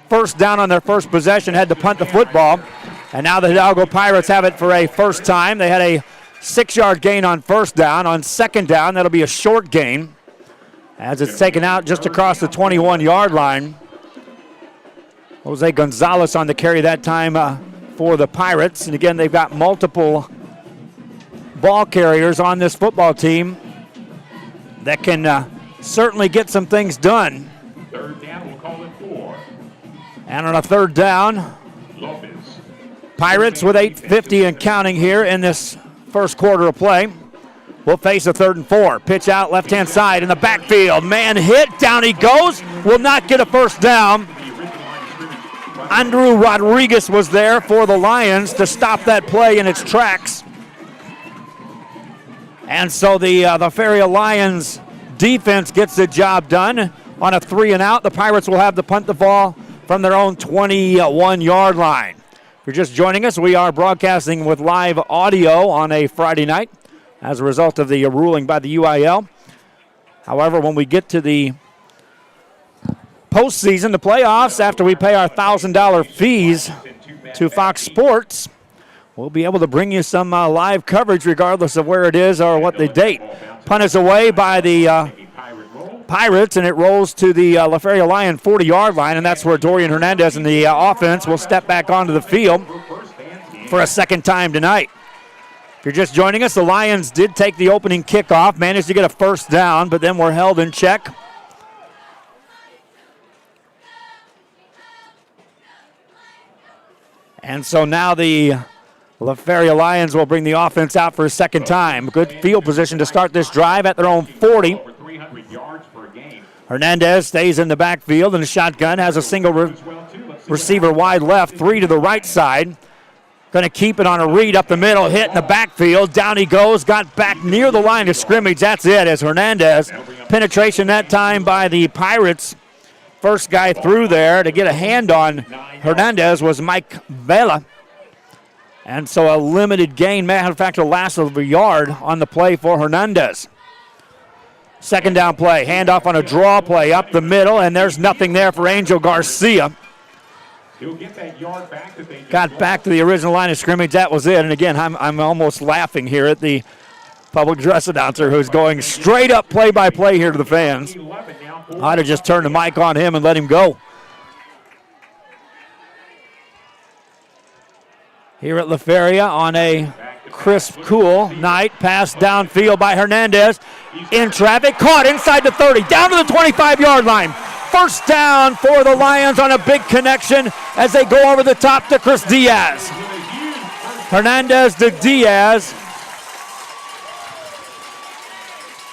first down on their first possession, had to punt the football. And now the Hidalgo Pirates have it for a first time. They had a 6-yard gain on first down. On second down, that'll be a short gain as it's taken out just across the 21-yard line. Jose Gonzalez on the carry that time for the Pirates. And again, they've got multiple ball carriers on this football team that can certainly get some things done. Third down, we'll call it 4. And on a third down, Pirates with 8:50 and counting here in this first quarter of play. We'll face a 3rd and 4. Pitch out left-hand side in the backfield. Man hit, down he goes. Will not get a first down. Andrew Rodriguez was there for the Lions to stop that play in its tracks. And so the LaFeria Lions defense gets the job done. On a 3 and out, the Pirates will have to punt the ball from their own 21-yard line. If you're just joining us, we are broadcasting with live audio on a Friday night as a result of the ruling by the UIL. However, when we get to the postseason, the playoffs, after we pay our $1,000 fees to Fox Sports, we'll be able to bring you some live coverage regardless of where it is or what the date. Punt is away by the Pirates, and it rolls to the LaFeria Lion 40-yard line, and that's where Dorian Hernandez and the offense will step back onto the field for a second time tonight. If you're just joining us, the Lions did take the opening kickoff, managed to get a first down, but then were held in check. And so now the LaFeria Lions will bring the offense out for a second time. Good field position to start this drive at their own 40. Hernandez stays in the backfield in the shotgun, has a single receiver wide left, 3 to the right side. Going to keep it on a read up the middle, hit in the backfield. Down he goes, got back near the line of scrimmage. That's it as Hernandez. Penetration that time by the Pirates. First guy through there to get a hand on Hernandez was Mike Vela. And so a limited gain, matter of fact, a last of a yard on the play for Hernandez. Second down play, handoff on a draw play up the middle, and there's nothing there for Angel Garcia. Got back to the original line of scrimmage, that was it. And again, I'm almost laughing here at the public address announcer who's going straight up play-by-play here to the fans. I'd have just turned the mic on him and let him go. Here at LaFeria on a crisp, cool night. Pass downfield by Hernandez. In traffic, caught inside the 30, down to the 25-yard line. First down for the Lions on a big connection as they go over the top to Chris Diaz. Hernandez to Diaz.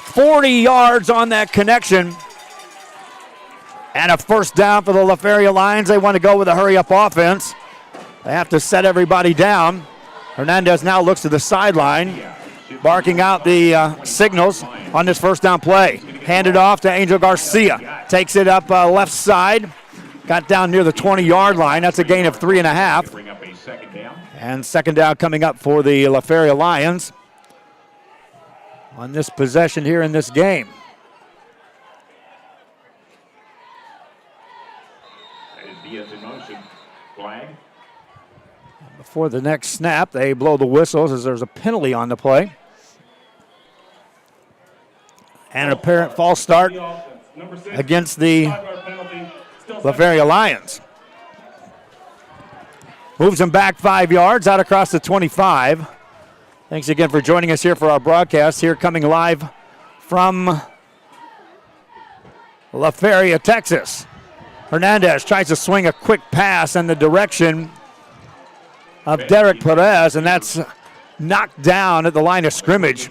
40 yards on that connection. And a first down for the LaFeria Lions. They want to go with a hurry-up offense. They have to set everybody down. Hernandez now looks to the sideline, barking out the signals on this first down play. Handed off to Angel Garcia. Takes it up left side. Got down near the 20-yard line. That's a gain of 3.5. And second down coming up for the LaFeria Lions on this possession here in this game. Diaz in motion. Flag. Before the next snap, they blow the whistles as there's a penalty on the play. And an apparent false start against the LaFeria Lions. Moves them back 5 yards out across the 25. Thanks again for joining us here for our broadcast here coming live from LaFeria, Texas. Hernandez tries to swing a quick pass in the direction of Derek Perez, and that's knocked down at the line of scrimmage.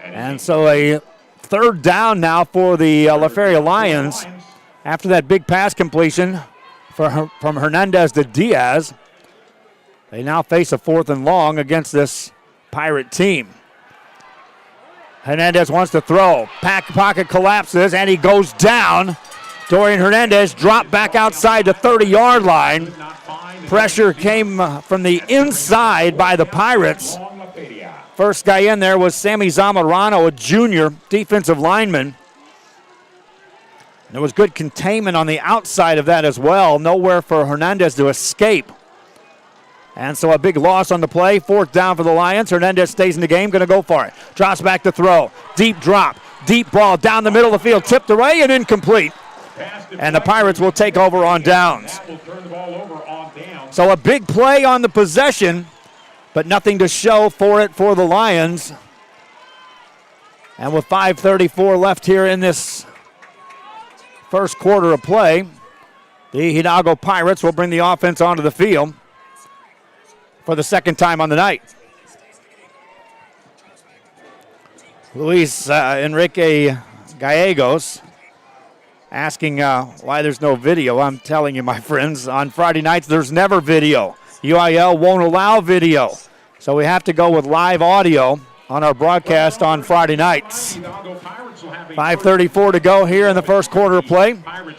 And so a third down now for the LaFeria Lions after that big pass completion from Hernandez to Diaz. They now face a 4th and long against this Pirate team. Hernandez wants to throw. Pocket collapses, and he goes down. Dorian Hernandez dropped back outside the 30-yard line. Pressure came from the inside by the Pirates. First guy in there was Sammy Zamorano, a junior defensive lineman. There was good containment on the outside of that as well. Nowhere for Hernandez to escape. And so a big loss on the play. 4th down for the Lions. Hernandez stays in the game, going to go for it. Drops back to throw. Deep drop. Deep ball down the middle of the field. Tipped away and incomplete. And the Pirates will take over on downs. So a big play on the possession, but nothing to show for it for the Lions. And with 5:34 left here in this first quarter of play, the Hidalgo Pirates will bring the offense onto the field for the second time on the night. Luis Enrique Gallegos asking why there's no video. I'm telling you, my friends, on Friday nights there's never video. UIL won't allow video. So we have to go with live audio on our broadcast on Friday nights. 5:34 to go here in the first quarter of play.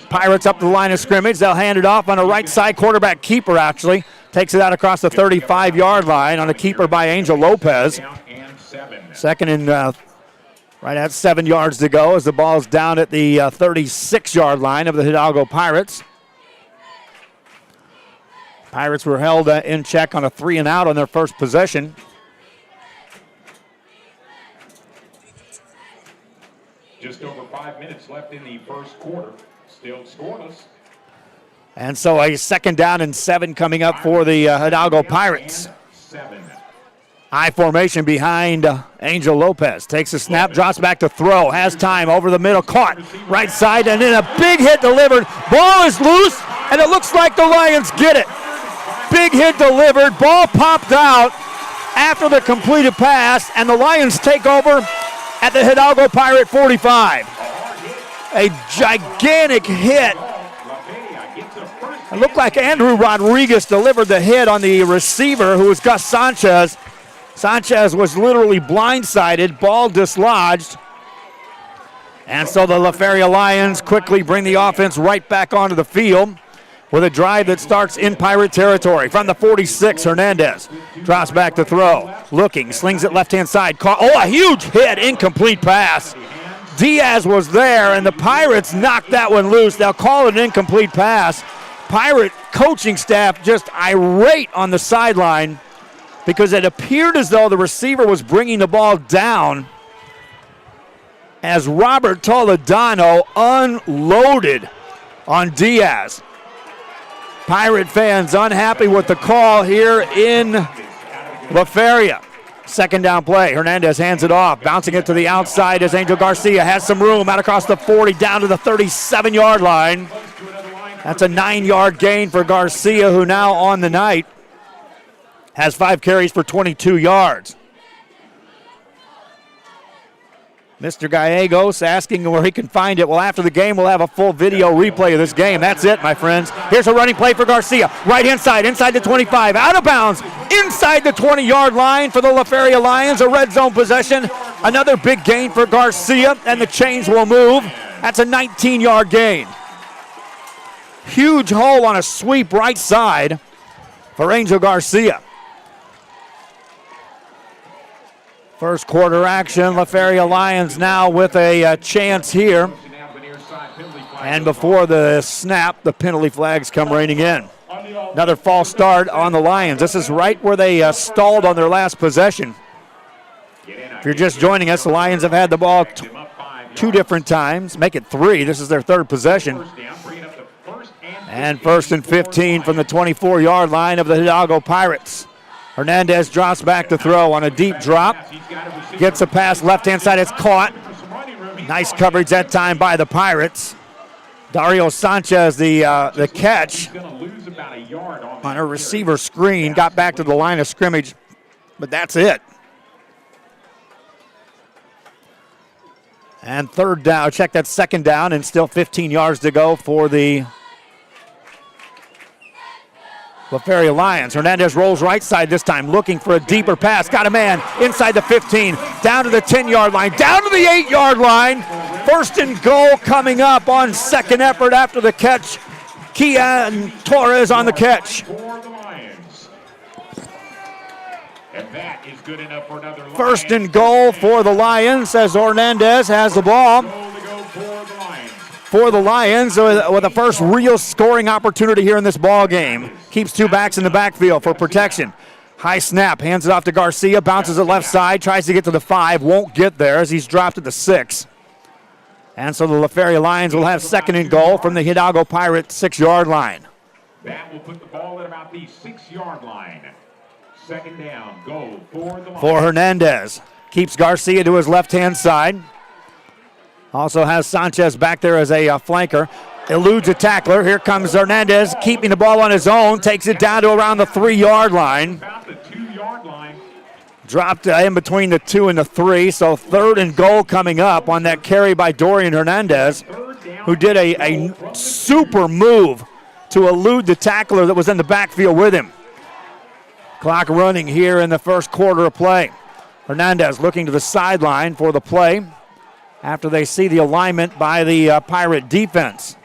Pirates up to the line of scrimmage. They'll hand it off on a right side. Quarterback keeper actually takes it out across the 35-yard line on a keeper by Angel Lopez. Second and right at 7 yards to go as the ball's down at the 36-yard line of the Hidalgo Pirates. Pirates were held in check on a 3-and-out on their first possession. Just over 5 minutes left in the first quarter. Still scoreless. And so a 2nd down and 7 coming up for the Hidalgo Pirates. I formation behind Angel Lopez. Takes a snap, drops back to throw. Has time over the middle, caught. Right side, and then a big hit delivered. Ball is loose, and it looks like the Lions get it. Big hit delivered. Ball popped out after the completed pass, and the Lions take over at the Hidalgo Pirate 45. A gigantic hit. It looked like Andrew Rodriguez delivered the hit on the receiver, who was Gus Sanchez. Sanchez was literally blindsided, ball dislodged. And so the LaFeria Lions quickly bring the offense right back onto the field with a drive that starts in Pirate territory. From the 46, Hernandez drops back to throw. Looking, slings it left-hand side. A huge hit, incomplete pass. Diaz was there, and the Pirates knocked that one loose. They'll call it an incomplete pass. Pirate coaching staff just irate on the sideline because it appeared as though the receiver was bringing the ball down as Robert Toledano unloaded on Diaz. Pirate fans unhappy with the call here in LaFeria. 2nd down play. Hernandez hands it off, bouncing it to the outside as Angel Garcia has some room out across the 40 down to the 37-yard line. That's a 9-yard gain for Garcia, who now on the night has 5 carries for 22 yards. Mr. Gallegos asking where he can find it. Well, after the game, we'll have a full video replay of this game. That's it, my friends. Here's a running play for Garcia. Right-hand side, inside the 25, out of bounds, inside the 20-yard line for the LaFeria Lions. A red zone possession. Another big gain for Garcia, and the chains will move. That's a 19-yard gain. Huge hole on a sweep right side for Angel Garcia. First quarter action, LaFeria Lions now with a chance here. And before the snap, the penalty flags come raining in. Another false start on the Lions. This is right where they stalled on their last possession. If you're just joining us, the Lions have had the ball 2 different times. Make it 3. This is their 3rd possession. And 1st and 15 from the 24-yard line of the Hidalgo Pirates. Hernandez drops back to throw on a deep drop. Gets a pass left-hand side. It's caught. Nice coverage that time by the Pirates. Dario Sanchez, the catch on a receiver screen. Got back to the line of scrimmage, but that's it. And 3rd down. Check that 2nd down, and still 15 yards to go for the LaFeria Lions. Hernandez rolls right side this time, looking for a deeper pass. Got a man inside the 15, down to the 10-yard line, down to the 8-yard line. 1st and goal coming up on 2nd effort after the catch. Kian Torres on the catch. First and goal for the Lions as Hernandez has the ball. for the Lions with the first real scoring opportunity here in this ball game. Keeps two backs in the backfield for protection. High snap, hands it off to Garcia, bounces it left side, tries to get to the 5, won't get there as he's dropped at the 6. And so the LaFeria Lions will have second and goal from the Hidalgo Pirates 6-yard line. That will put the ball at about the 6-yard line. Second down, goal for the Lions. For Hernandez. Keeps Garcia to his left-hand side. Also has Sanchez back there as a flanker. Eludes a tackler. Here comes Hernandez, keeping the ball on his own. Takes it down to around the 3-yard line. About the 2-yard line. Dropped in between the 2 and the 3. So third and goal coming up on that carry by Dorian Hernandez, who did a super move to elude the tackler that was in the backfield with him. Clock running here in the first quarter of play. Hernandez looking to the sideline for the play after they see the alignment by the Pirate defense.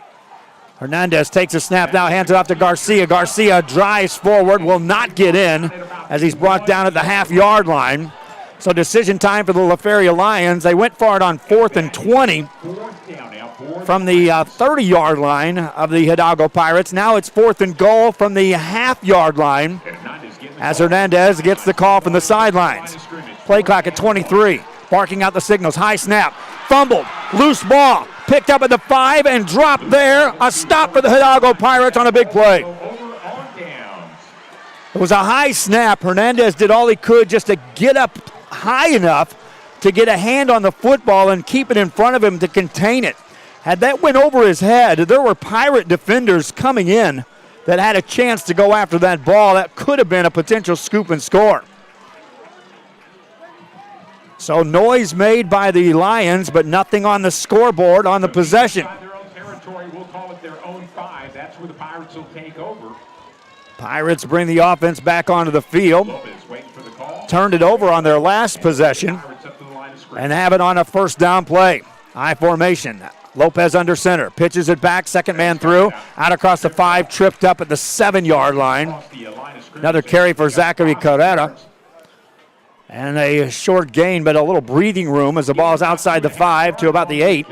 Hernandez takes a snap now, hands it off to Garcia. Garcia drives forward, will not get in as he's brought down at the half-yard line. So decision time for the LaFeria Lions. They went for it on 4th and 20 from the 30-yard line of the Hidalgo Pirates. Now it's 4th and goal from the half-yard line as Hernandez gets the call from the sidelines. Play clock at 23. Barking out the signals. High snap. Fumbled. Loose ball. Picked up at the 5 and dropped there. A stop for the Hidalgo Pirates on a big play. It was a high snap. Hernandez did all he could just to get up high enough to get a hand on the football and keep it in front of him to contain it. Had that went over his head, there were Pirate defenders coming in that had a chance to go after that ball. That could have been a potential scoop and score. So noise made by the Lions, but nothing on the scoreboard on the possession. Their own territory, we'll call it their own 5. That's where the Pirates will take over. Pirates bring the offense back onto the field. Turned it over on their last possession and have it on a first down play. I formation. Lopez under center. Pitches it back. Second man through. Out across the 5. Tripped up at the 7-yard line. Another carry for Zachary Carrera. And a short gain, but a little breathing room as the ball is outside the 5 to about the 8.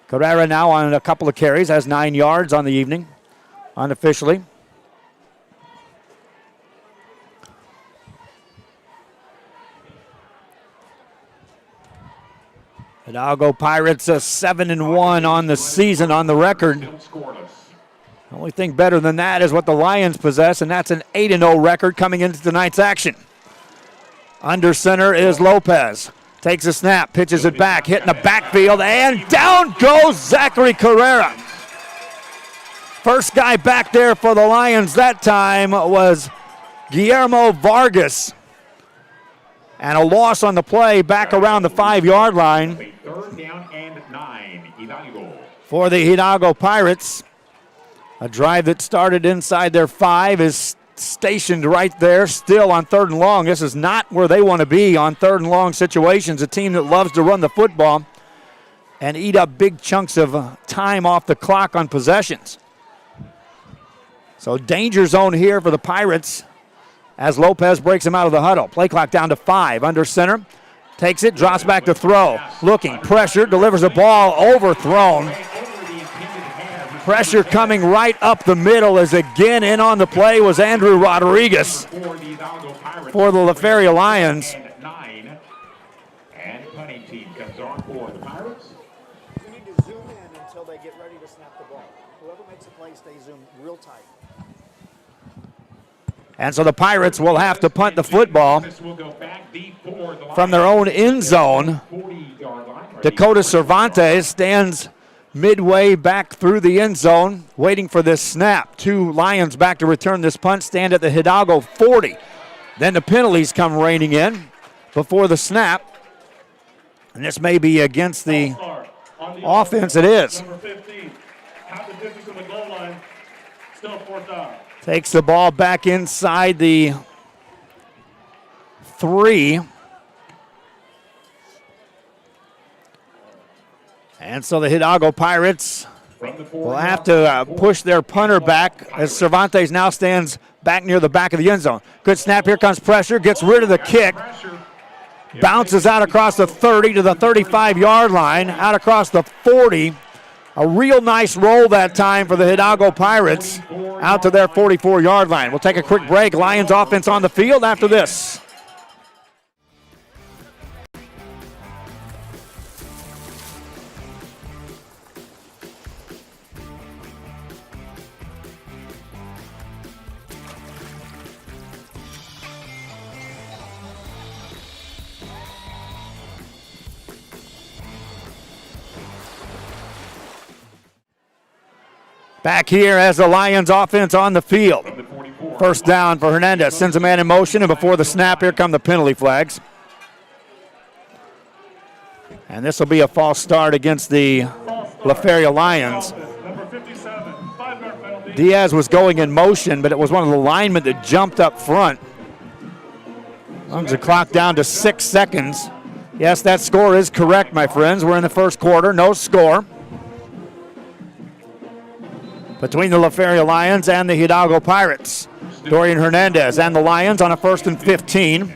Carrera now on a couple of carries, has 9 yards on the evening, unofficially. Hidalgo Pirates 7-1 on the season on the record. The only thing better than that is what the Lions possess, and that's an 8-0 record coming into tonight's action. Under center is Lopez. Takes a snap, pitches it back, hitting the backfield, and down goes Zachary Carrera. First guy back there for the Lions that time was Guillermo Vargas. And a loss on the play back around the 5-yard line. Third down and 9, Hidalgo. For the Hidalgo Pirates. A drive that started inside their 5 is stationed right there, still on 3rd and long. This is not where they want to be on 3rd and long situations. A team that loves to run the football and eat up big chunks of time off the clock on possessions. So danger zone here for the Pirates as Lopez breaks him out of the huddle. Play clock down to 5. Under center. Takes it, drops back to throw. Looking, pressure, delivers a ball, overthrown. Pressure coming right up the middle as again in on the play was Andrew Rodriguez for the LaFeria Lions. And punting team comes on for the Pirates. We need to zoom in until they get ready to snap the ball. Whoever makes a play stays zoomed real tight. And so the Pirates will have to punt the football from their own end zone. Dakota Cervantes stands midway back through the end zone, waiting for this snap. 2 Lions back to return this punt, stand at the Hidalgo 40. Then the penalties come raining in before the snap. And this may be against the offense. It is. Number 15, half the distance from the goal line, still 4th down. Takes the ball back inside the 3. And so the Hidalgo Pirates will have to push their punter back as Cervantes now stands back near the back of the end zone. Good snap. Here comes pressure. Gets rid of the kick. Bounces out across the 30 to the 35-yard line, out across the 40. A real nice roll that time for the Hidalgo Pirates out to their 44-yard line. We'll take a quick break. Lions offense on the field after this. Back here as the Lions offense on the field. First down for Hernandez. Sends a man in motion, and before the snap, here come the penalty flags. And this will be a false start against the LaFeria Lions. Diaz was going in motion, but it was one of the linemen that jumped up front. Runs the clock down to 6 seconds. Yes, that score is correct, my friends. We're in the first quarter, no score between the LaFeria Lions and the Hidalgo Pirates. Dorian Hernandez and the Lions on a 1st and 15.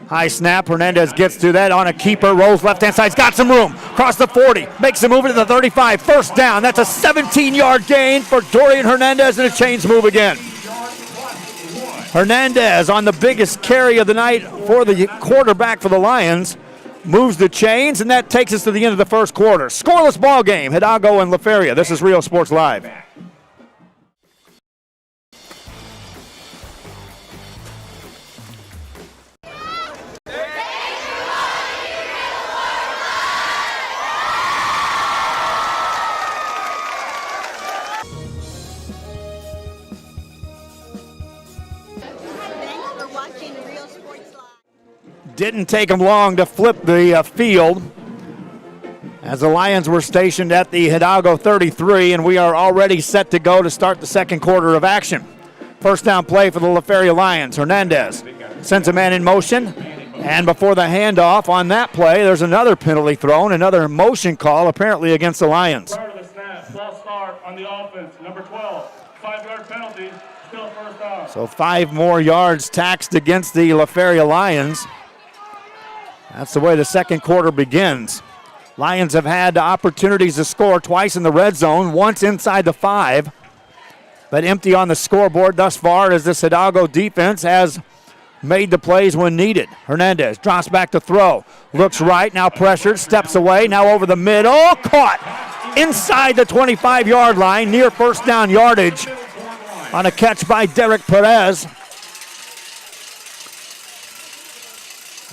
High snap, Hernandez gets to that on a keeper, rolls left-hand side, he's got some room, across the 40, makes a move into the 35, first down. That's a 17-yard gain for Dorian Hernandez, and a chains move again. Hernandez on the biggest carry of the night for the quarterback for the Lions, moves the chains, and that takes us to the end of the first quarter. Scoreless ball game, Hidalgo and LaFeria. This is Real Sports Live. Didn't take them long to flip the field as the Lions were stationed at the Hidalgo 33, and we are already set to go to start the second quarter of action. First down play for the LaFeria Lions. Hernandez sends a man in motion, and before the handoff on that play, there's another penalty thrown, another motion call apparently against the Lions. Prior to the snap, false start on the offense, number 12, 5-yard penalty, still first down. So 5 more yards taxed against the LaFeria Lions. That's the way the second quarter begins. Lions have had opportunities to score twice in the red zone, once inside the 5, but empty on the scoreboard thus far as this Hidalgo defense has made the plays when needed. Hernandez drops back to throw, looks right, now pressured, steps away, now over the middle, caught inside the 25-yard line, near first down yardage on a catch by Derek Perez.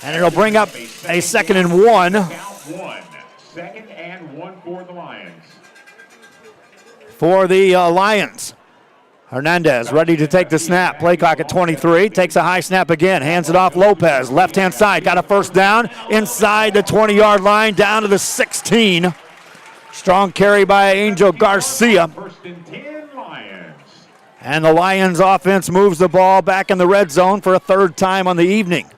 And it'll bring up a 2nd and 1. 2nd and 1 for the Lions. For the Lions. Hernandez ready to take the snap. Play clock at 23. Takes a high snap again. Hands it off Lopez. Left-hand side. Got a first down. Inside the 20-yard line. Down to the 16. Strong carry by Angel Garcia. 1st and 10 Lions. And the Lions offense moves the ball back in the red zone for a 3rd time on the evening.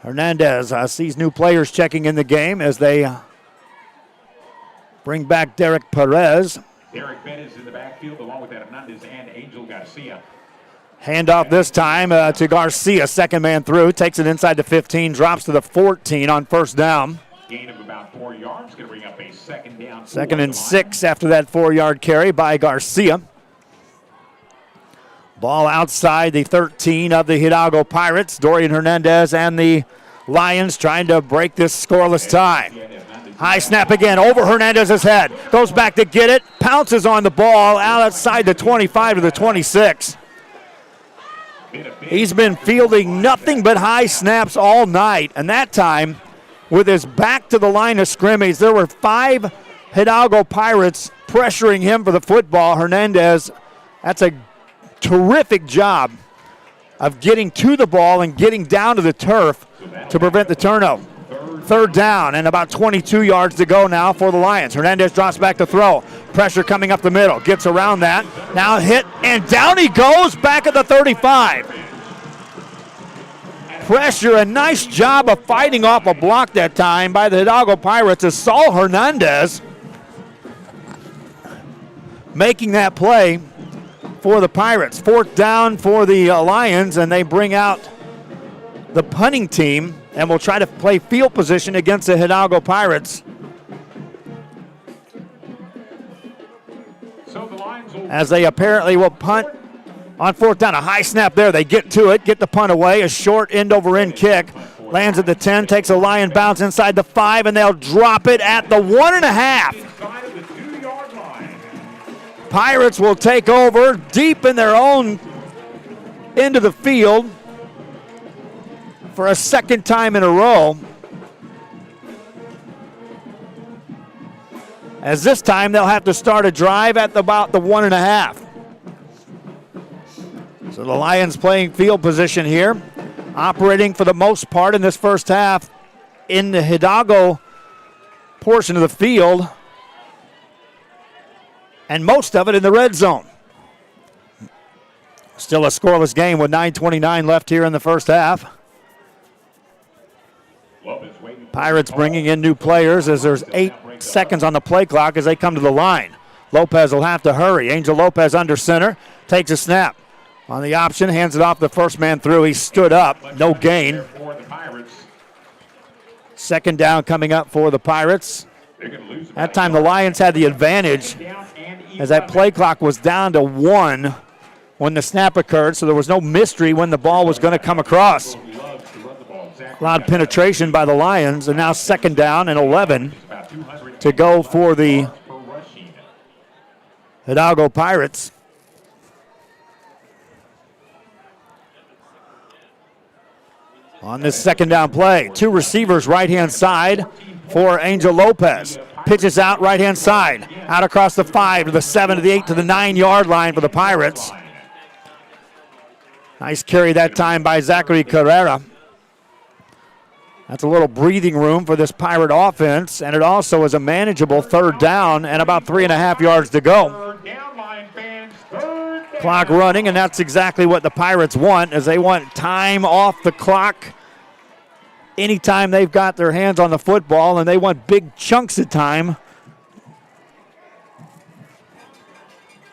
Hernandez sees new players checking in the game as they bring back Derek Perez. Derek Bennett is in the backfield along with Hernandez and Angel Garcia. Handoff this time to Garcia, 2nd man through, takes it inside the 15, drops to the 14 on first down. Gain of about 4 yards, going to bring up a 2nd down. 2nd and 6 after that 4-yard carry by Garcia. Ball outside the 13 of the Hidalgo Pirates. Dorian Hernandez and the Lions trying to break this scoreless tie. High snap again over Hernandez's head. Goes back to get it. Pounces on the ball outside the 25 to the 26. He's been fielding nothing but high snaps all night. And that time, with his back to the line of scrimmage, there were 5 Hidalgo Pirates pressuring him for the football. Hernandez, that's a terrific job of getting to the ball and getting down to the turf to prevent the turnover. 3rd down and about 22 yards to go now for the Lions. Hernandez drops back to throw. Pressure coming up the middle. Gets around that. Now hit and down he goes back at the 35. Pressure, a nice job of fighting off a block that time by the Hidalgo Pirates as Saul Hernandez making that play for the Pirates. 4th down for the Lions, and they bring out the punting team and will try to play field position against the Hidalgo Pirates. So the Lions will As they apparently will punt on fourth down. A high snap there. They get to it, get the punt away. A short end-over-end kick. Lands at the 10, takes a Lion bounce inside the 5, and they'll drop it at the 1.5. inside of the 2-yard line. Pirates will take over deep in their own end of the field for a second time in a row. As this time they'll have to start a drive at about the 1.5. So the Lions playing field position here, operating for the most part in this first half in the Hidalgo portion of the field, and most of it in the red zone. Still a scoreless game with 9:29 left here in the first half. Pirates bringing in new players as there's 8 seconds on the play clock as they come to the line. Lopez will have to hurry. Angel Lopez under center, takes a snap. On the option, hands it off the first man through. He stood up, no gain. Second down coming up for the Pirates. That time the Lions had the advantage as that play clock was down to 1 when the snap occurred, so there was no mystery when the ball was going to come across. A lot of penetration by the Lions, and now second down and 11 to go for the Hidalgo Pirates. On this second down play, 2 receivers right-hand side for Angel Lopez. Pitches out right-hand side, out across the 5 to the 7 to the 8 to the 9-yard line for the Pirates. Nice carry that time by Zachary Carrera. That's a little breathing room for this Pirate offense, and it also is a manageable third down and about 3.5 yards to go. Clock running, and that's exactly what the Pirates want, as they want time off the clock anytime they've got their hands on the football, and they want big chunks of time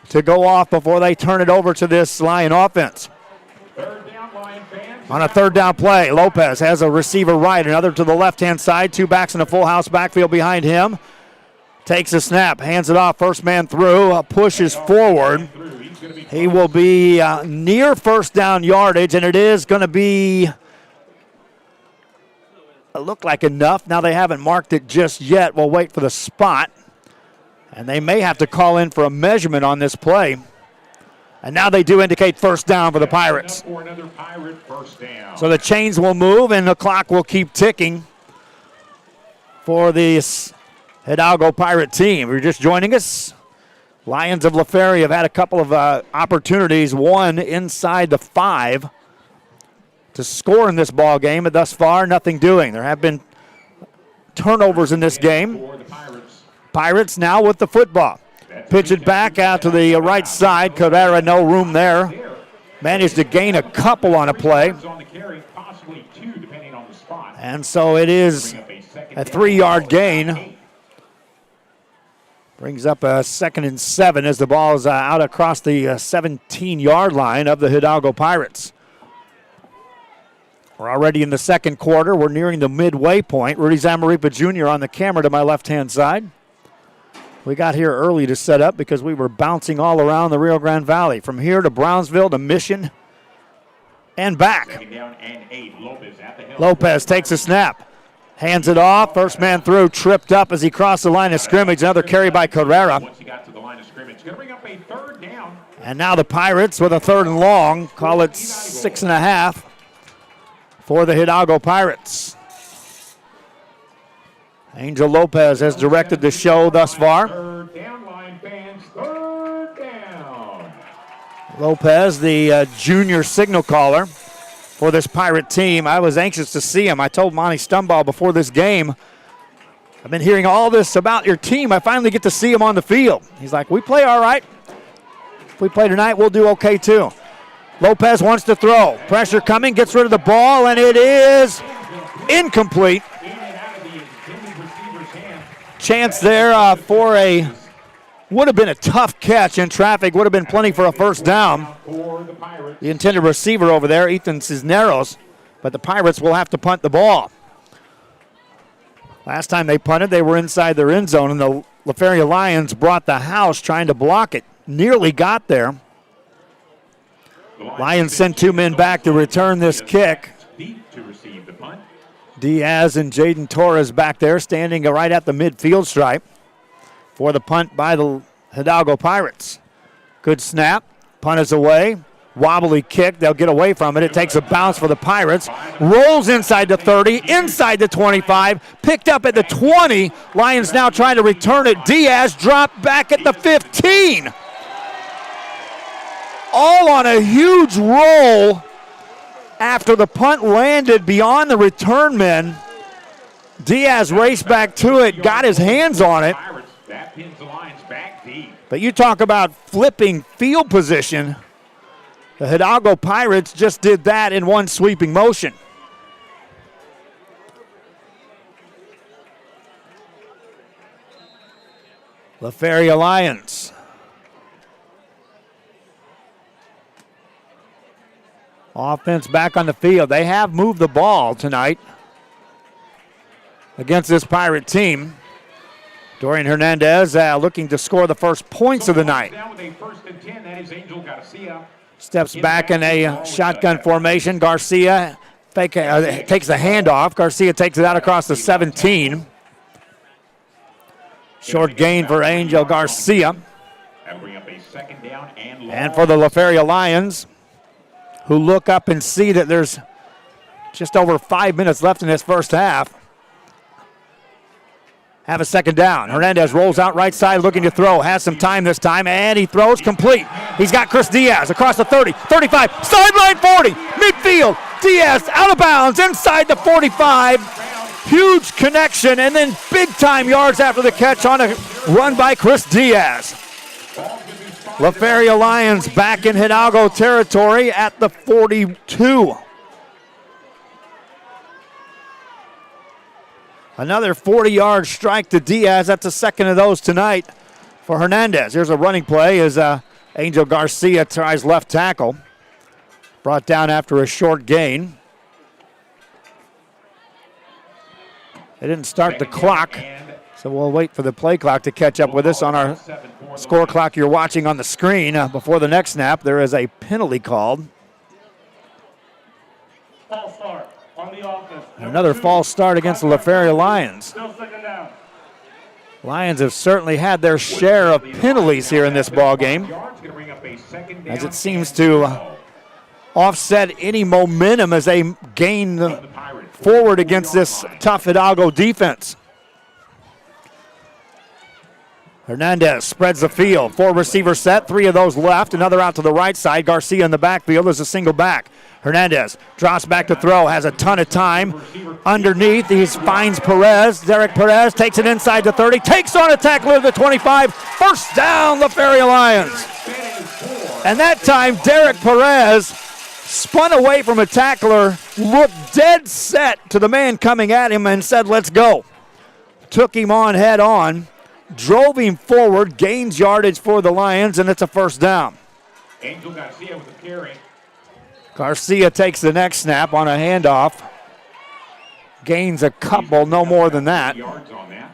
to go off before they turn it over to this Lion offense. On a third down play, Lopez has a receiver right, another to the left-hand side, 2 backs in a full house backfield behind him. Takes a snap, hands it off, first man through, pushes forward. He will be near first down yardage, and it is going to be, it looked like enough. Now they haven't marked it just yet. We'll wait for the spot, and they may have to call in for a measurement on this play. And now they do indicate first down for the Pirates. So the chains will move, and the clock will keep ticking for this Hidalgo Pirate team. If you're just joining us, Lions of LaFeria have had a couple of opportunities, one inside the 5 to score in this ball game, but thus far nothing doing. There have been turnovers in this game. Pirates now with the football. Pitch it back out to the right side. Carrera, no room there. Managed to gain a couple on a play. And so it is a 3-yard gain. Brings up a 2nd and 7 as the ball is out across the 17-yard line of the Hidalgo Pirates. We're already in the second quarter. We're nearing the midway point. Rudy Zamaripa Jr. on the camera to my left-hand side. We got here early to set up because we were bouncing all around the Rio Grande Valley. From here to Brownsville to Mission and back. Lopez takes a snap. Hands it off. First man through. Tripped up as he crossed the line of scrimmage. Another carry by Carrera. And now the Pirates with a 3rd and long. Call it 6.5 for the Hidalgo Pirates. Angel Lopez has directed the show thus far. Lopez, the junior signal caller for this Pirate team. I was anxious to see him. I told Monty Stumball before this game, I've been hearing all this about your team. I finally get to see him on the field. He's like, we play all right. If we play tonight, we'll do okay too. Lopez wants to throw. Pressure coming, gets rid of the ball, and it is incomplete. Chance there for a, would have been a tough catch in traffic, would have been plenty for a first down. The intended receiver over there, Ethan Cisneros, but the Pirates will have to punt the ball. Last time they punted, they were inside their end zone, and the LaFeria Lions brought the house trying to block it. Nearly got there. Lions sent 2 men back to return this kick. Diaz and Jaden Torres back there standing right at the midfield stripe for the punt by the Hidalgo Pirates. Good snap. Punt is away. Wobbly kick. They'll get away from it. It takes a bounce for the Pirates. Rolls inside the 30, inside the 25, picked up at the 20. Lions now trying to return it. Diaz dropped back at the 15. All on a huge roll after the punt landed beyond the return men. Diaz raced back to it, got his hands on it. But you talk about flipping field position. The Hidalgo Pirates just did that in one sweeping motion. LaFeria Lions. Offense back on the field. They have moved the ball tonight against this Pirate team. Dorian Hernandez looking to score the first points of the night. Steps back in a shotgun formation. Garcia takes the handoff. Garcia takes it out across the 17. Short gain for Angel Garcia. And for the LaFeria Lions, who look up and see that there's just over 5 minutes left in this first half, have a second down. Hernandez rolls out right side looking to throw. Has some time this time, and he throws complete. He's got Chris Diaz across the 30, 35, sideline 40, midfield. Diaz out of bounds inside the 45. Huge connection, and then big-time yards after the catch on a run by Chris Diaz. LaFeria Lions back in Hidalgo territory at the 42. Another 40-yard strike to Diaz. That's the second of those tonight for Hernandez. Here's a running play as Angel Garcia tries left tackle. Brought down after a short gain. They didn't start the clock, so we'll wait for the play clock to catch up with us on our score clock you're watching on the screen. Before the next snap, there is a penalty called. False start on the offense. Another false start against the LaFeria Lions. Still second down. Lions have certainly had their share of penalties here in this ball game, as it seems to offset any momentum as they gain forward against this tough Hidalgo defense. Hernandez spreads the field. 4 receiver set, 3 of those left. Another out to the right side. Garcia in the backfield is a single back. Hernandez drops back to throw, has a ton of time. Underneath, he finds Perez. Derek Perez takes it inside the 30, takes on a tackler to the 25. First down, LaFeria Lions. And that time, Derek Perez spun away from a tackler, looked dead set to the man coming at him and said, let's go. Took him on head on, drove him forward, gains yardage for the Lions, and it's a first down. Angel Garcia with a carry. Garcia takes the next snap on a handoff. Gains a couple, no more than that. Yards on that.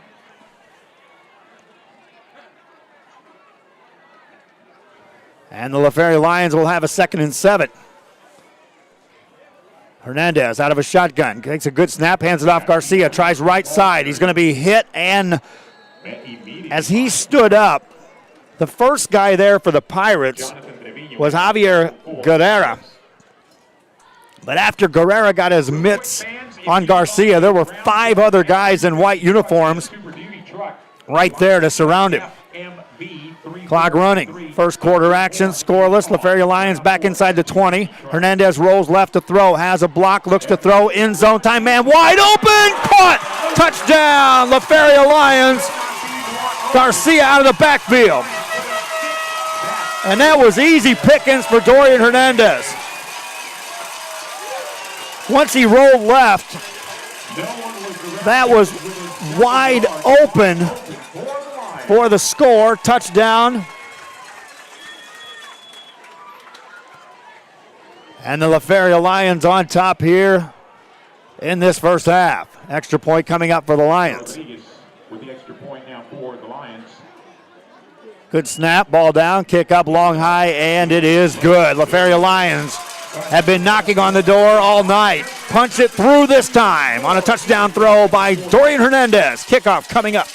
And the LaFeria Lions will have a 2nd and 7. Hernandez out of a shotgun, takes a good snap, hands it off Garcia, tries right side. He's going to be hit, and as he stood up, the first guy there for the Pirates was Javier Guerrera. But after Guerrera got his mitts on Garcia, there were 5 other guys in white uniforms right there to surround him. Clock running. First quarter action, scoreless. LaFeria Lions back inside the 20. Hernandez rolls left to throw, has a block, looks to throw, end zone time, man wide open, caught, touchdown, LaFeria Lions. Garcia out of the backfield. And that was easy pickings for Dorian Hernandez. Once he rolled left, that was wide open for the score, touchdown. And the LaFeria Lions on top here in this first half. Extra point coming up for the Lions. With the extra point now for the Lions. Good snap, ball down, kick up, long high, and it is good. LaFeria Lions have been knocking on the door all night. Punch it through this time on a touchdown throw by Dorian Hernandez. Kickoff coming up.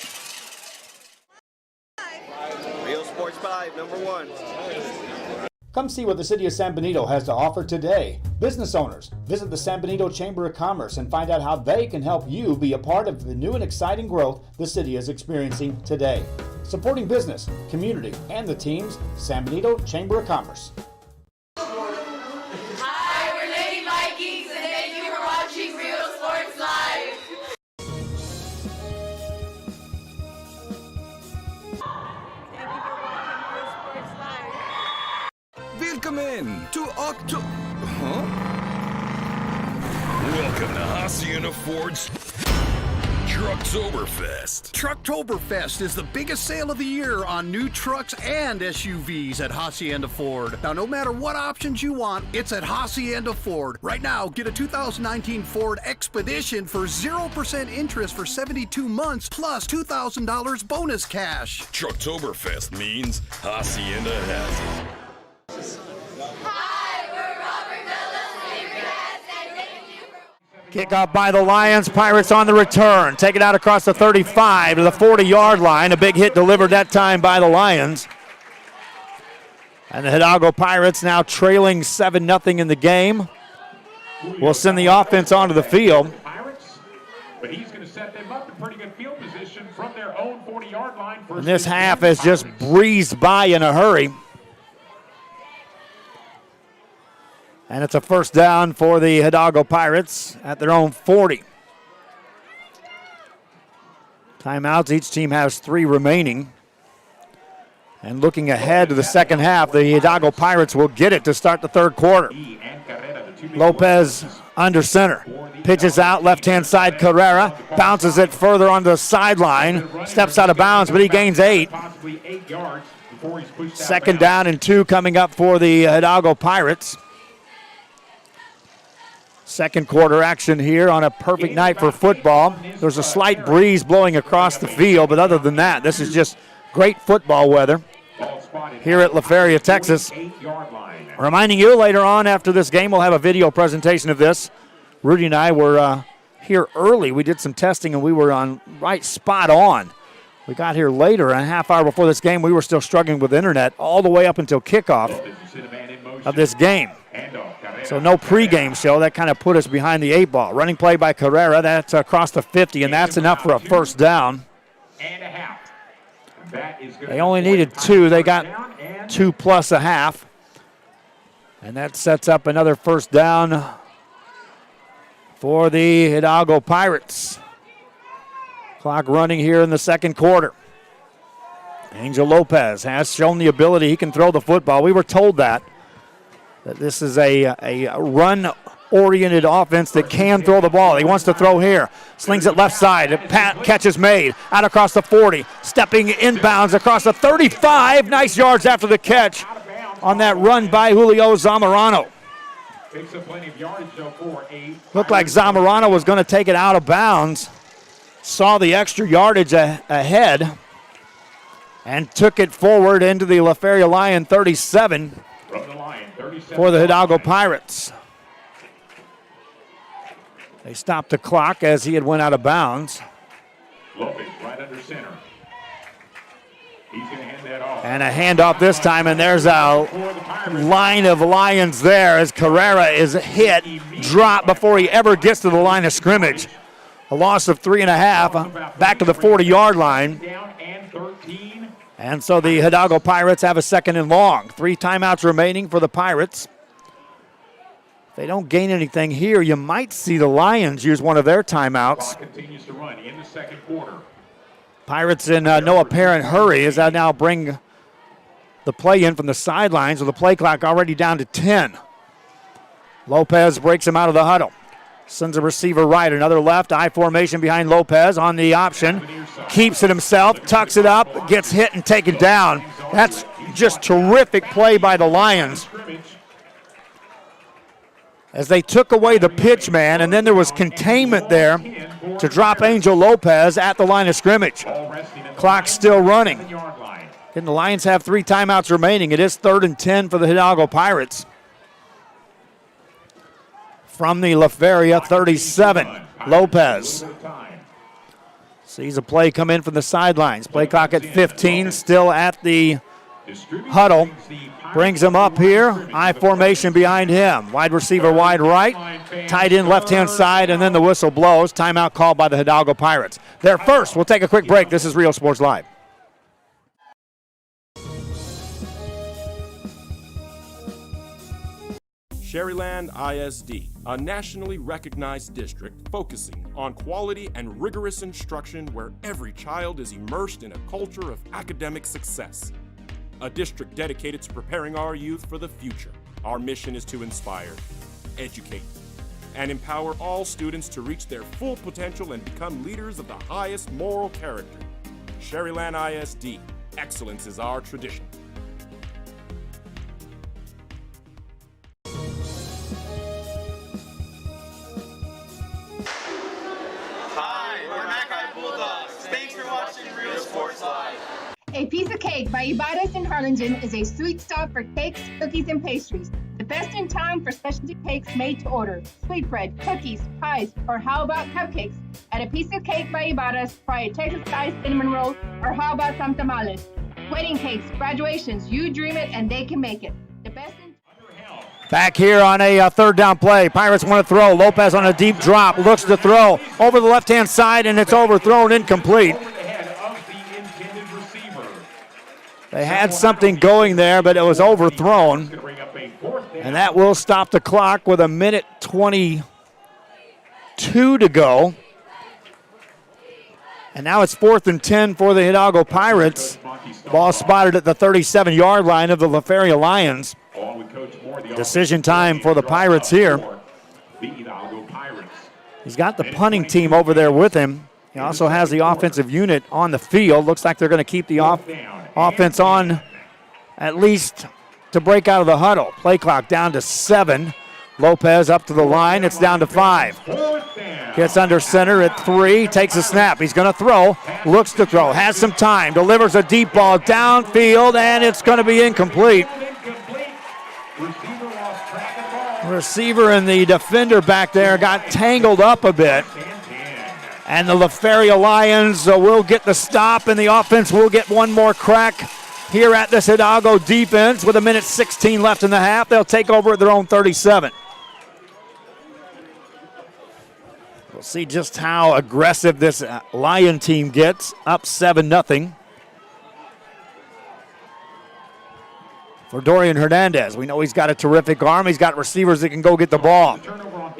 Real Sports 5, number 1. Come see what the City of San Benito has to offer today. Business owners, visit the San Benito Chamber of Commerce and find out how they can help you be a part of the new and exciting growth the city is experiencing today. Supporting business, community, and the teams, San Benito Chamber of Commerce. Hi, we're Lady Vikings, and thank you for watching Real Sports Live. Thank you for watching Real Sports Live. Willkommen to Welcome to Hacienda Ford's Trucktoberfest. Trucktoberfest is the biggest sale of the year on new trucks and SUVs at Hacienda Ford. Now, no matter what options you want, it's at Hacienda Ford. Right now, get a 2019 Ford Expedition for 0% interest for 72 months plus $2,000 bonus cash. Trucktoberfest means Hacienda has it. Hi, we're Robert Bella's favorite hats, and thank you for... Kickoff by the Lions. Pirates on the return. Take it out across the 35 to the 40-yard line. A big hit delivered that time by the Lions. And the Hidalgo Pirates now trailing 7-0 in the game. Will send the offense onto the field. But he's going to set them up in pretty good field position from their own 40-yard line. And this half has just breezed by in a hurry. And it's a first down for the Hidalgo Pirates at their own 40. Timeouts, each team has 3 remaining. And looking ahead to the second half, the Hidalgo Pirates will get it to start the third quarter. Lopez under center. Pitches out, left-hand side, Carrera. Bounces it further on the sideline. Steps out of bounds, but he gains 8. Second down and 2 coming up for the Hidalgo Pirates. Second quarter action here on a perfect night for football. There's a slight breeze blowing across the field, but other than that, this is just great football weather here at LaFeria, Texas. Reminding you, later on after this game, we'll have a video presentation of this. Rudy and I were here early. We did some testing, and we were on right spot on. We got here later, a half hour before this game. We were still struggling with internet all the way up until kickoff of this game. So no pregame show. That kind of put us behind the 8 ball. Running play by Carrera. That's across the 50, and that's enough for a first down. They only needed 2. They got 2 plus a half. And that sets up another first down for the Hidalgo Pirates. Clock running here in the second quarter. Angel Lopez has shown the ability. He can throw the football. We were told that this is a run-oriented offense that can throw the ball. He wants to throw here. Slings it left side. Catch is made. Out across the 40. Stepping inbounds across the 35. Nice yards after the catch on that run by Julio Zamorano. Looked like Zamorano was going to take it out of bounds. Saw the extra yardage ahead and took it forward into the LaFeria Lion 37 for the Hidalgo Pirates. They stopped the clock as he had went out of bounds. Lopez right under center. He's going to hand that off. And a handoff this time, and there's a line of Lions there as Carrera is hit, dropped before he ever gets to the line of scrimmage. A loss of 3.5, back to the 40-yard line. And so the Hidalgo Pirates have a second and long. 3 timeouts remaining for the Pirates. If they don't gain anything here, you might see the Lions use one of their timeouts. Continues to run in the second quarter. Pirates in no apparent hurry as I now bring the play in from the sidelines with the play clock already down to 10. Lopez breaks him out of the huddle. Sends a receiver right, another left, I formation behind Lopez on the option. Keeps it himself, tucks it up, gets hit and taken down. That's just terrific play by the Lions. as they took away the pitch man, and then there was containment there to drop Angel Lopez at the line of scrimmage. Clock still running. And the Lions have 3 timeouts remaining. It is 3rd and 10 for the Hidalgo Pirates. From the LaFeria 37, Lopez sees a play come in from the sidelines. Play clock at 15, still at the huddle. Brings him up here. I formation behind him. Wide receiver wide right. Tight end left-hand side, and then the whistle blows. Timeout called by the Hidalgo Pirates. They're first. We'll take a quick break. This is Real Sports Live. Sherryland ISD, a nationally recognized district focusing on quality and rigorous instruction where every child is immersed in a culture of academic success. A district dedicated to preparing our youth for the future. Our mission is to inspire, educate, and empower all students to reach their full potential and become leaders of the highest moral character. Sherryland ISD, excellence is our tradition. A Piece of Cake by Ibadas in Harlingen is a sweet stop for cakes, cookies, and pastries. The best in town for specialty cakes made to order. Sweetbread, cookies, pies, or how about cupcakes? At A Piece of Cake by Ibadas, try a Texas-style cinnamon roll, or how about some tamales? Wedding cakes, graduations, you dream it and they can make it. The best in Back here on a 3rd down play. Pirates want to throw. Lopez on a deep drop. Looks to throw. Over the left-hand side, and it's overthrown, incomplete. They had something going there, but it was overthrown. And that will stop the clock with 1:22 to go. And now it's 4th and 10 for the Hidalgo Pirates. Ball spotted at the 37-yard line of the LaFeria Lions. Decision time for the Pirates here. He's got the punting team over there with him. He also has the offensive unit on the field. Looks like they're going to keep the offense on at least to break out of the huddle. Play clock down to 7. Lopez up to the line. It's down to 5. Gets under center at 3. Takes a snap. He's going to throw. Looks to throw. Has some time. Delivers a deep ball downfield, and it's going to be incomplete. Receiver and the defender back there got tangled up a bit. And the LaFeria Lions will get the stop, and the offense will get one more crack here at this Hidalgo defense with 1:16 left in the half. They'll take over at their own 37. We'll see just how aggressive this Lion team gets, up 7-0. For Dorian Hernandez, we know he's got a terrific arm. He's got receivers that can go get the ball.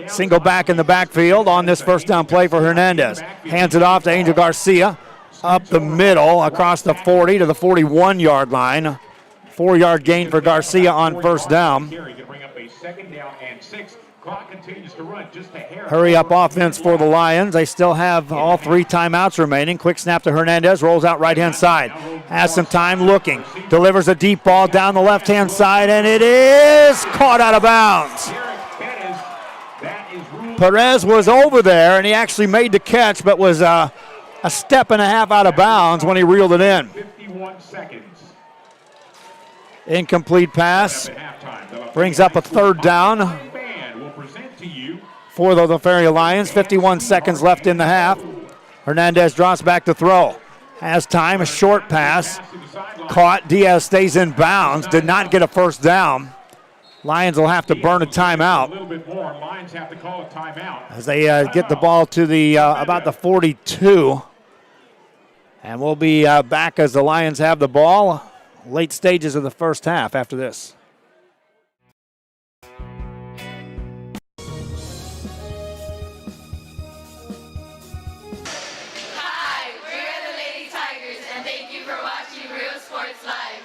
Single back in the backfield on this 1st down play for Hernandez. Hands it off to Angel Garcia. Up the middle, across the 40 to the 41-yard line. 4-yard gain for Garcia on 1st down. Hurry up offense for the Lions. They still have all 3 timeouts remaining. Quick snap to Hernandez. Rolls out right-hand side. Has some time looking. Delivers a deep ball down the left-hand side, and it is caught out of bounds. Perez was over there, and he actually made the catch, but was a step and a half out of bounds when he reeled it in. 51 seconds. Incomplete pass. Brings up a 3rd down for the LaFeria Lions. 51 seconds left in the half. Hernandez drops back to throw. Has time, a short pass. Caught. Diaz stays in bounds. Did not get a 1st down. Lions will have to burn a timeout. A little bit more. Lions have to call a timeout. As they get the ball to the about the 42. And we'll be back as the Lions have the ball. Late stages of the 1st half after this. Hi, we're the Lady Tigers, and thank you for watching Real Sports Live.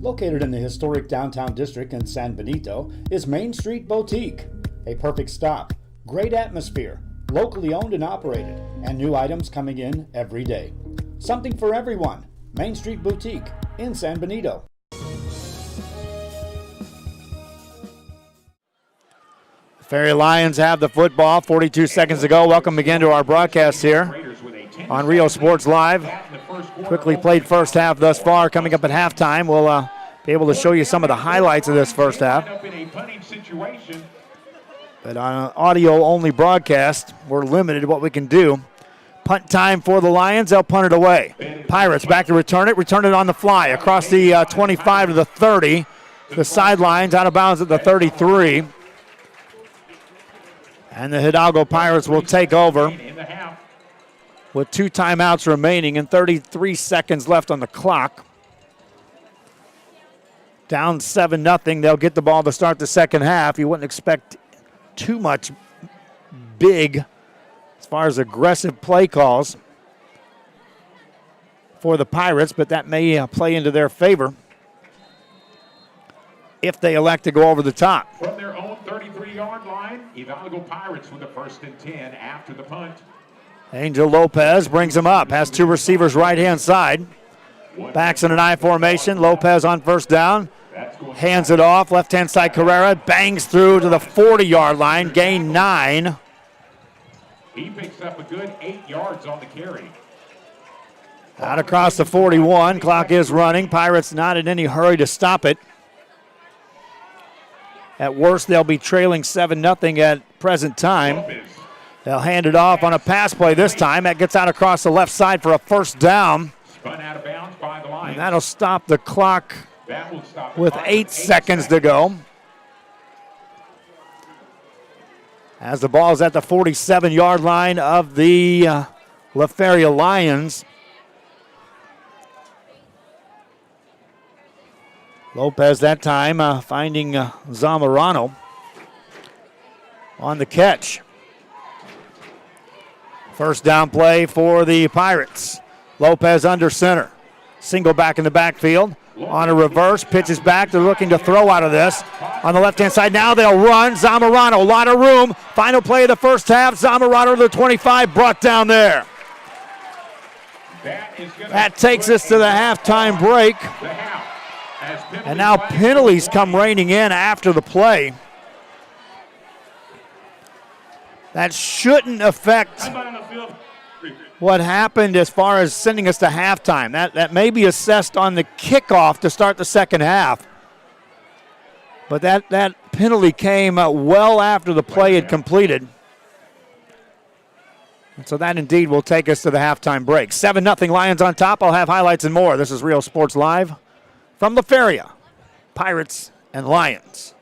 Located in the historic downtown district in San Benito is Main Street Boutique. A perfect stop, great atmosphere, locally owned and operated, and new items coming in every day. Something for everyone. Main Street Boutique in San Benito. LaFeria Lions have the football. 42 seconds to go. Welcome again to our broadcast here on Rio Sports Live. Quickly played first half thus far. Coming up at halftime, we'll be able to show you some of the highlights of this first half. But on an audio-only broadcast, we're limited to what we can do. Punt time for the Lions. They'll punt it away. Pirates back to return it. Return it on the fly across the 25 to the 30. The sidelines, out of bounds at the 33. And the Hidalgo Pirates will take over with 2 timeouts remaining and 33 seconds left on the clock. Down 7-0. They'll get the ball to start the second half. You wouldn't expect too much big as far as aggressive play calls for the Pirates, but that may play into their favor if they elect to go over the top. From their own 33-yard line, Hidalgo Pirates with the 1st and 10 after the punt. Angel Lopez brings him up, has 2 receivers right-hand side. Backs in an I formation. Lopez on first down. Hands it off. Left-hand side Carrera bangs through to the 40-yard line. Gain 9. He picks up a good 8 yards on the carry. Out across the 41. Clock is running. Pirates not in any hurry to stop it. At worst, they'll be trailing 7-0 at present time. They'll hand it off on a pass play this time. That gets out across the left side for a first down. Spun out of bounds by the Lions. And that'll stop the clock with 8 seconds to go. As the ball is at the 47-yard line of the LaFeria Lions. Lopez that time finding Zamorano on the catch. First down play for the Pirates. Lopez under center. Single back in the backfield. On a reverse, pitches back. They're looking to throw out of this. On the left-hand side, now they'll run. Zamorano, a lot of room. Final play of the first half. Zamorano to the 25, brought down there. That takes us to the halftime break. And now penalties come raining in after the play. That shouldn't affect what happened as far as sending us to halftime. That may be assessed on the kickoff to start the second half. But that penalty came well after the play had completed. And so that indeed will take us to the halftime break. 7-0 Lions on top. I'll have highlights and more. This is Real Sports Live from LaFeria, Pirates and Lions.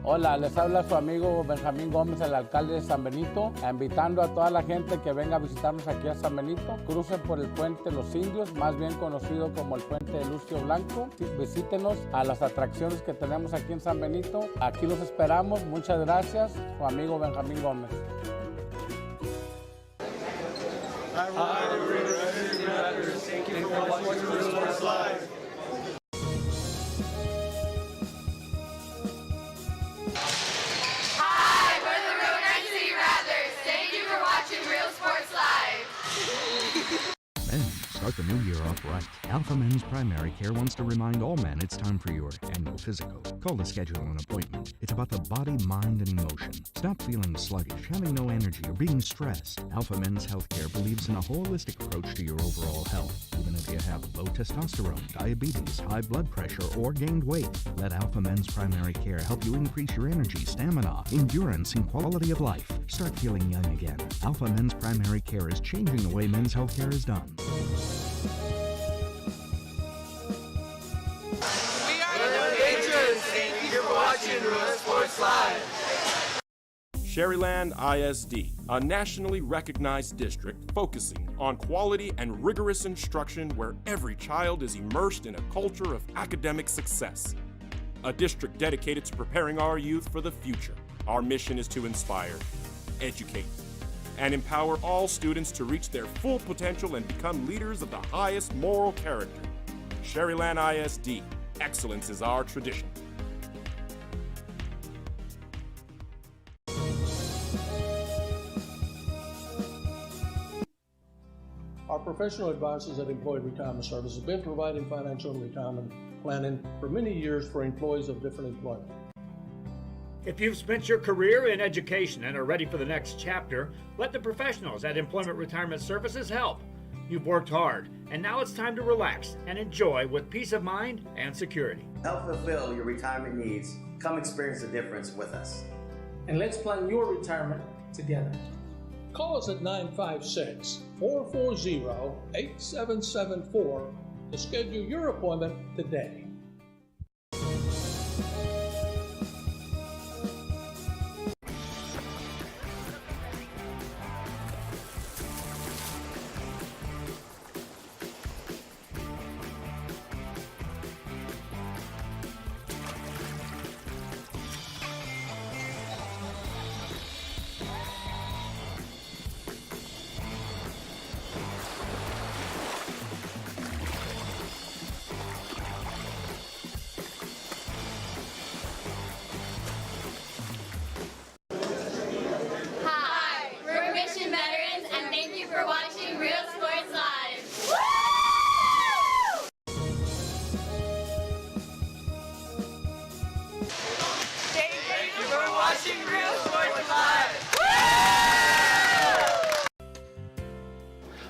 Hola, les habla su amigo Benjamín Gómez, el alcalde de San Benito, invitando a toda la gente que venga a visitarnos aquí a San Benito. Crucen por el puente Los Indios, más bien conocido como el puente de Lucio Blanco. Visítenos a las atracciones que tenemos aquí en San Benito. Aquí los esperamos. Muchas gracias. Su amigo Benjamín Gómez. Start the new year off right. Alpha Men's Primary Care wants to remind all men it's time for your annual physical. Call to schedule an appointment. It's about the body, mind, and emotion. Stop feeling sluggish, having no energy, or being stressed. Alpha Men's Healthcare believes in a holistic approach to your overall health. Even if you have low testosterone, diabetes, high blood pressure, or gained weight, let Alpha Men's Primary Care help you increase your energy, stamina, endurance, and quality of life. Start feeling young again. Alpha Men's Primary Care is changing the way men's healthcare is done. Sherryland ISD, a nationally recognized district focusing on quality and rigorous instruction where every child is immersed in a culture of academic success. A district dedicated to preparing our youth for the future. Our mission is to inspire, educate, and empower all students to reach their full potential and become leaders of the highest moral character. Sherryland ISD, excellence is our tradition. Our professional advances at Employee Retirement Service have been providing financial and retirement planning for many years for employees of different employment. If you've spent your career in education and are ready for the next chapter, let the professionals at Employment Retirement Services help. You've worked hard, and now it's time to relax and enjoy with peace of mind and security. Help fulfill your retirement needs. Come experience the difference with us. And let's plan your retirement together. Call us at 956-440-8774 to schedule your appointment today.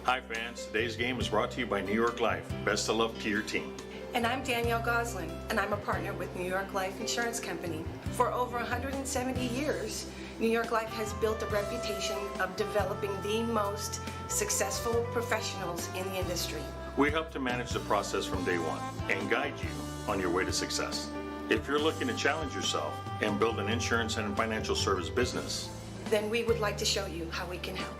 Hi fans, today's game is brought to you by New York Life. Best of luck to your team. And I'm Danielle Goslin, and I'm a partner with New York Life Insurance Company. For over 170 years, New York Life has built a reputation of developing the most successful professionals in the industry. We help to manage the process from day one and guide you on your way to success. If you're looking to challenge yourself and build an insurance and financial service business, then we would like to show you how we can help.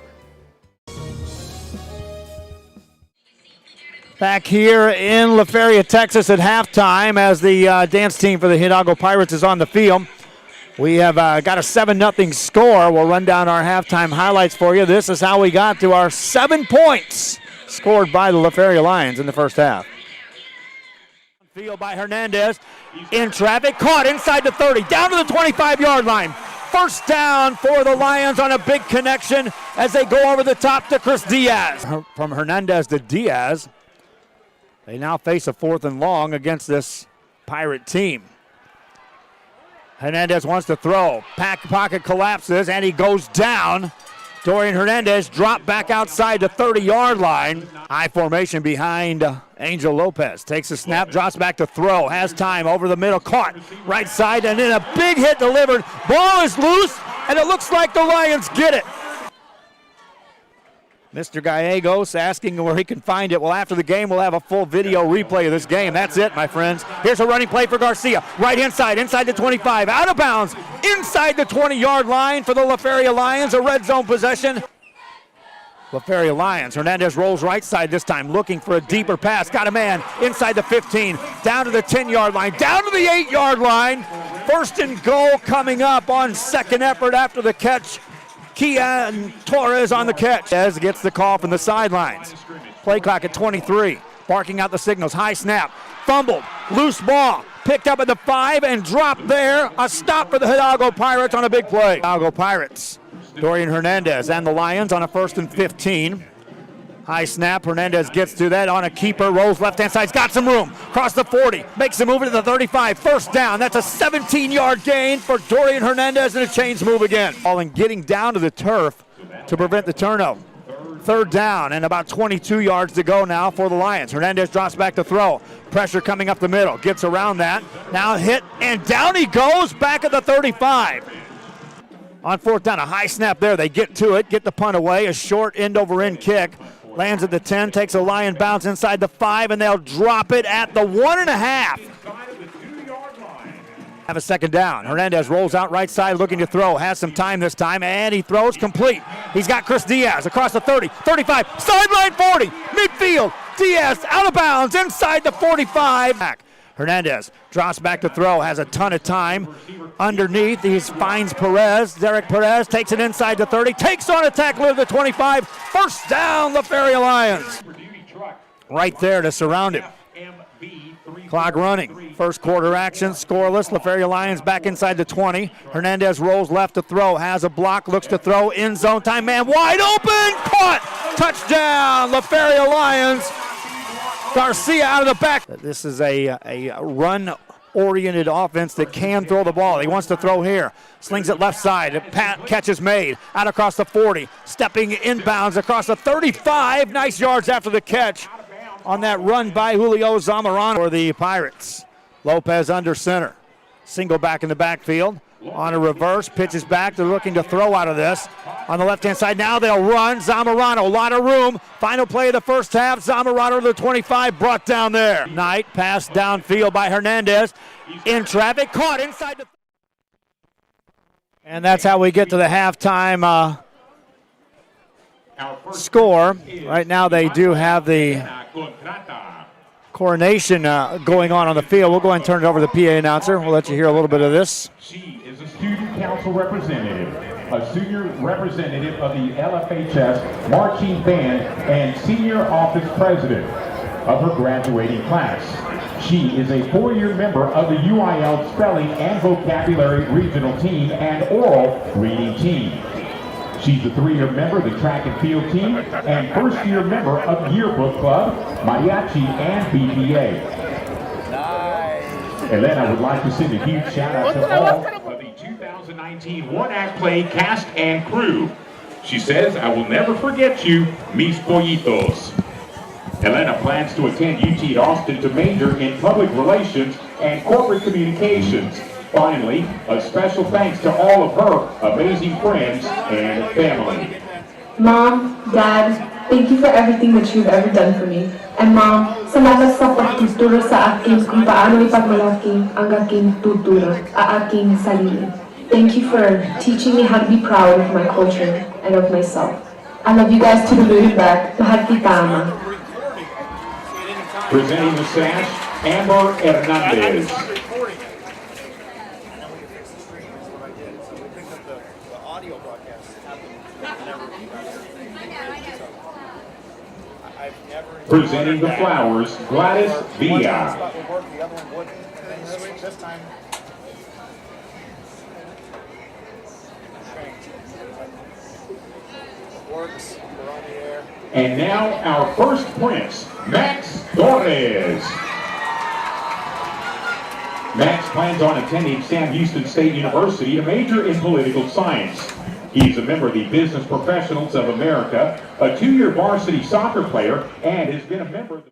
Back here in LaFeria, Texas at halftime as the dance team for the Hidalgo Pirates is on the field. We have got a 7-0 score. We'll run down our halftime highlights for you. This is how we got to our 7 points scored by the LaFeria Lions in the first half. Field by Hernandez, in traffic, caught inside the 30, down to the 25-yard line. First down for the Lions on a big connection as they go over the top to Chris Diaz. From Hernandez to Diaz. They now face a 4th and long against this Pirate team. Hernandez wants to throw. Pocket collapses, and he goes down. Dorian Hernandez dropped back outside the 30-yard line. High formation behind Angel Lopez. Takes a snap, drops back to throw. Has time over the middle, caught. Right side, and then a big hit delivered. Ball is loose, and it looks like the Lions get it. Mr. Gallegos asking where he can find it. Well, after the game, we'll have a full video replay of this game. That's it, my friends. Here's a running play for Garcia. Right inside the 25. Out of bounds, inside the 20-yard line for the LaFeria Lions. A red zone possession. LaFeria Lions. Hernandez rolls right side this time, looking for a deeper pass. Got a man inside the 15, down to the 10-yard line, down to the 8-yard line. First and goal coming up on second effort after the catch. Kian Torres on the catch as gets the call from the sidelines. Play clock at 23. Barking out the signals. High snap. Fumbled. Loose ball. Picked up at the 5 and dropped there. A stop for the Hidalgo Pirates on a big play. Hidalgo Pirates. Dorian Hernandez and the Lions on a 1st and 15. High snap. Hernandez gets to that on a keeper. Rolls left-hand side. He's got some room. Across the 40. Makes a move to the 35. First down. That's a 17-yard gain for Dorian Hernandez, and a chains move again. And getting down to the turf to prevent the turnover. Third down and about 22 yards to go now for the Lions. Hernandez drops back to throw. Pressure coming up the middle. Gets around that. Now hit, and down he goes back at the 35. On 4th down, a high snap there. They get to it, get the punt away. A short end-over-end kick. Lands at the 10, takes a Lion bounce inside the 5, and they'll drop it at the 1.5. Have a second down. Hernandez rolls out right side looking to throw. Has some time this time, and he throws complete. He's got Chris Diaz across the 30, 35, sideline 40, midfield. Diaz out of bounds inside the 45. Hernandez drops back to throw, has a ton of time. Underneath, he finds Perez. Derek Perez takes it inside the 30, takes on a tackler to the 25. First down, LaFeria Lions. Right there to surround him. Clock running. First quarter action, scoreless. LaFeria Lions back inside the 20. Hernandez rolls left to throw, has a block, looks to throw, end zone time, man wide open, caught. Touchdown, LaFeria Lions. Garcia out of the back. This is a run-oriented offense that can throw the ball. He wants to throw here. Slings it left side. Catch is made. Out across the 40. Stepping inbounds across the 35. Nice yards after the catch on that run by Julio Zamorano for the Pirates. Lopez under center. Single back in the backfield. On a reverse, pitches back. They're looking to throw out of this. On the left-hand side, now they'll run. Zamorano, a lot of room. Final play of the first half. Zamorano to the 25, brought down there. Knight, pass downfield by Hernandez. In traffic, caught inside the... And that's how we get to the halftime score. Right now they do have the coronation going on the field. We'll go ahead and turn it over to the PA announcer. We'll let you hear a little bit of this. She is a student council representative, a senior representative of the LFHS marching band, and senior office president of her graduating class. She is a 4-year member of the UIL spelling and vocabulary regional team and oral reading team. She's a 3-year member of the track and field team and first-year member of Yearbook Club, Mariachi, and BPA. Elena would like to send a huge shout-out to all of the 2019 one-act play cast and crew. She says, "I will never forget you, mis pollitos." Elena plans to attend UT Austin to major in public relations and corporate communications. Finally, a special thanks to all of her amazing friends and family. Mom, Dad, thank you for everything that you've ever done for me. And Mom, salamat sa pagtuturo sa akin kung paano ipagmalaki ang aking tuturo, aking sarili. Thank you for teaching me how to be proud of my culture and of myself. I love you guys to the moon and back. Mahal kita, Ama. Presenting the sash, Amber Hernandez. Presenting the flowers, Gladys Villa. And now our first prince, Max Torres. Max plans on attending Sam Houston State University to major in political science. He's a member of the Business Professionals of America, a 2-year varsity soccer player, and has been a member of the...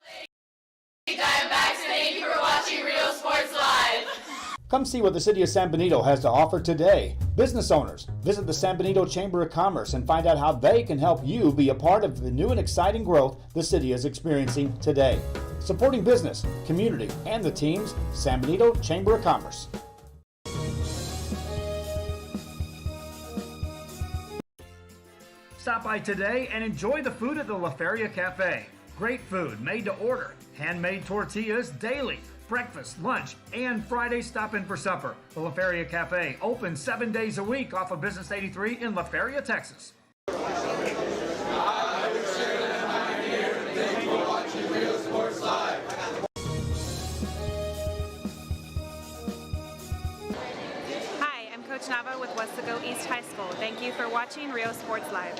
Thank you for watching Real Sports Live. Come see what the City of San Benito has to offer today. Business owners, visit the San Benito Chamber of Commerce and find out how they can help you be a part of the new and exciting growth the city is experiencing today. Supporting business, community, and the teams, San Benito Chamber of Commerce. Stop by today and enjoy the food at the LaFeria Cafe. Great food made to order, handmade tortillas daily, breakfast, lunch, and Friday stop in for supper. The LaFeria Cafe, open 7 days a week off of Business 83 in LaFeria, Texas. Hi, I'm Coach Nava with Westago East High School. Thank you for watching Real Sports Live.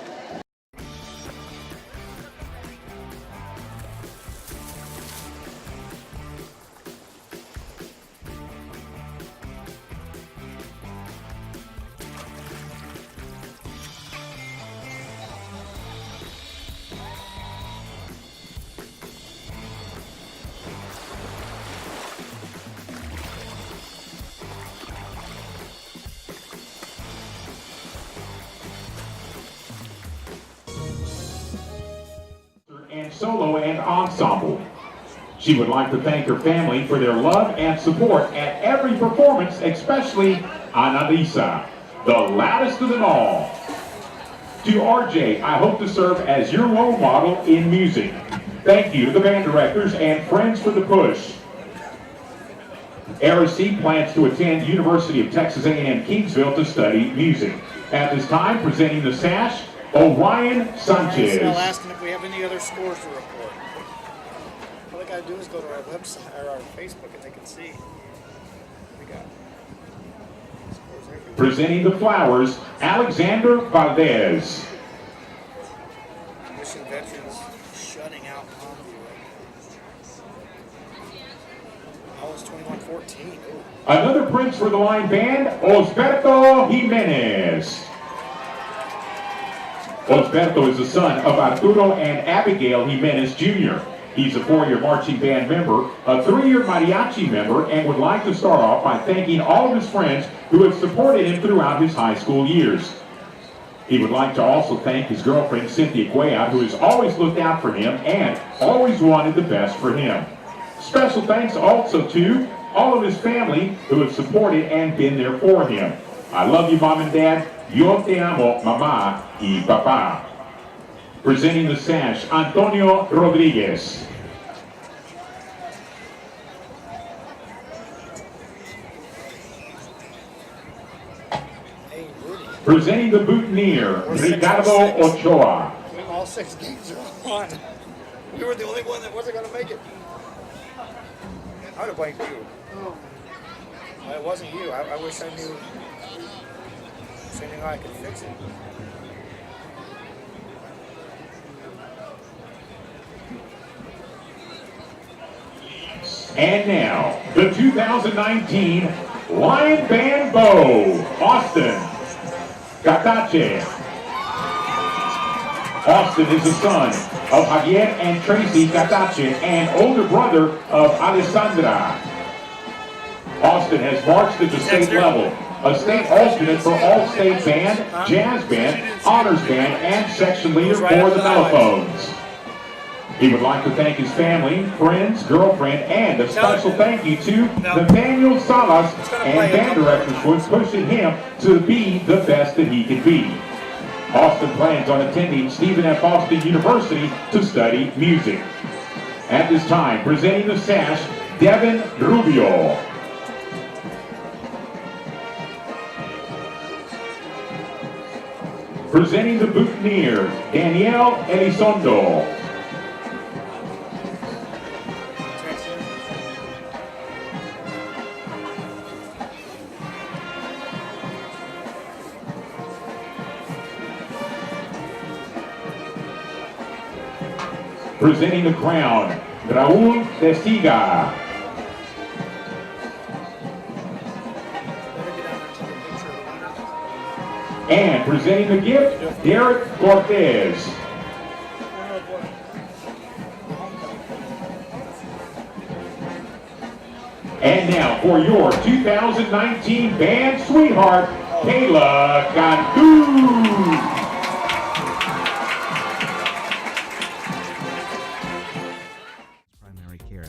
And solo and ensemble. She would like to thank her family for their love and support at every performance, especially Annalisa, the loudest of them all. To RJ, I hope to serve as your role model in music. Thank you to the band directors and friends for the push. RSC plans to attend University of Texas A&M Kingsville to study music. At this time, presenting the sash, Orion Sanchez. Still asking if we have any other scores to report. All they gotta do is go to our website or our Facebook and they can see. We got scores everywhere. Presenting the flowers, Alexander Valdez. Mission veterans shutting out Palmview. it's 21-14. Ooh. Another Prince for the Line Band, Osberto Jimenez. Osberto is the son of Arturo and Abigail Jimenez Jr. He's a 4-year marching band member, a 3-year mariachi member, and would like to start off by thanking all of his friends who have supported him throughout his high school years. He would like to also thank his girlfriend Cynthia Cuellar, who has always looked out for him and always wanted the best for him. Special thanks also to all of his family who have supported and been there for him. I love you, Mom and Dad. Yo te amo, Mama y Papa. Presenting the sash, Antonio Rodriguez. Presenting the boutonniere, Ricardo Ochoa. All 6 games are on. We were the only one that wasn't going to make it. I would have blamed you. It wasn't you. I wish I knew how I could fix it. And now, the 2019 Lion Band Bow, Austin Gatache. Austin is the son of Javier and Tracy Gatache and older brother of Alessandra. Austin has marched at the state level, a state alternate for all-state band, jazz band, honors band, and section leader for the Mellophones. He would like to thank his family, friends, girlfriend, and a special thank you to Nathaniel Salas and band directors for pushing him to be the best that he can be. Austin plans on attending Stephen F. Austin University to study music. At this time, presenting the sash, Devin Rubio. Presenting the boutonniere, Danielle Elizondo. Presenting the crown, Raul Desiga. And presenting the gift, Derek Cortez. And now for your 2019 band sweetheart, Kayla Cantu.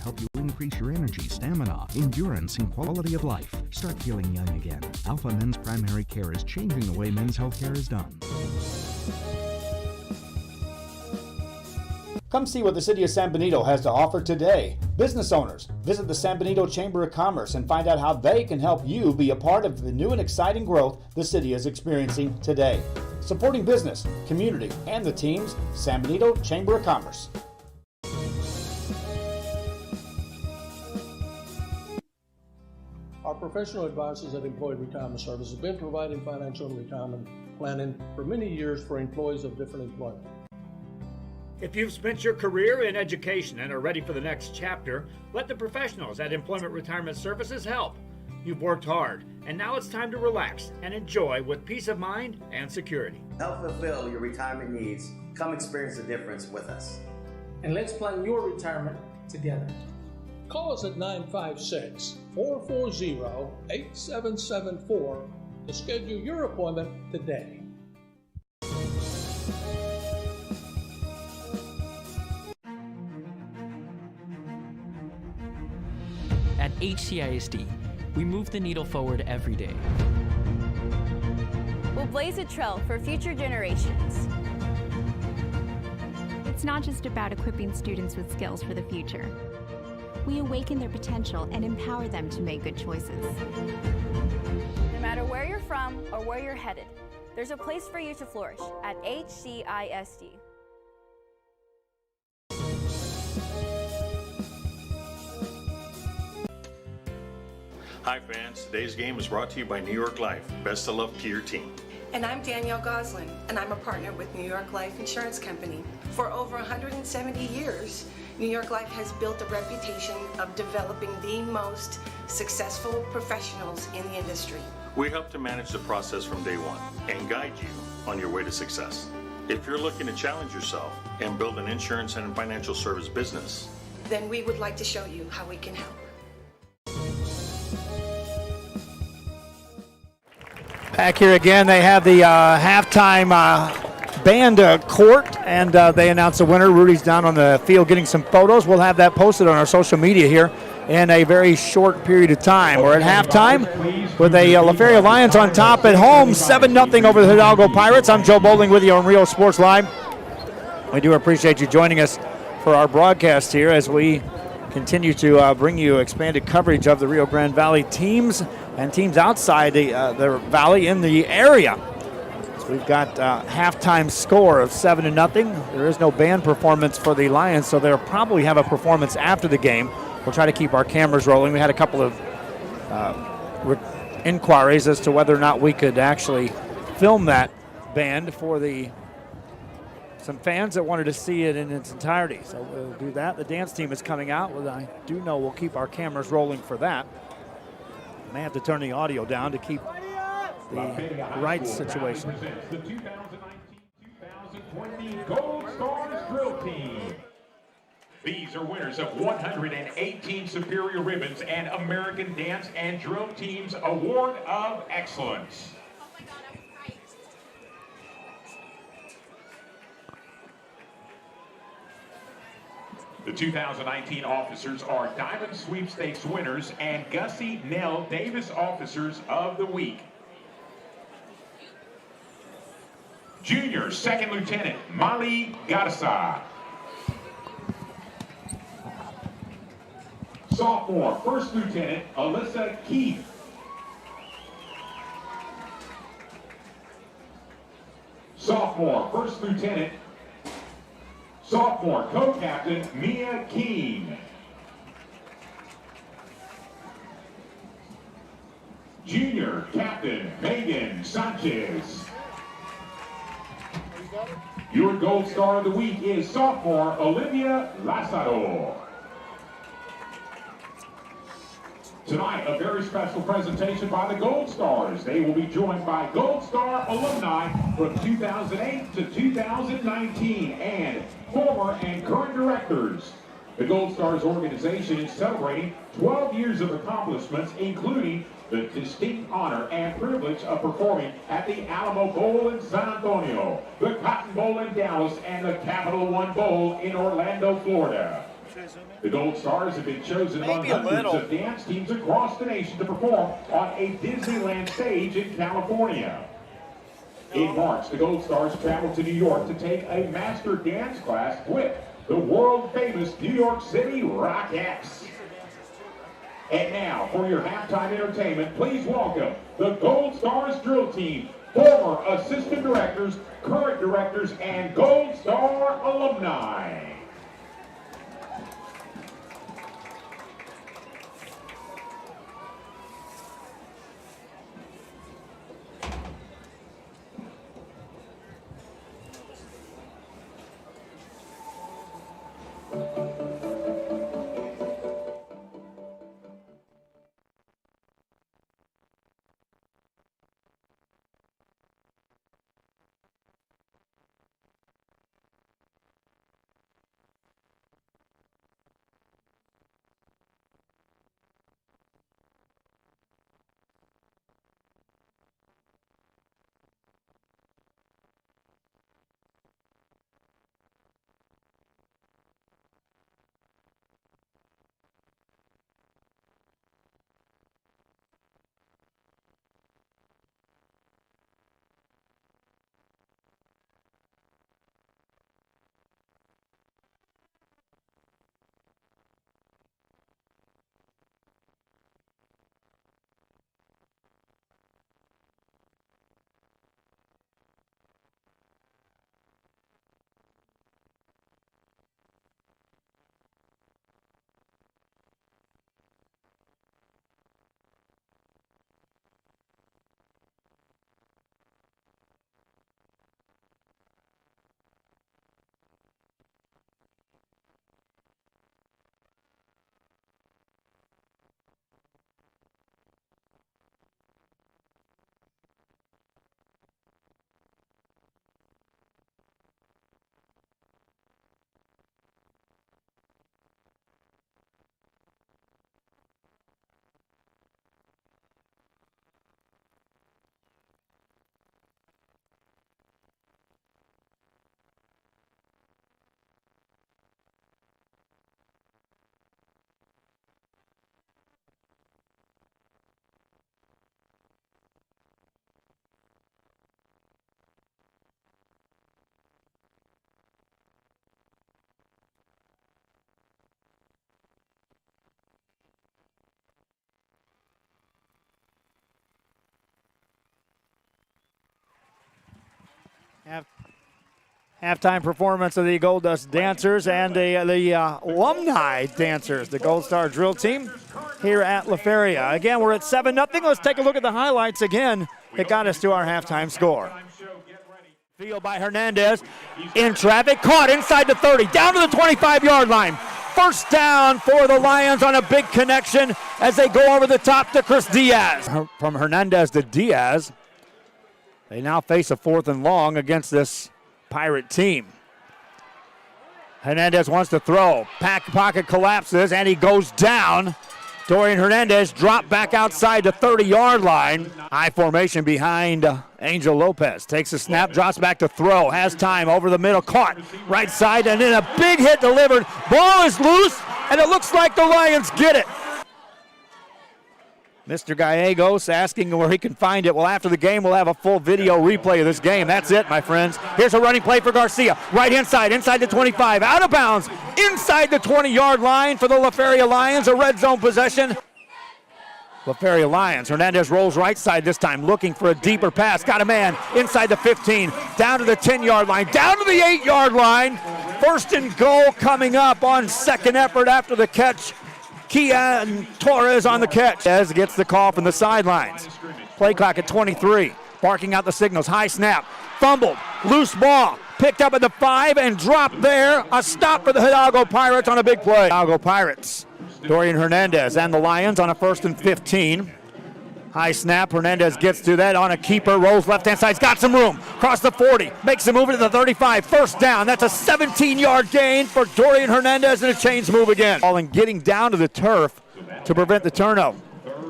Help you increase your energy, stamina, endurance, and quality of life. Start feeling young again. Alpha Men's Primary Care is changing the way men's health care is done. Come see what the City of San Benito has to offer today. Business owners, visit the San Benito Chamber of Commerce and find out how they can help you be a part of the new and exciting growth the city is experiencing today. Supporting business, community, and the teams, San Benito Chamber of Commerce. Our professional advisors at Employee Retirement Service have been providing financial and retirement planning for many years for employees of different employment. If you've spent your career in education and are ready for the next chapter, let the professionals at Employment Retirement Services help. You've worked hard, and now it's time to relax and enjoy with peace of mind and security. Help fulfill your retirement needs. Come experience the difference with us. And let's plan your retirement together. Call us at 956-440-8774 to schedule your appointment today. At HCISD, we move the needle forward every day. We'll blaze a trail for future generations. It's not just about equipping students with skills for the future. We awaken their potential and empower them to make good choices. No matter where you're from or where you're headed, there's a place for you to flourish at HCISD. Hi fans, today's game is brought to you by New York Life. Best of luck to your team. And I'm Danielle Goslin, and I'm a partner with New York Life Insurance Company. For over 170 years, New York Life has built a reputation of developing the most successful professionals in the industry. We help to manage the process from day one and guide you on your way to success. If you're looking to challenge yourself and build an insurance and financial service business, then we would like to show you how we can help. Back here again, they have the halftime band court, and they announce the winner. Rudy's down on the field getting some photos. We'll have that posted on our social media here in a very short period of time. We're at halftime with the LaFeria Lions on top at home, 7-0 over the Hidalgo Pirates. I'm Joe Bowling with you on Rio Sports Live. We do appreciate you joining us for our broadcast here as we continue to bring you expanded coverage of the Rio Grande Valley teams and teams outside the valley in the area. So we've got a halftime score of 7-0. There is no band performance for the Lions, so they'll probably have a performance after the game. We'll try to keep our cameras rolling. We had a couple of inquiries as to whether or not we could actually film that band for some fans that wanted to see it in its entirety. So we'll do that. The dance team is coming out. Well, I do know we'll keep our cameras rolling for that. May have to turn the audio down to keep the right situation. The 2019-2020 Gold Stars Drill Team. These are winners of 118 Superior Ribbons and American Dance and Drill Team's Award of Excellence. The 2019 officers are Diamond Sweepstakes winners and Gussie Nell Davis Officers of the Week. Junior Second Lieutenant Mali Gadasa. Sophomore First Lieutenant Alyssa Keith. Sophomore First Lieutenant Sophomore Co-Captain Mia Keene. Junior Captain Megan Sanchez. Your Gold Star of the Week is Sophomore Olivia Lazaro. Tonight, a very special presentation by the Gold Stars. They will be joined by Gold Star alumni from 2008 to 2019 and former and current directors. The Gold Stars organization is celebrating 12 years of accomplishments, including the distinct honor and privilege of performing at the Alamo Bowl in San Antonio, the Cotton Bowl in Dallas, and the Capital One Bowl in Orlando, Florida. The Gold Stars have been chosen among hundreds of dance teams across the nation to perform on a Disneyland stage in California. In March, the Gold Stars traveled to New York to take a master dance class with the world-famous New York City Rockettes. And now, for your halftime entertainment, please welcome the Gold Stars Drill Team, former assistant directors, current directors, and Gold Star alumni. Halftime performance of the Gold Dust Dancers and the alumni dancers, the Gold Star drill team here at LaFeria. Again, we're at 7-0. Let's take a look at the highlights again that got us to our halftime score. Field by Hernandez in traffic, caught inside the 30, down to the 25-yard line. First down for the Lions on a big connection as they go over the top to Chris Diaz. From Hernandez to Diaz, they now face a 4th and long against this Pirate team. Hernandez wants to throw. Pocket collapses and he goes down. Dorian Hernandez dropped back outside the 30-yard line. High formation behind Angel Lopez. Takes a snap, drops back to throw. Has time over the middle, caught right side, and then a big hit delivered. Ball is loose, and it looks like the Lions get it. Mr. Gallegos asking where he can find it. Well, after the game, we'll have a full video replay of this game. That's it, my friends. Here's a running play for Garcia. Right-hand side, inside the 25, out of bounds, inside the 20-yard line for the LaFeria Lions, a red zone possession. LaFeria Lions, Hernandez rolls right side this time, looking for a deeper pass. Got a man inside the 15, down to the 10-yard line, down to the 8-yard line. First and goal coming up on second effort after the catch. Kian Torres on the catch as gets the call from the sidelines. Play clock at 23. Barking out the signals. High snap. Fumbled. Loose ball. Picked up at the 5 and dropped there. A stop for the Hidalgo Pirates on a big play. Hidalgo Pirates. Dorian Hernandez and the Lions on a 1st and 15. High snap. Hernandez gets to that on a keeper. Rolls left-hand side. He's got some room. Across the 40. Makes a move to the 35. First down. That's a 17-yard gain for Dorian Hernandez and a chains move again. And getting down to the turf to prevent the turnover.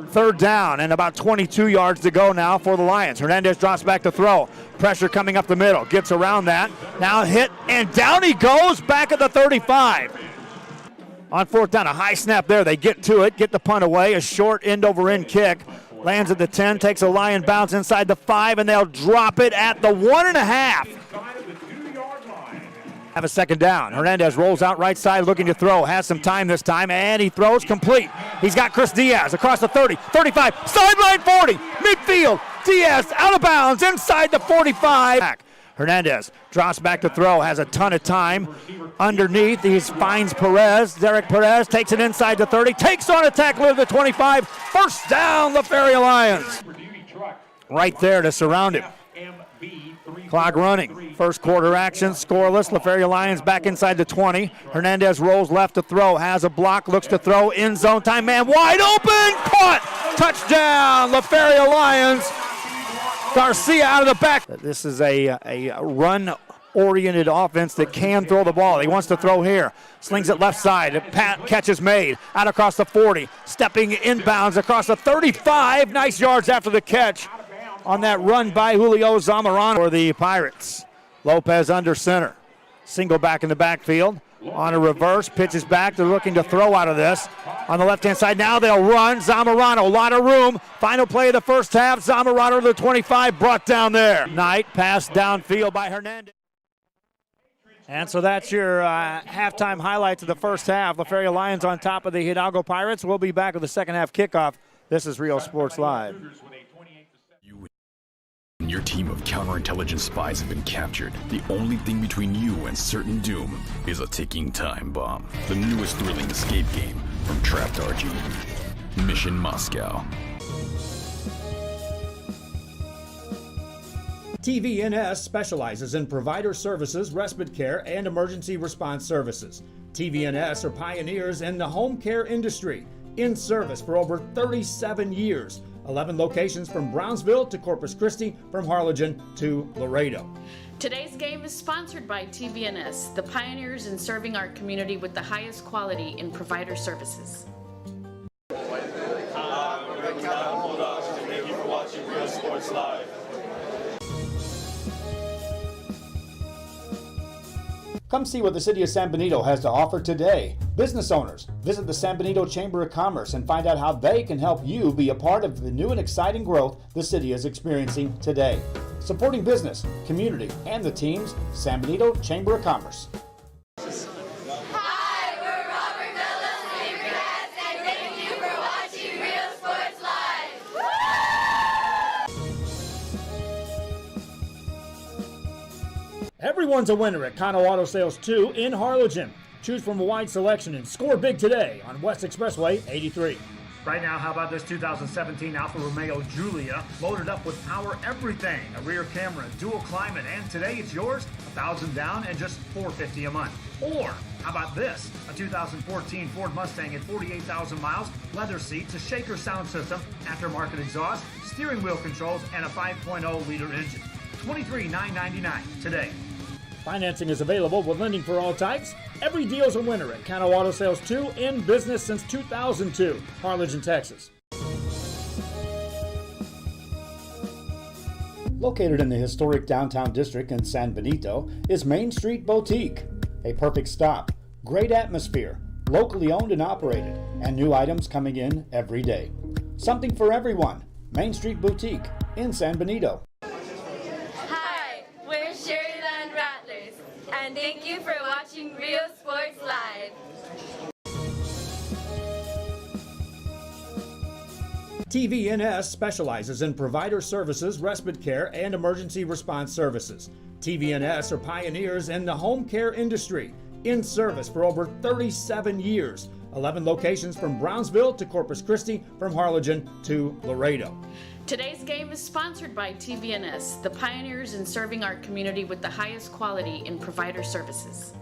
Third down and about 22 yards to go now for the Lions. Hernandez drops back to throw. Pressure coming up the middle. Gets around that. Now hit and down he goes back at the 35. On 4th down, a high snap there. They get to it, get the punt away. A short end-over-end kick. Lands at the 10, takes a Lion bounce inside the 5, and they'll drop it at the 1.5. Have a second down. Hernandez rolls out right side looking to throw. Has some time this time, and he throws complete. He's got Chris Diaz across the 30, 35, sideline 40, midfield. Diaz out of bounds inside the 45. Hernandez drops back to throw, has a ton of time. Underneath, he finds Perez. Derek Perez takes it inside the 30, takes on a tackler at the 25. First down, LaFeria Lions. Right there to surround him. Clock running. First quarter action, scoreless. LaFeria Lions back inside the 20. Hernandez rolls left to throw, has a block, looks to throw, end zone time, man wide open, caught. Touchdown, LaFeria Lions. Garcia out of the back. This is a run-oriented offense that can throw the ball. He wants to throw here. Slings it left side. Catch is made. Out across the 40. Stepping inbounds across the 35. Nice yards after the catch on that run by Julio Zamorano for the Pirates. Lopez under center. Single back in the backfield. On a reverse, pitches back. They're looking to throw out of this. On the left-hand side, now they'll run. Zamorano, a lot of room. Final play of the first half. Zamorano to the 25, brought down there. Knight, pass downfield by Hernandez. And so that's your halftime highlights of the first half. LaFeria Lions on top of the Hidalgo Pirates. We'll be back with the second half kickoff. This is Real Sports Live. Your team of counterintelligence spies have been captured. The only thing between you and certain doom is a ticking time bomb. The newest thrilling escape game from Trapped RG. Mission Moscow. TVNS specializes in provider services, respite care, and emergency response services. TVNS are pioneers in the home care industry, in service for over 37 years. 11 locations from Brownsville to Corpus Christi, from Harlingen to Laredo. Today's game is sponsored by TVNS, the pioneers in serving our community with the highest quality in provider services. Thank you for watching Real Sports Live. Come see what the City of San Benito has to offer today. Business owners, visit the San Benito Chamber of Commerce and find out how they can help you be a part of the new and exciting growth the city is experiencing today. Supporting business, community, and the teams, San Benito Chamber of Commerce. Hi, we're Robert Bella's favorite cats, and thank you for watching Real Sports Live. Everyone's a winner at Kano Auto Sales 2 in Harlingen. Choose from a wide selection and score big today on West Expressway 83. Right now, how about this 2017 Alfa Romeo Giulia, loaded up with power everything, a rear camera, dual climate, and today it's yours, $1,000 down and just $450 a month. Or how about this, a 2014 Ford Mustang at 48,000 miles, leather seats, a shaker sound system, aftermarket exhaust, steering wheel controls, and a 5.0-liter engine. $23,999 today. Financing is available with lending for all types. Every deal's a winner at Kano Auto Sales 2, in business since 2002, Harlingen, Texas. Located in the historic downtown district in San Benito is Main Street Boutique. A perfect stop, great atmosphere, locally owned and operated, and new items coming in every day. Something for everyone. Main Street Boutique in San Benito. And thank you for watching Real Sports Live. TVNS specializes in provider services, respite care, and emergency response services. TVNS are pioneers in the home care industry, in service for over 37 years. 11 locations from Brownsville to Corpus Christi, from Harlingen to Laredo. Today's game is sponsored by TVNS, the pioneers in serving our community with the highest quality in provider services.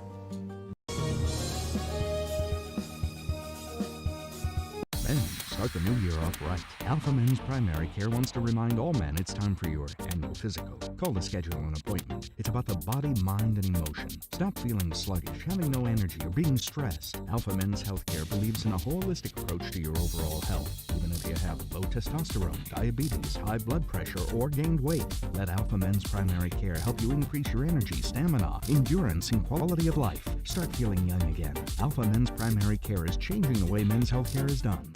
Men, start the new year off right. Alpha Men's Primary Care wants to remind all men it's time for your annual physical. Call to schedule an appointment. It's about the body, mind, and emotion. Stop feeling sluggish, having no energy, or being stressed. Alpha Men's Healthcare believes in a holistic approach to your overall health. Even if you have low testosterone, diabetes, high blood pressure, or gained weight, let Alpha Men's Primary Care help you increase your energy, stamina, endurance, and quality of life. Start feeling young again. Alpha Men's Primary Care is changing the way men's healthcare is done.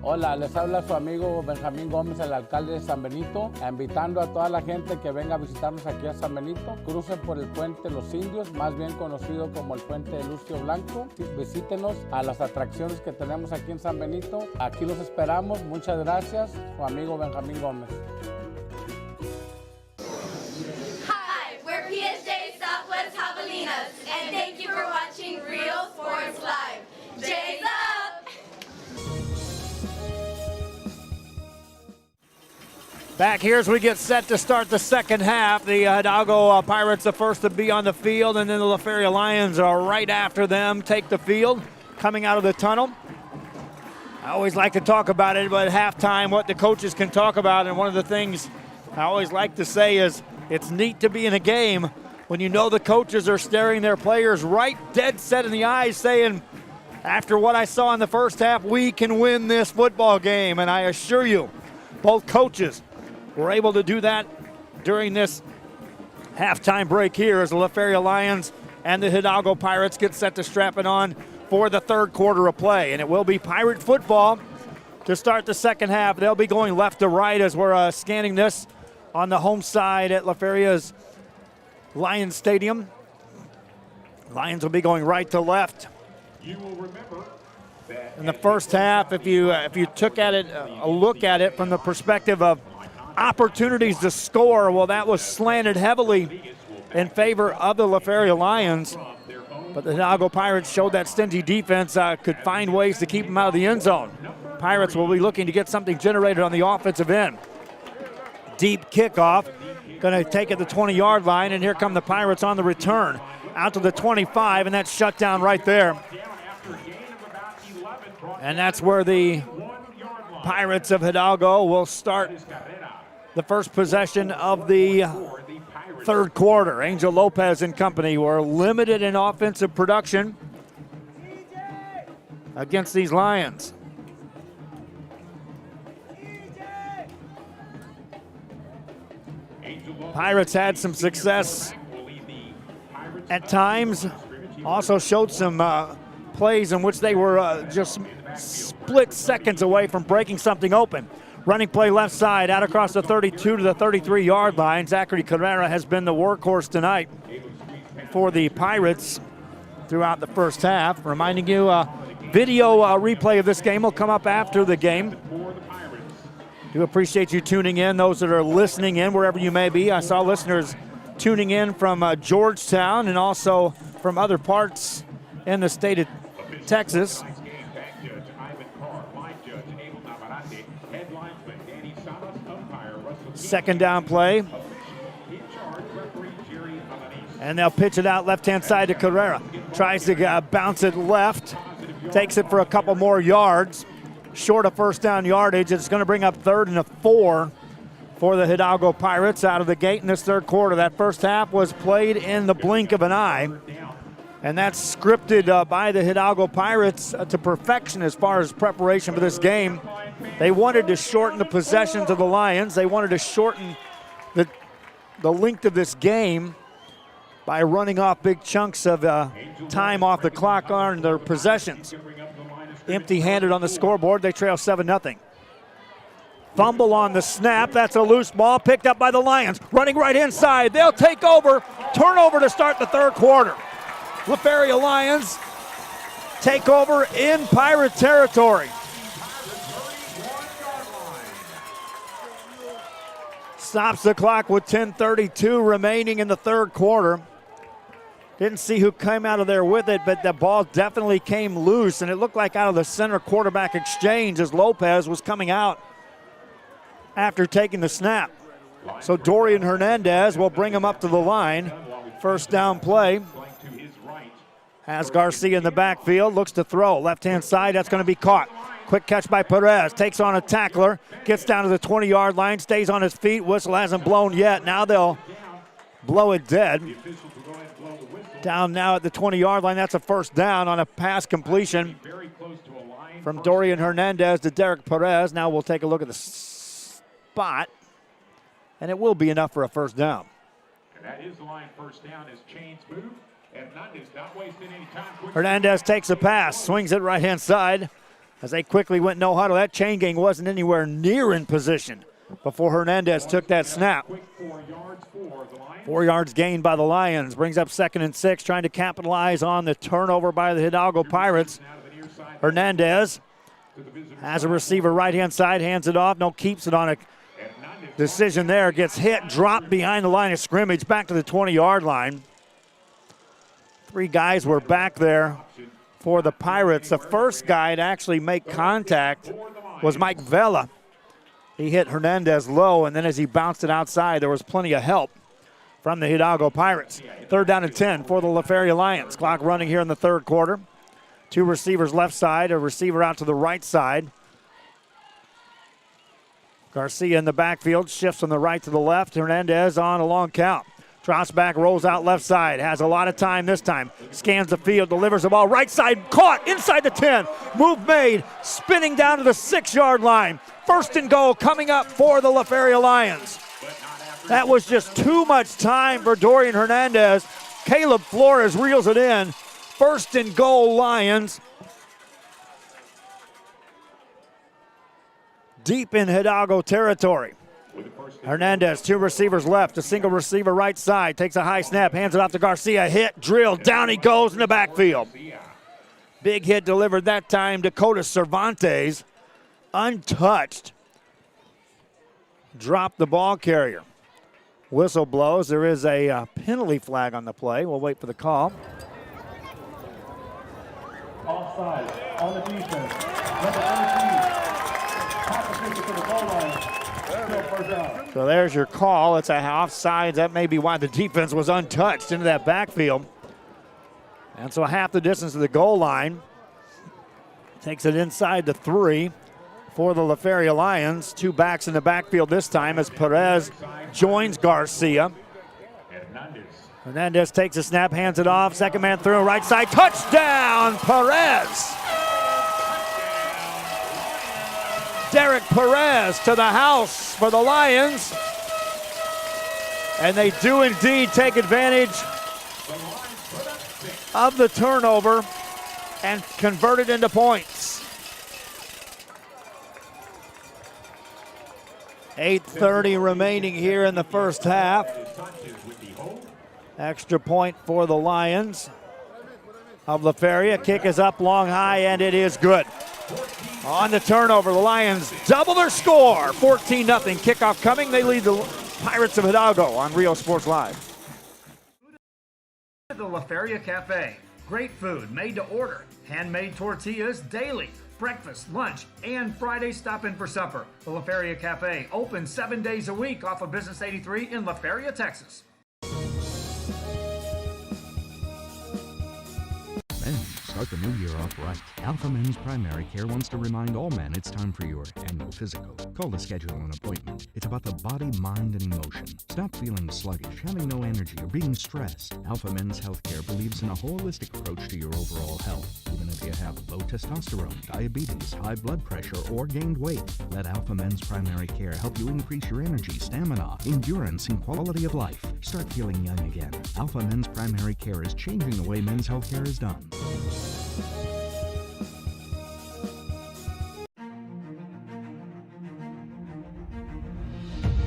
Hola, les habla su amigo Benjamín Gómez, el alcalde de San Benito, invitando a toda la gente que venga a visitarnos aquí a San Benito. Crucen por el puente Los Indios, más bien conocido como el puente de Lucio Blanco. Visítenos a las atracciones que tenemos aquí en San Benito. Aquí los esperamos. Muchas gracias. Su amigo Benjamín Gómez. Hi, we're PSJ Southwest Javelinas, and thank you for watching Real Sports Live. J's up! Back here as we get set to start the second half. The Hidalgo Pirates the first to be on the field, and then the LaFeria Lions are right after them, take the field, coming out of the tunnel. I always like to talk about it, but at halftime, what the coaches can talk about, and one of the things I always like to say is it's neat to be in a game when you know the coaches are staring their players right dead set in the eyes saying, after what I saw in the first half, we can win this football game. And I assure you, both coaches were able to do that during this halftime break here as the LaFeria Lions and the Hidalgo Pirates get set to strap it on for the third quarter of play. And it will be Pirate football to start the second half. They'll be going left to right as we're scanning this on the home side at LaFeria's Lions Stadium. Lions will be going right to left. You will remember that in the first half, if you took at it a look at it from the perspective of opportunities to score, well, that was slanted heavily in favor of the LaFeria Lions. But the Hidalgo Pirates showed that stingy defense could find ways to keep them out of the end zone. Pirates will be looking to get something generated on the offensive end. Deep kickoff, going to take it to the 20-yard line, and here come the Pirates on the return. Out to the 25, and that's shut down right there. And that's where the Pirates of Hidalgo will start the first possession of the third quarter. Angel Lopez and company were limited in offensive production against these Lions. Pirates had some success at times, also showed some plays in which they were just split seconds away from breaking something open. Running play left side, out across the 32 to the 33-yard line. Zachary Carrera has been the workhorse tonight for the Pirates throughout the first half. Reminding you, video replay of this game will come up after the game. Do appreciate you tuning in, those that are listening in wherever you may be. I saw listeners tuning in from Georgetown and also from other parts in the state of Texas. Second down play. And they'll pitch it out left-hand side to Carrera. Tries to bounce it left. Takes it for a couple more yards. Short of first down yardage. It's going to bring up 3rd and 4 for the Hidalgo Pirates out of the gate in this third quarter. That first half was played in the blink of an eye. And that's scripted by the Hidalgo Pirates to perfection as far as preparation for this game. They wanted to shorten the possessions of the Lions. They wanted to shorten the length of this game by running off big chunks of time off the clock on their possessions. Empty-handed on the scoreboard, they trail 7-0. Fumble on the snap. That's a loose ball picked up by the Lions. Running right inside. They'll take over. Turnover to start the third quarter. LaFeria Lions take over in Pirate territory. Stops the clock with 10:32 remaining in the third quarter. Didn't see who came out of there with it, but the ball definitely came loose, and it looked like out of the center quarterback exchange as Lopez was coming out after taking the snap. So Dorian Hernandez will bring him up to the line. First down play. Has Garcia in the backfield, looks to throw. Left-hand side, that's going to be caught. Quick catch by Perez, takes on a tackler, gets down to the 20-yard line, stays on his feet. Whistle hasn't blown yet. Now they'll blow it dead. Down now at the 20-yard line. That's a first down on a pass completion from Dorian Hernandez to Derek Perez. Now we'll take a look at the spot, and it will be enough for a first down. And that is the line first down as chains move. Hernandez not wasting any time. Hernandez takes a pass, swings it right-hand side as they quickly went no huddle. That chain gang wasn't anywhere near in position before Hernandez took that snap. 4 yards gained by the Lions. Brings up 2nd and 6, trying to capitalize on the turnover by the Hidalgo Pirates. Hernandez has a receiver right-hand side, hands it off. No, keeps it on a decision there. Gets hit, dropped behind the line of scrimmage, back to the 20-yard line. 3 guys were back there for the Pirates. The first guy to actually make contact was Mike Vela. He hit Hernandez low, and then as he bounced it outside, there was plenty of help from the Hidalgo Pirates. 3rd down and 10 for the LaFeria Lions. Clock running here in the third quarter. 2 receivers left side, a receiver out to the right side. Garcia in the backfield, shifts from the right to the left. Hernandez on a long count. Drops back, rolls out left side. Has a lot of time this time. Scans the field, delivers the ball right side. Caught inside the 10. Move made. Spinning down to the 6-yard line. First and goal coming up for the LaFeria Lions. That was just too much time for Dorian Hernandez. Caleb Flores reels it in. First and goal Lions. Deep in Hidalgo territory. Hernandez, 2 receivers left, a single receiver right side, takes a high snap, hands it off to Garcia, hit, drilled, down he goes in the backfield. Big hit delivered that time, Dakota Cervantes, untouched. Dropped the ball carrier. Whistle blows, there is a penalty flag on the play. We'll wait for the call. Offside on the defense. Number 19. Pass to the goal line. So there's your call. It's a offside. That may be why the defense was untouched into that backfield. And so half the distance to the goal line. Takes it inside the 3 for the LaFeria Lions. 2 backs in the backfield this time as Perez joins Garcia. Hernandez takes a snap, hands it off. Second man through, right side. Touchdown, Perez! Derek Perez to the house for the Lions. And they do indeed take advantage of the turnover and convert it into points. 8:30 remaining here in the first half. Extra point for the Lions. of LaFeria. Kick is up long high, and it is good. On the turnover, the Lions double their score. 14-0 kickoff coming. They lead the Pirates of Hidalgo on Rio Sports Live. The LaFeria Cafe. Great food made to order. Handmade tortillas daily. Breakfast, lunch, and Friday stop in for supper. The LaFeria Cafe, open 7 days a week off of Business 83 in LaFeria, Texas. Men, start the new year off right. Alfa Men's Primary Care wants to remind all men it's time for your annual physical. Call to schedule an appointment. It's about the body, mind, and emotion. Stop feeling sluggish, having no energy, or being stressed. Alfa Men's Healthcare believes in a holistic approach to your overall health. Even if you have low testosterone, diabetes, high blood pressure, or gained weight, let Alfa Men's Primary Care help you increase your energy, stamina, endurance, and quality of life. Start feeling young again. Alfa Men's Primary Care is changing the way men's healthcare is done.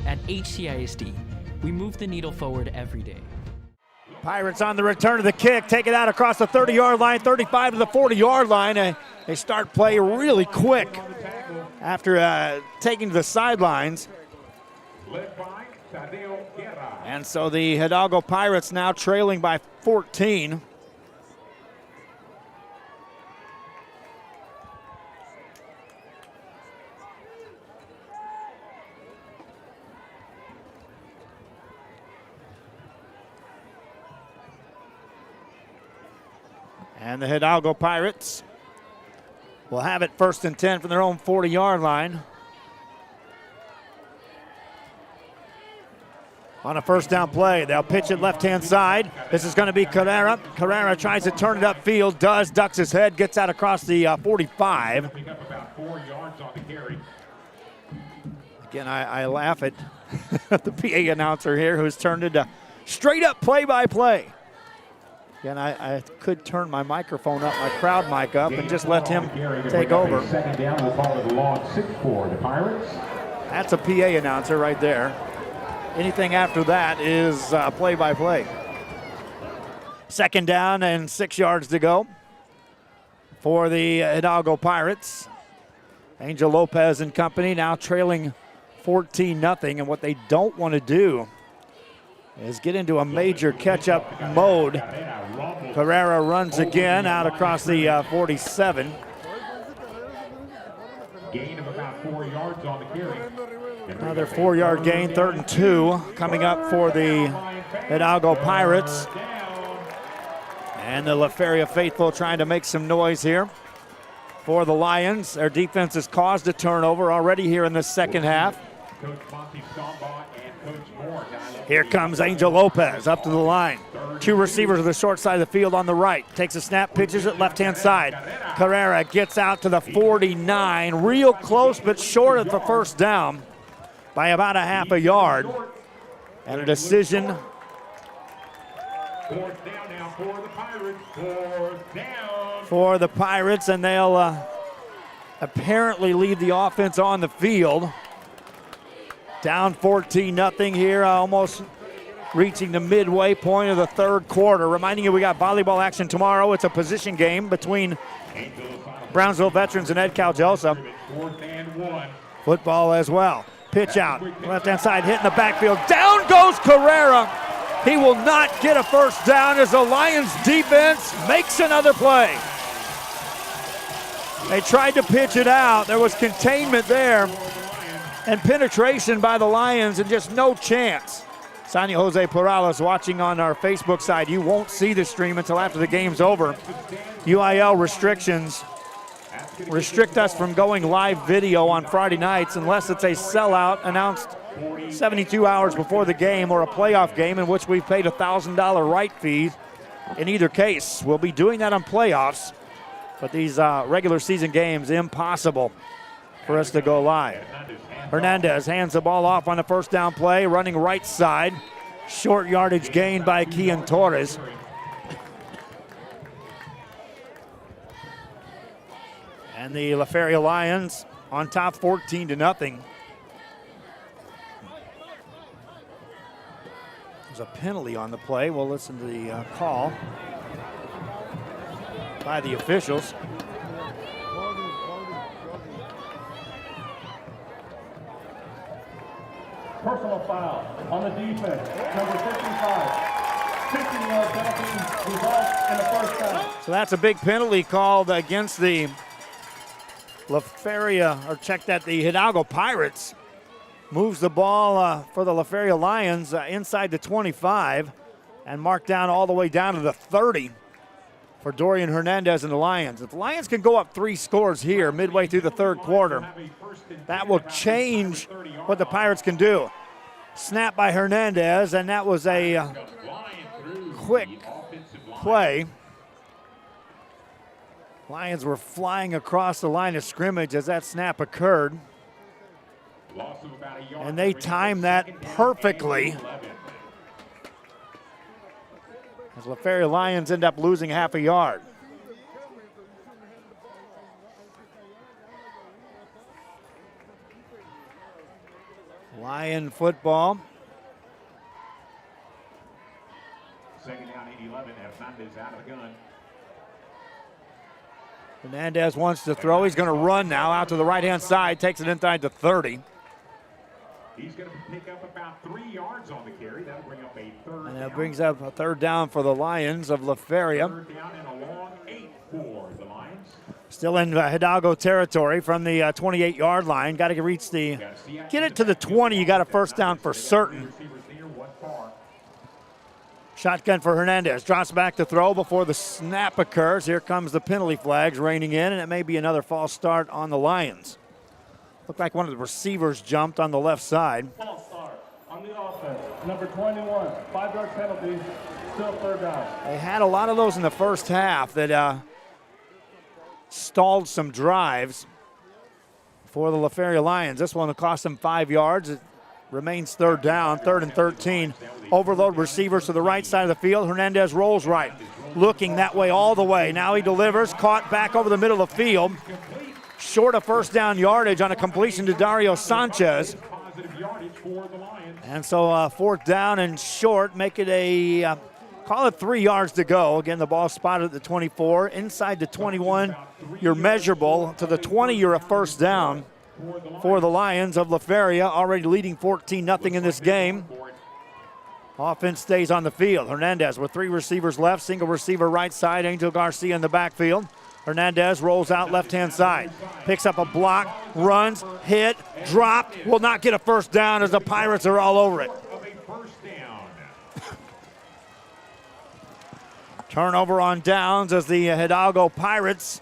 At HCISD, we move the needle forward every day. Pirates on the return of the kick, take it out across the 30-yard line, 35 to the 40-yard line. They start play really quick after taking to the sidelines. And so the Hidalgo Pirates now trailing by 14. And the Hidalgo Pirates will have it 1st and 10 from their own 40-yard line. On a first down play, they'll pitch it left-hand side. This is going to be Carrera. Carrera tries to turn it upfield, ducks his head, gets out across the 45. Again, I laugh at the PA announcer here who's turned into straight-up play-by-play. Again, I could turn my microphone up, my crowd mic up, and just let him take over. Second down, we'll call it a long 6 for the Pirates. That's a PA announcer right there. Anything after that is play-by-play. Second down and 6 yards to go for the Hidalgo Pirates. Angel Lopez and company now trailing 14-0, and what they don't want to do is get into a major catch-up mode. Carrera runs again out across the 47. Gain of about 4 yards on the carry. Another 4-yard gain, 3rd and 2 coming up for the Hidalgo Pirates. And the LaFeria faithful trying to make some noise here for the Lions. Their defense has caused a turnover already here in the second half. Here comes Angel Lopez up to the line. 2 receivers to the short side of the field on the right. Takes a snap, pitches it left-hand side. Carrera gets out to the 49. Real close, but short of the first down by about a half a yard. And a decision. For the Pirates, and they'll apparently leave the offense on the field. Down 14-0 here, almost reaching the midway point of the third quarter. Reminding you, we got volleyball action tomorrow. It's a position game between Brownsville Veterans and Ed Calgelsa. Football as well. Pitch out, left-hand side, hitting the backfield. Down goes Carrera. He will not get a first down as the Lions defense makes another play. They tried to pitch it out. There was containment there and penetration by the Lions and just no chance. Sonia Jose Perales watching on our Facebook side. You won't see the stream until after the game's over. UIL restrictions restrict us from going live video on Friday nights unless it's a sellout announced 72 hours before the game or a playoff game in which we've paid $1,000 right fee. In either case, we'll be doing that on playoffs, but these regular season games, impossible for us to go live. Hernandez hands the ball off on the first down play, running right side. Short yardage gain by Kian Torres. And the LaFeria Lions on top 14-0. There's a penalty on the play. We'll listen to the call. by the officials. Personal foul on the defense, number 55. 15-yard penalty results in the first down. So that's a big penalty called against the LaFeria, or check that, the Hidalgo Pirates. Moves the ball for the LaFeria Lions inside the 25 and marked down all the way down to the 30 for Dorian Hernandez and the Lions. If the Lions can go up 3 scores here midway through the third quarter, that will change what the Pirates can do. Snap by Hernandez, and that was a quick play. Lions were flying across the line of scrimmage as that snap occurred. And they timed that perfectly. As LaFeria Lions end up losing half a yard. Lion football. Second down, 11. Hernandez out of the gun. Hernandez wants to throw. He's going to run now out to the right-hand side. Takes it inside the 30. He's going to pick up about 3 yards on the carry. That'll bring up a third And that down. brings up a third down for the Lions of LaFeria. Third down and a long 8 for the Lions. Still in Hidalgo territory from the 28-yard line. Got to reach the, get it to the 20. You got a first down for certain. Shotgun for Hernandez. Drops back to throw before the snap occurs. Here comes the penalty flags raining in, and it may be another false start on the Lions. Looked like one of the receivers jumped on the left side. False start on the offense. Number 21, 5-yard penalty, still third down. They had a lot of those in the first half that stalled some drives for the LaFeria Lions. This one will cost them 5 yards. It remains third down, 3rd and 13. Overload receivers to the right side of the field. Hernandez rolls right, looking that way all the way. Now he delivers, caught back over the middle of the field. Short of first down yardage on a completion to Dario Sanchez. And so fourth down and short, make it a, call it 3 yards to go. Again, the ball spotted at the 24. Inside the 21, you're measurable. To the 20, you're a first down for the Lions of LaFeria, already leading 14-0 in this game. Offense stays on the field. Hernandez with 3 receivers left, single receiver right side, Angel Garcia in the backfield. Hernandez rolls out left-hand side, picks up a block, runs, hit, drop, will not get a first down as the Pirates are all over it. Turnover on downs as the Hidalgo Pirates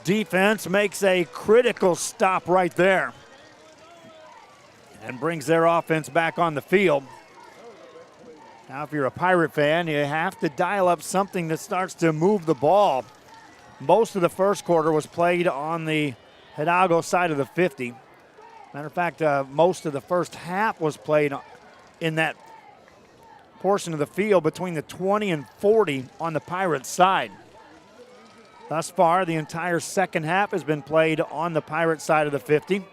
defense makes a critical stop right there and brings their offense back on the field. Now, if you're a Pirate fan, you have to dial up something that starts to move the ball. Most of the first quarter was played on the Hidalgo side of the 50. Matter of fact, most of the first half was played in that portion of the field between the 20 and 40 on the Pirates side. Thus far, the entire second half has been played on the Pirates side of the 50,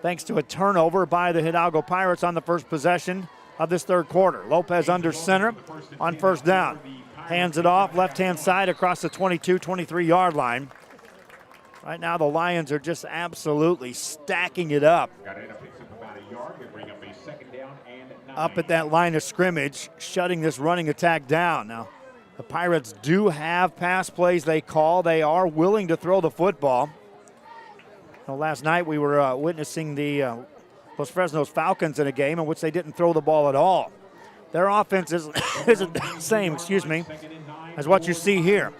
thanks to a turnover by the Hidalgo Pirates on the first possession of this third quarter. Lopez under center on first down. Hands it off left-hand side across the 22, 23-yard line. Right now, the Lions are just absolutely stacking it up. Up at that line of scrimmage, shutting this running attack down. Now, the Pirates do have pass plays they call. They are willing to throw the football. Now, last night we were witnessing the Los Fresnos Falcons in a game in which they didn't throw the ball at all. Their offense isn't the same, as what you see here.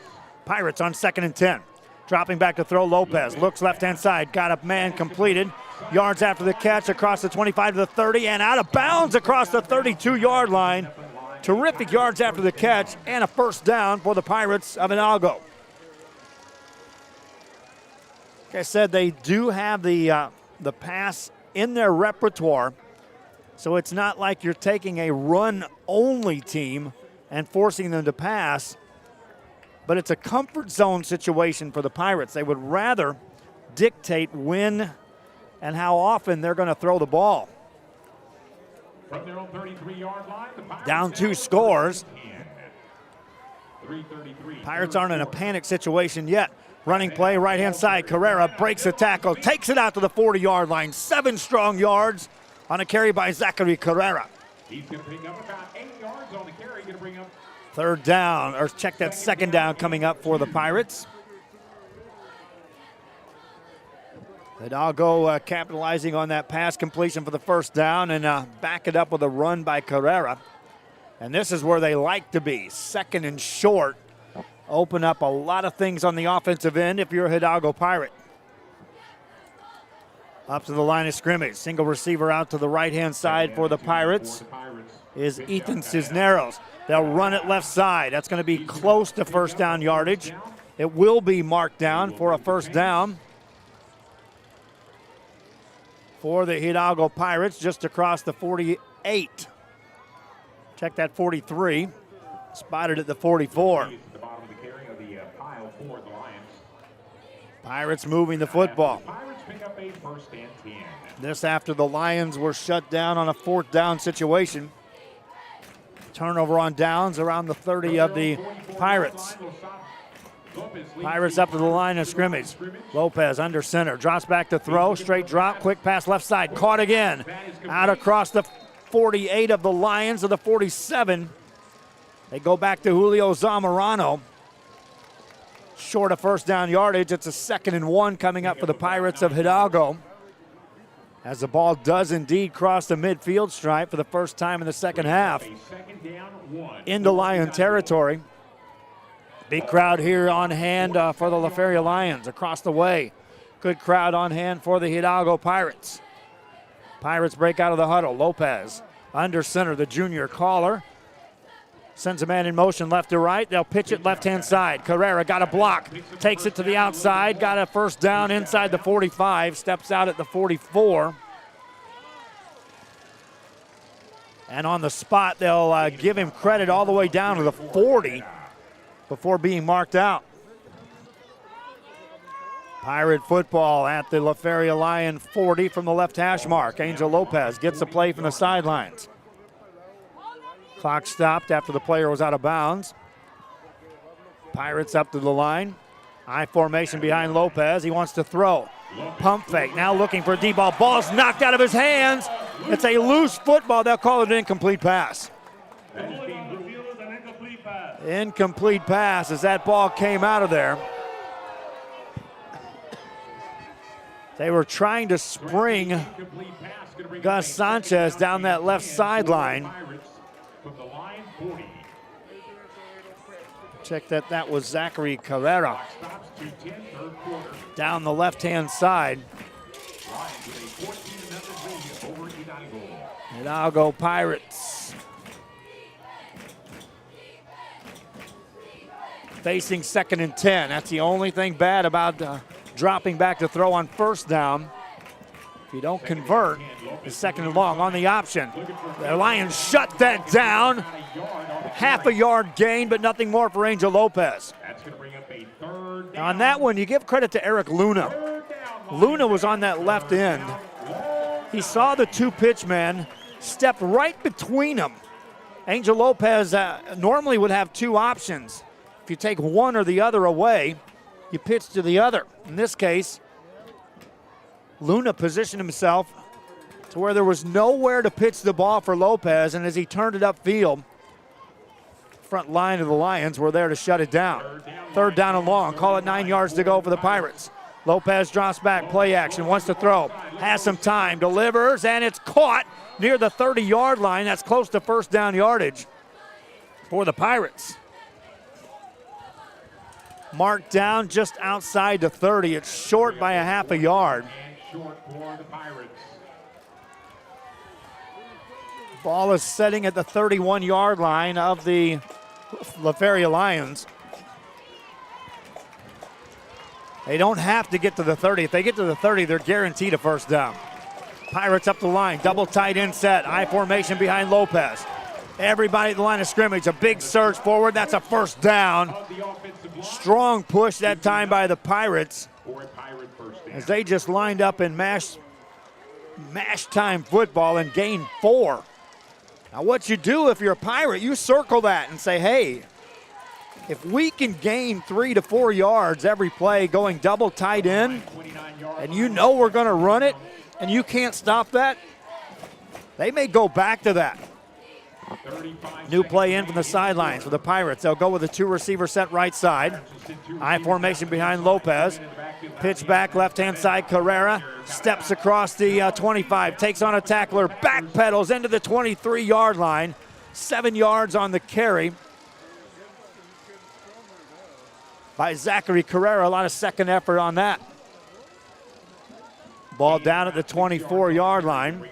Pirates on 2nd and 10. Dropping back to throw, Lopez. Looks left-hand side, got a man completed. Yards after the catch across the 25 to the 30 and out of bounds across the 32-yard line. Terrific yards after the catch and a first down for the Pirates of Hidalgo. Like I said, they do have the pass in their repertoire. So it's not like you're taking a run-only team and forcing them to pass, but it's a comfort zone situation for the Pirates. They would rather dictate when and how often they're going to throw the ball. From their own 33-yard line, Down 2 scores. Pirates aren't in a panic situation yet. Running play, right-hand side. Carrera breaks a tackle, takes it out to the 40-yard line. 7 strong yards on a carry by Zachary Carrera. He's going to pick up about 8 yards on the carry. Going to bring up Third down, or check that second down coming up for the Pirates. Hidalgo capitalizing on that pass completion for the first down and back it up with a run by Carrera. And this is where they like to be, second and short. Open up a lot of things on the offensive end if you're a Hidalgo Pirate. Up to the line of scrimmage. Single receiver out to the right-hand side for the Pirates is Ethan Cisneros. They'll run it left side. That's going to be close to first down yardage. It will be marked down for a first down for the Hidalgo Pirates just across the 48. Check that 43. Spotted at the 44. Pirates moving the football. This after the Lions were shut down on a fourth down situation. Turnover on downs around the 30 of the Pirates. Pirates up to the line of scrimmage. Lopez under center, drops back to throw, straight drop, quick pass left side, caught again. Out across the 48 of the Lions to the 47. They go back to Julio Zamorano. Short of first down yardage. It's a 2nd and 1 coming up for the Pirates of Hidalgo. As the ball does indeed cross the midfield stripe for the first time in the second half. Into Lion territory. Big crowd here on hand for the LaFeria Lions across the way. Good crowd on hand for the Hidalgo Pirates. Pirates break out of the huddle. Lopez under center, the junior caller. Sends a man in motion left to right. They'll pitch it left-hand side. Carrera got a block. Takes it to the outside. Got a first down inside the 45. Steps out at the 44. And on the spot, they'll give him credit all the way down to the 40 before being marked out. Pirate football at the LaFeria Lion 40 from the left hash mark. Angel Lopez gets the play from the sidelines. Clock stopped after the player was out of bounds. Pirates up to the line. I formation behind Lopez. He wants to throw. Pump fake. Now looking for a deep ball. Ball's knocked out of his hands. It's a loose football. They'll call it an incomplete pass. Incomplete pass as that ball came out of there. They were trying to spring Gus Sanchez down that left sideline. Check that was Zachary Carrera down the left-hand side. Hidalgo Pirates facing 2nd and 10. That's the only thing bad about dropping back to throw on first down. If you don't convert, it's 2nd and long on the option. The Lions shut that down. Half a yard gain, but nothing more for Angel Lopez. Now on that one, you give credit to Eric Luna. Luna was on that left end. He saw the two pitchmen, stepped right between them. Angel Lopez normally would have two options. If you take one or the other away, you pitch to the other. In this case, Luna positioned himself to where there was nowhere to pitch the ball for Lopez, and as he turned it upfield, front line of the Lions were there to shut it down. 3rd down and long. Call it 9 yards to go for the Pirates. Lopez drops back, play action, wants to throw, has some time, delivers, and it's caught near the 30-yard line. That's close to first down yardage for the Pirates. Marked down just outside the 30. It's short by a half a yard. Ball is setting at the 31-yard line of the LaFeria Lions. They don't have to get to the 30. If they get to the 30, they're guaranteed a first down. Pirates up the line, double tight end set, I formation behind Lopez. Everybody at the line of scrimmage, a big surge forward. That's a first down. Strong push that time by the Pirates as they just lined up in mash time football and gained 4. Now what you do if you're a Pirate, you circle that and say, hey, If we can gain 3 to 4 yards every play going double tight end, and you know we're going to run it, and you can't stop that, they may go back to that. New play in from the sidelines for the Pirates. They'll go with a 2-receiver set right side. I formation behind Lopez. Pitch back left-hand side. Carrera steps across the 25, takes on a tackler, backpedals into the 23-yard line. 7 yards on the carry by Zachary Carrera. A lot of second effort on that. Ball down at the 24-yard line.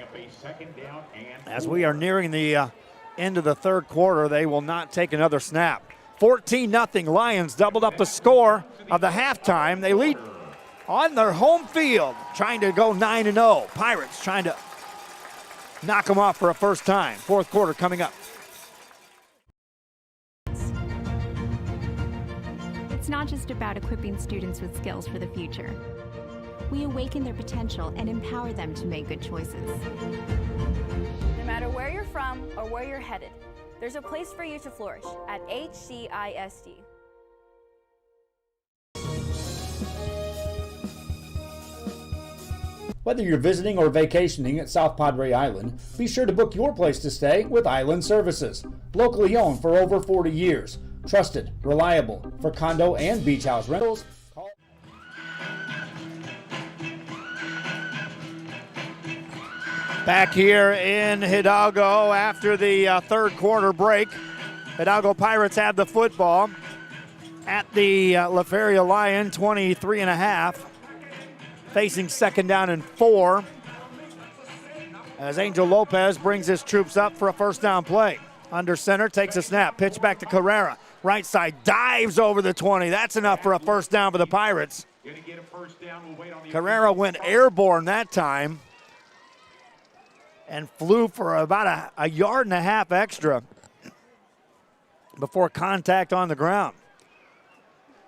As we are nearing the end of the third quarter, they will not take another snap. 14-0. Lions doubled up the score of the halftime. They lead on their home field, trying to go 9-0. Pirates trying to knock them off for a first time. Fourth quarter coming up. It's not just about equipping students with skills for the future. We awaken their potential and empower them to make good choices. No matter where you're from or where you're headed, there's a place for you to flourish at HCISD. Whether you're visiting or vacationing at South Padre Island, be sure to book your place to stay with Island Services. Locally owned for over 40 years. Trusted, reliable for condo and beach house rentals. Back here in Hidalgo after the third quarter break. Hidalgo Pirates have the football at the LaFeria Lion, 23.5. Facing second down and 4. As Angel Lopez brings his troops up for a first down play. Under center, takes a snap, pitch back to Carrera. Right side, dives over the 20. That's enough for a first down for the Pirates. Carrera went airborne that time and flew for about a yard and a half extra before contact on the ground.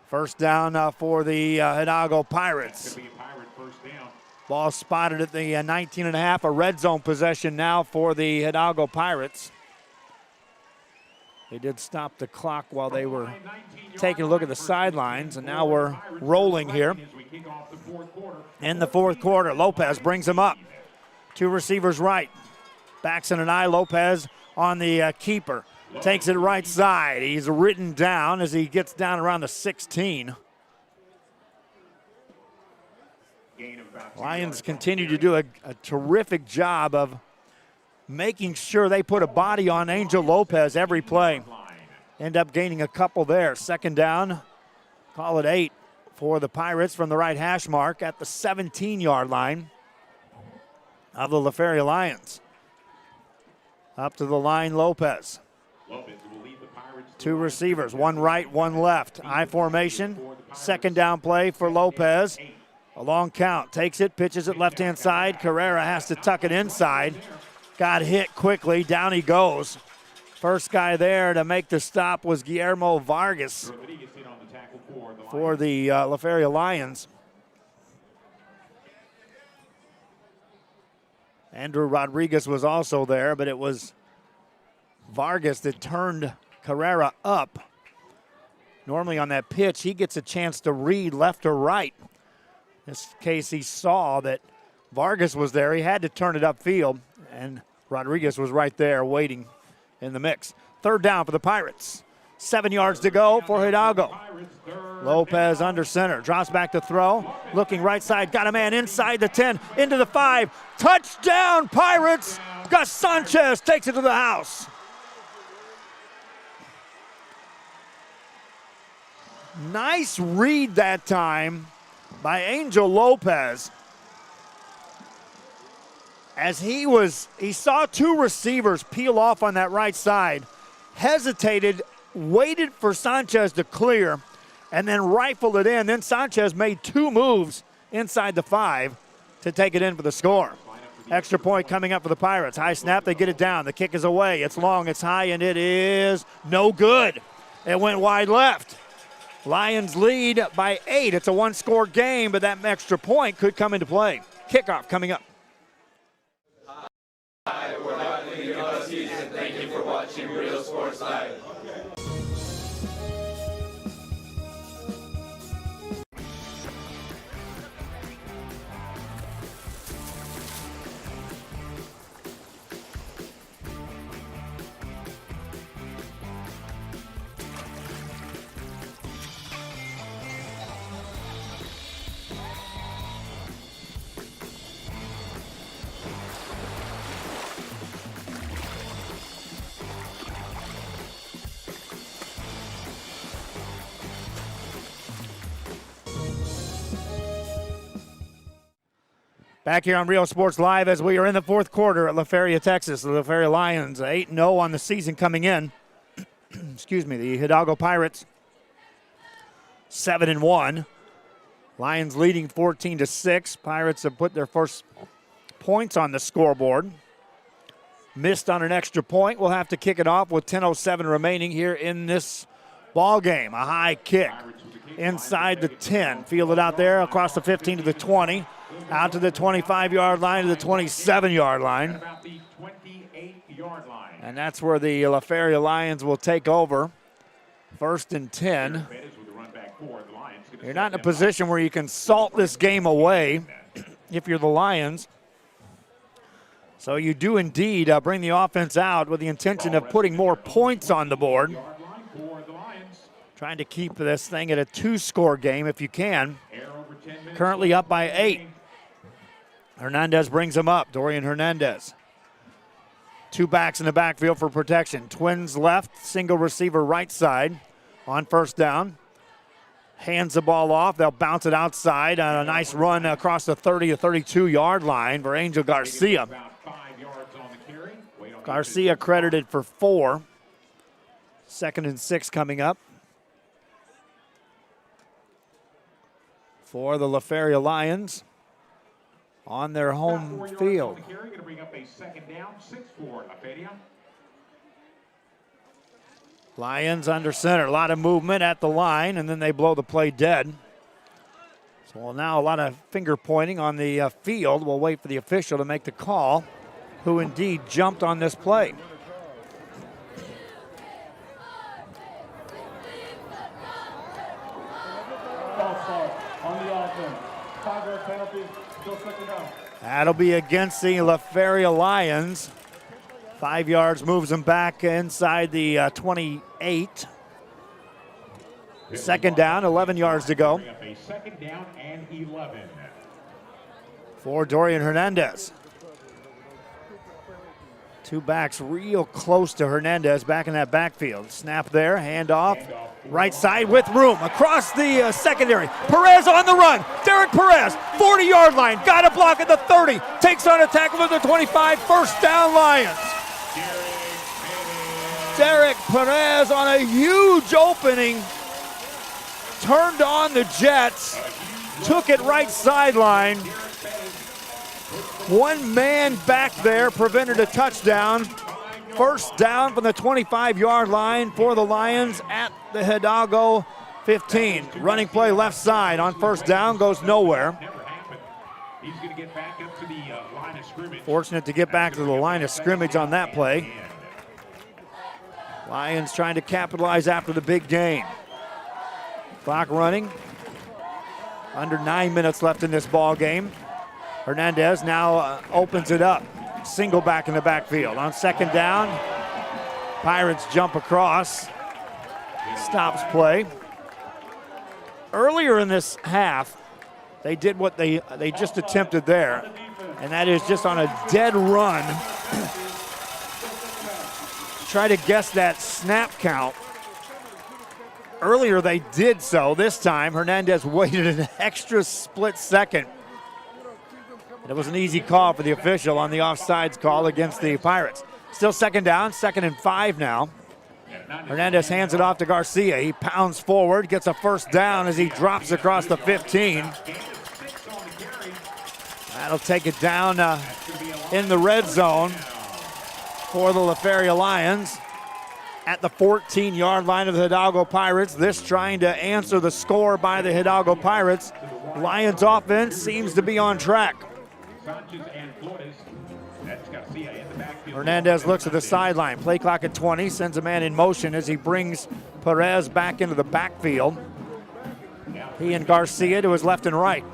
First down for the Hidalgo Pirates. Ball spotted at the 19.5, a red zone possession now for the Hidalgo Pirates. They did stop the clock while they were taking a look at the sidelines, and now we're rolling here. In the fourth quarter, Lopez brings him up. 2 receivers right. Backs in an eye, Lopez on the keeper. Takes it right side. He's written down as he gets down around the 16. Lions continue to do a terrific job of making sure they put a body on Angel Lopez every play. End up gaining a couple there. Second down, call it 8 for the Pirates from the right hash mark at the 17-yard line of the LaFeria Lions. Up to the line, Lopez. 2 receivers, 1 right, 1 left. I formation, second down play for Lopez. A long count, takes it, pitches it left-hand side. Carrera has to tuck it inside. Got hit quickly, down he goes. First guy there to make the stop was Guillermo Vargas for the LaFeria Lions. Andrew Rodriguez was also there, but it was Vargas that turned Carrera up. Normally on that pitch, he gets a chance to read left or right. In this case, he saw that Vargas was there. He had to turn it upfield, and Rodriguez was right there waiting in the mix. Third down for the Pirates. 7 yards to go for Hidalgo. Lopez under center, drops back to throw. Looking right side, got a man inside the 10, into the 5. Touchdown, Pirates! Gus Sanchez takes it to the house. Nice read that time by Angel Lopez. As he saw 2 receivers peel off on that right side, hesitated, waited for Sanchez to clear, and then rifled it in. Then Sanchez made 2 moves inside the 5 to take it in for the score. Extra point coming up for the Pirates. High snap, they get it down. The kick is away. It's long, it's high, and it is no good. It went wide left. Lions lead by 8. It's a 1-score game, but that extra point could come into play. Kickoff coming up. Hi, we're Untitled Chapter, and thank you for watching Real Sports Live. Back here on Real Sports Live as we are in the fourth quarter at LaFeria, Texas. The LaFeria Lions 8-0 on the season coming in. Excuse me, the Hidalgo Pirates 7-1. Lions leading 14-6. Pirates have put their first points on the scoreboard. Missed on an extra point. We'll have to kick it off with 10:07 remaining here in this ball game. A high kick inside the 10. Fielded out there across the 15 to the 20. Out to the 25-yard line to the 27-yard line. And that's where the LaFeria Lions will take over. 1st and 10. You're not in a position where you can salt this game away if you're the Lions. So you do indeed bring the offense out with the intention of putting more points on the board. Trying to keep this thing at a 2-score game if you can. Currently up by 8. Hernandez brings him up. Dorian Hernandez. 2 backs in the backfield for protection. Twins left, single receiver right side on 1st down. Hands the ball off. They'll bounce it outside on a nice run across the 30 to 32-yard line for Angel Garcia. Garcia credited for 4. 2nd and 6 coming up for the LaFeria Lions on their home field. Lions under center. A lot of movement at the line, and then they blow the play dead. So now a lot of finger pointing on the field. We'll wait for the official to make the call, who indeed jumped on this play. That'll be against the LaFeria Lions. 5 yards moves them back inside the 28. 2nd down, 11 yards to go. 2nd down and 11. For Dorian Hernandez. 2 backs real close to Hernandez back in that backfield. Snap there, handoff. Right side with room across the secondary. Perez on the run. Derek Perez, 40-yard line. Got a block at the 30. Takes on a tackle at the 25. 1st down Lions. Derek Perez on a huge opening. Turned on the Jets. Took it right sideline. 1 man back there prevented a touchdown. 1st down from the 25-yard line for the Lions at the Hidalgo 15. Running play left side on 1st down goes nowhere. Fortunate to get back to the line of scrimmage on that play. Lions trying to capitalize after the big gain. Clock running. Under 9 minutes left in this ball game. Hernandez now opens it up. Single back in the backfield. On 2nd down, Pirates jump across. Stops play. Earlier in this half, they did what they just attempted there, and that is just on a dead run, try to guess that snap count. Earlier they did so. This time, Hernandez waited an extra split second. And it was an easy call for the official on the offsides call against the Pirates. Still 2nd down, 2nd and 5 now. Hernandez hands it off to Garcia. He pounds forward, gets a 1st down as he drops across the 15. That'll take it down in the red zone for the LaFeria Lions at the 14-yard line of the Hidalgo Pirates. This trying to answer the score by the Hidalgo Pirates. Lions offense seems to be on track. Hernandez looks at the sideline. Play clock at 20, sends a man in motion as he brings Perez back into the backfield. He and Garcia to his left and right.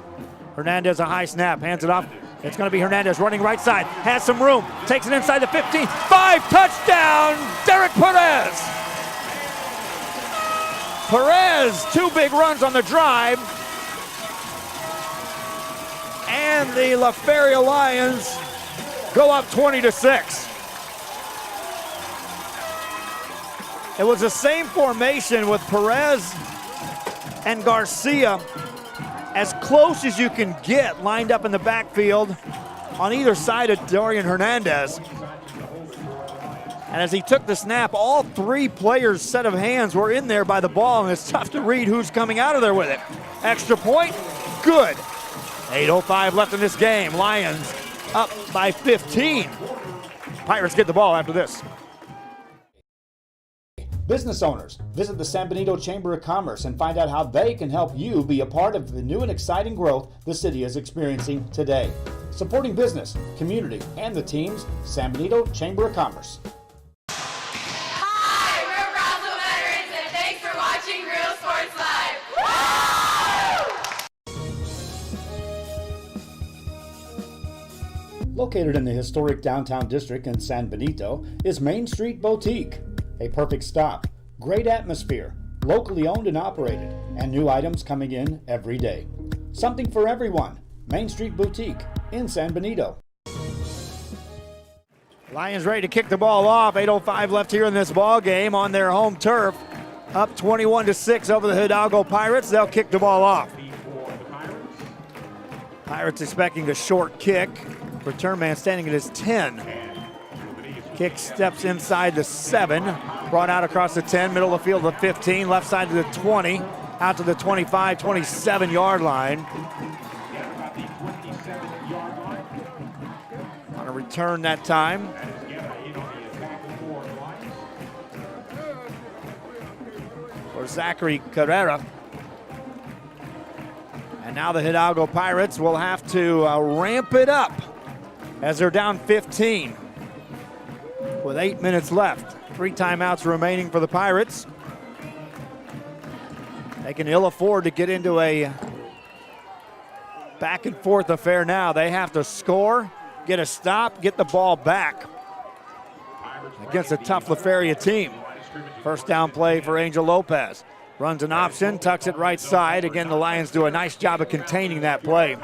Hernandez a high snap, hands it off. It's going to be Hernandez running right side. Has some room, takes it inside the 15. 5, touchdown, Derek Perez. Perez, 2 big runs on the drive. And the LaFeria Lions go up 20-6. It was the same formation with Perez and Garcia as close as you can get, lined up in the backfield on either side of Dorian Hernandez. And as he took the snap, all three players' set of hands were in there by the ball, and it's tough to read who's coming out of there with it. Extra point, good. 8:05 left in this game. Lions up by 15. Pirates get the ball after this. Business owners, visit the San Benito Chamber of Commerce and find out how they can help you be a part of the new and exciting growth the city is experiencing today. Supporting business, community, and the teams, San Benito Chamber of Commerce. Hi, we're Brownsville veterans, and thanks for watching Real Sports Live. Located in the historic downtown district in San Benito is Main Street Boutique. A perfect stop, great atmosphere, locally owned and operated, and new items coming in every day. Something for everyone. Main Street Boutique in San Benito. Lions ready to kick the ball off. 8:05 left here in this ball game on their home turf. Up 21-6 over the Hidalgo Pirates. They'll kick the ball off. Pirates expecting a short kick. Return man standing at his 10. Kick steps inside the 7, brought out across the 10, middle of the field to the 15, left side to the 20, out to the 25, 27-yard line. On a return that time. For Zachary Carrera. And now the Hidalgo Pirates will have to ramp it up as they're down 15. With 8 minutes left. 3 timeouts remaining for the Pirates. They can ill afford to get into a back and forth affair now. They have to score, get a stop, get the ball back against a tough LaFeria team. First down play for Angel Lopez. Runs an option, tucks it right side. Again, the Lions do a nice job of containing that play.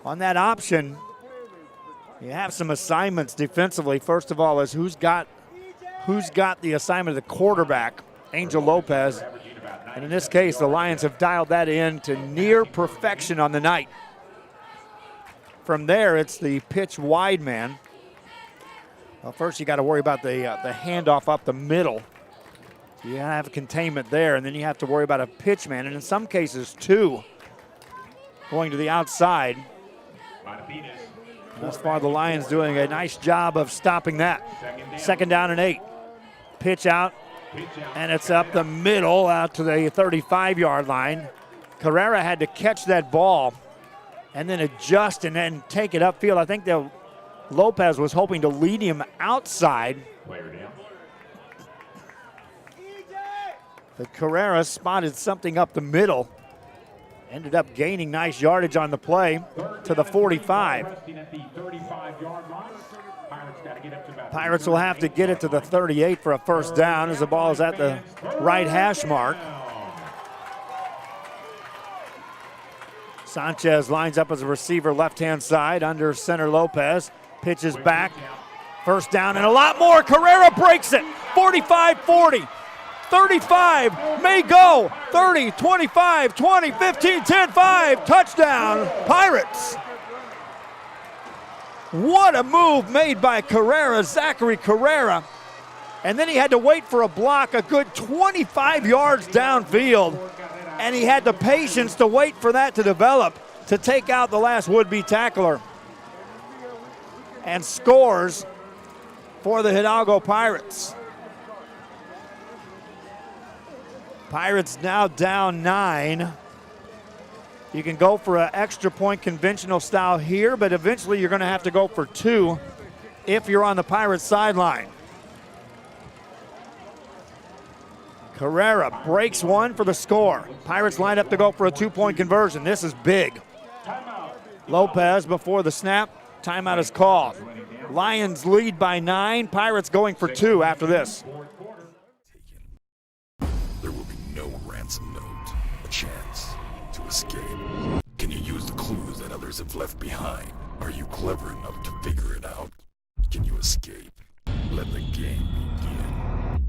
On that option, you have some assignments defensively. First of all, is who's got the assignment of the quarterback, Angel Lopez. And in this case, the Lions have dialed that in to near perfection on the night. From there, it's the pitch wide man. Well, first you got to worry about the handoff up the middle. You have containment there, and then you have to worry about a pitch man, and in some cases, 2 going to the outside. Thus far, the Lions doing a nice job of stopping that. Second down and 8. Pitch out, and it's up the middle out to the 35-yard line. Carrera had to catch that ball and then adjust and then take it upfield. I think that Lopez was hoping to lead him outside. But Carrera spotted something up the middle. Ended up gaining nice yardage on the play to the 45. Pirates will have to get it to the 38 for a first down as the ball is at the right hash mark. Sanchez lines up as a receiver left-hand side under center Lopez. Pitches back. First down and a lot more. Carrera breaks it. 45-40. 35 may go. 30, 25, 20, 15, 10, 5. Touchdown, Pirates. What a move made by Carrera, Zachary Carrera. And then he had to wait for a block a good 25 yards downfield. And he had the patience to wait for that to develop to take out the last would-be tackler. And scores for the Hidalgo Pirates. Pirates now down 9. You can go for an extra point conventional style here, but eventually you're going to have to go for 2 if you're on the Pirates sideline. Carrera breaks one for the score. Pirates line up to go for a 2-point conversion. This is big. Lopez before the snap. Timeout is called. Lions lead by 9. Pirates going for 2 after this. There will be no ransom note, a chance to escape. Can you use the clues that others have left behind? Are you clever enough to figure it out? Can you escape? Let the game begin.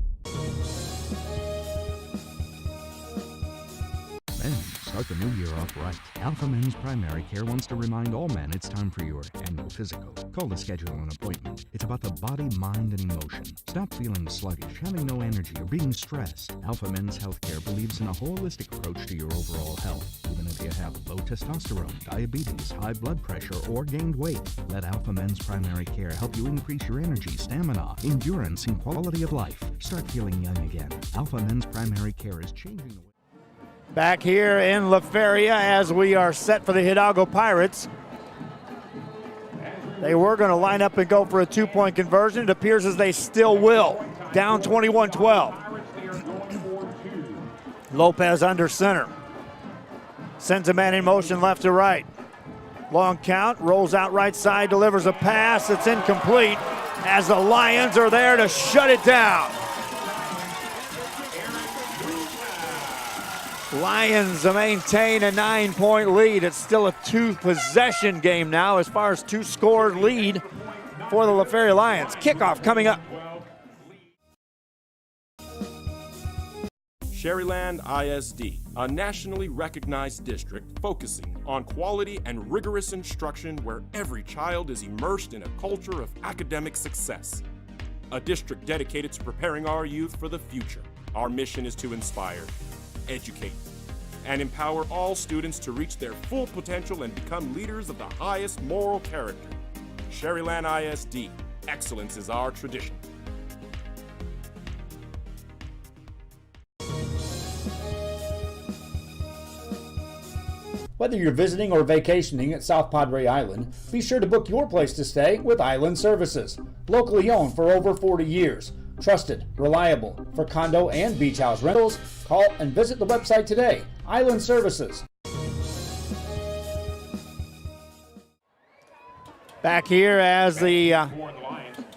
Man, Start the new year off right. Alpha Men's Primary Care wants to remind all men it's time for your annual physical. Call to schedule an appointment. It's about the body, mind, and emotion. Stop feeling sluggish, having no energy, or being stressed. Alpha Men's Healthcare believes in a holistic approach to your overall health. Even if you have low testosterone, diabetes, high blood pressure, or gained weight, let Alpha Men's Primary Care help you increase your energy, stamina, endurance, and quality of life. Start feeling young again. Alpha Men's Primary Care is changing the way. Back here in LaFeria as we are set for the Hidalgo Pirates. They were going to line up and go for a two-point conversion. It appears as they still will. Down 21-12. Lopez under center. Sends a man in motion left to right. Long count, rolls out right side, delivers a pass. It's incomplete as the Lions are there to shut it down. Lions maintain a 9-point lead. It's still a two-possession game now as far as two-score lead for the LaFeria Lions. Kickoff coming up. Sherryland ISD, a nationally recognized district focusing on quality and rigorous instruction where every child is immersed in a culture of academic success. A district dedicated to preparing our youth for the future. Our mission is to inspire, educate, and empower all students to reach their full potential and become leaders of the highest moral character. Sherryland ISD, excellence is our tradition. Whether you're visiting or vacationing at South Padre Island, be sure to book your place to stay with Island Services. Locally owned for over 40 years. Trusted, reliable for condo and beach house rentals. Call and visit the website today. Island Services. Back here as the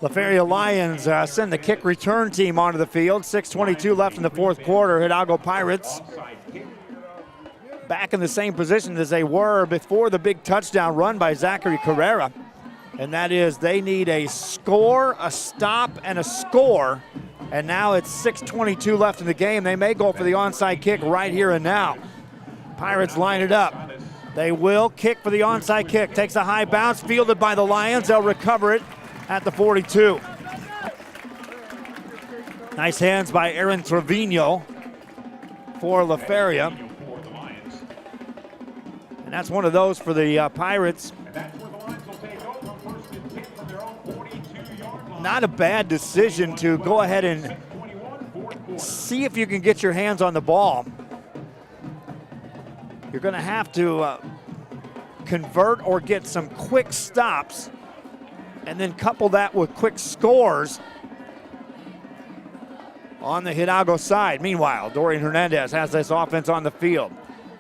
LaFeria Lions send the kick return team onto the field. 6:22 left in the fourth quarter. Hidalgo Pirates back in the same position as they were before the big touchdown run by Zachary Carrera. And that is they need a score, a stop, and a score. And now it's 6:22 left in the game. They may go for the onside kick right here and now. Pirates line it up. They will kick for the onside kick. Takes a high bounce, fielded by the Lions. They'll recover it at the 42. Nice hands by Aaron Trevino for LaFeria. And that's one of those for the Pirates. Not a bad decision to go ahead and see if you can get your hands on the ball. You're going to have to convert or get some quick stops and then couple that with quick scores on the Hidalgo side. Meanwhile, Dorian Hernandez has this offense on the field.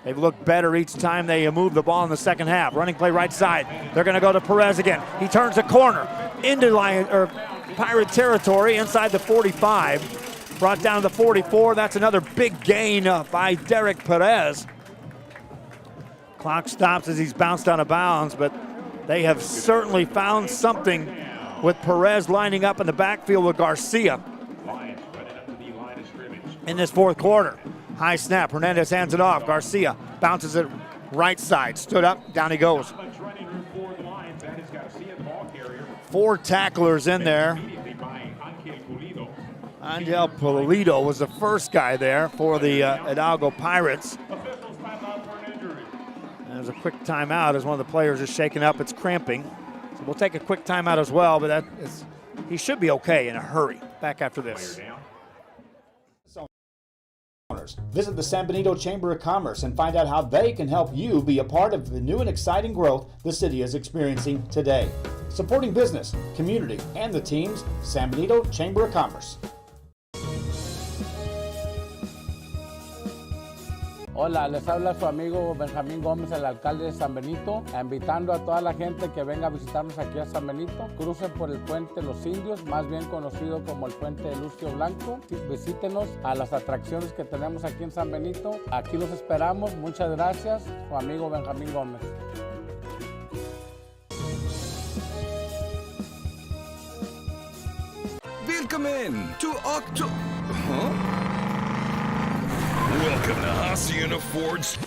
They've looked better each time they move the ball in the second half. Running play right side. They're going to go to Perez again. He turns the corner into Pirate territory inside the 45. Brought down to the 44. That's another big gain by Derek Perez. Clock stops as he's bounced out of bounds, but they have certainly found something with Perez lining up in the backfield with Garcia in this fourth quarter. High snap, Hernandez hands it off. Garcia bounces it right side. Stood up, down he goes. 4 tacklers in there. Angel Pulido was the first guy there for the Hidalgo Pirates. There's a quick timeout as one of the players is shaken up. It's cramping. So we'll take a quick timeout as well, but he should be okay in a hurry. Back after this. Visit the San Benito Chamber of Commerce and find out how they can help you be a part of the new and exciting growth the city is experiencing today. Supporting business, community, and the teams, San Benito Chamber of Commerce. Hola, les habla su amigo Benjamín Gómez, el alcalde de San Benito, invitando a toda la gente que venga a visitarnos aquí a San Benito. Crucen por el puente Los Indios, más bien conocido como el puente de Lucio Blanco. Visítenos a las atracciones que tenemos aquí en San Benito. Aquí los esperamos. Muchas gracias. Su amigo Benjamín Gómez. Willkommen to Welcome to Hacienda Ford's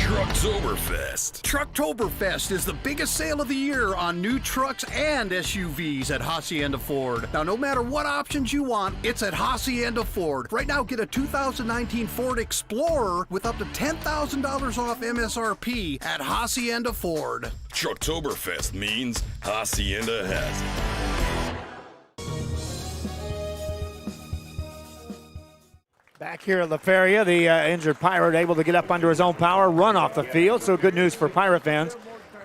Trucktoberfest. Trucktoberfest is the biggest sale of the year on new trucks and SUVs at Hacienda Ford. Now, no matter what options you want, it's at Hacienda Ford. Right now, get a 2019 Ford Explorer with up to $10,000 off MSRP at Hacienda Ford. Trucktoberfest means Hacienda has it. Back here at LaFeria, the injured Pirate able to get up under his own power, run off the field. So good news for Pirate fans.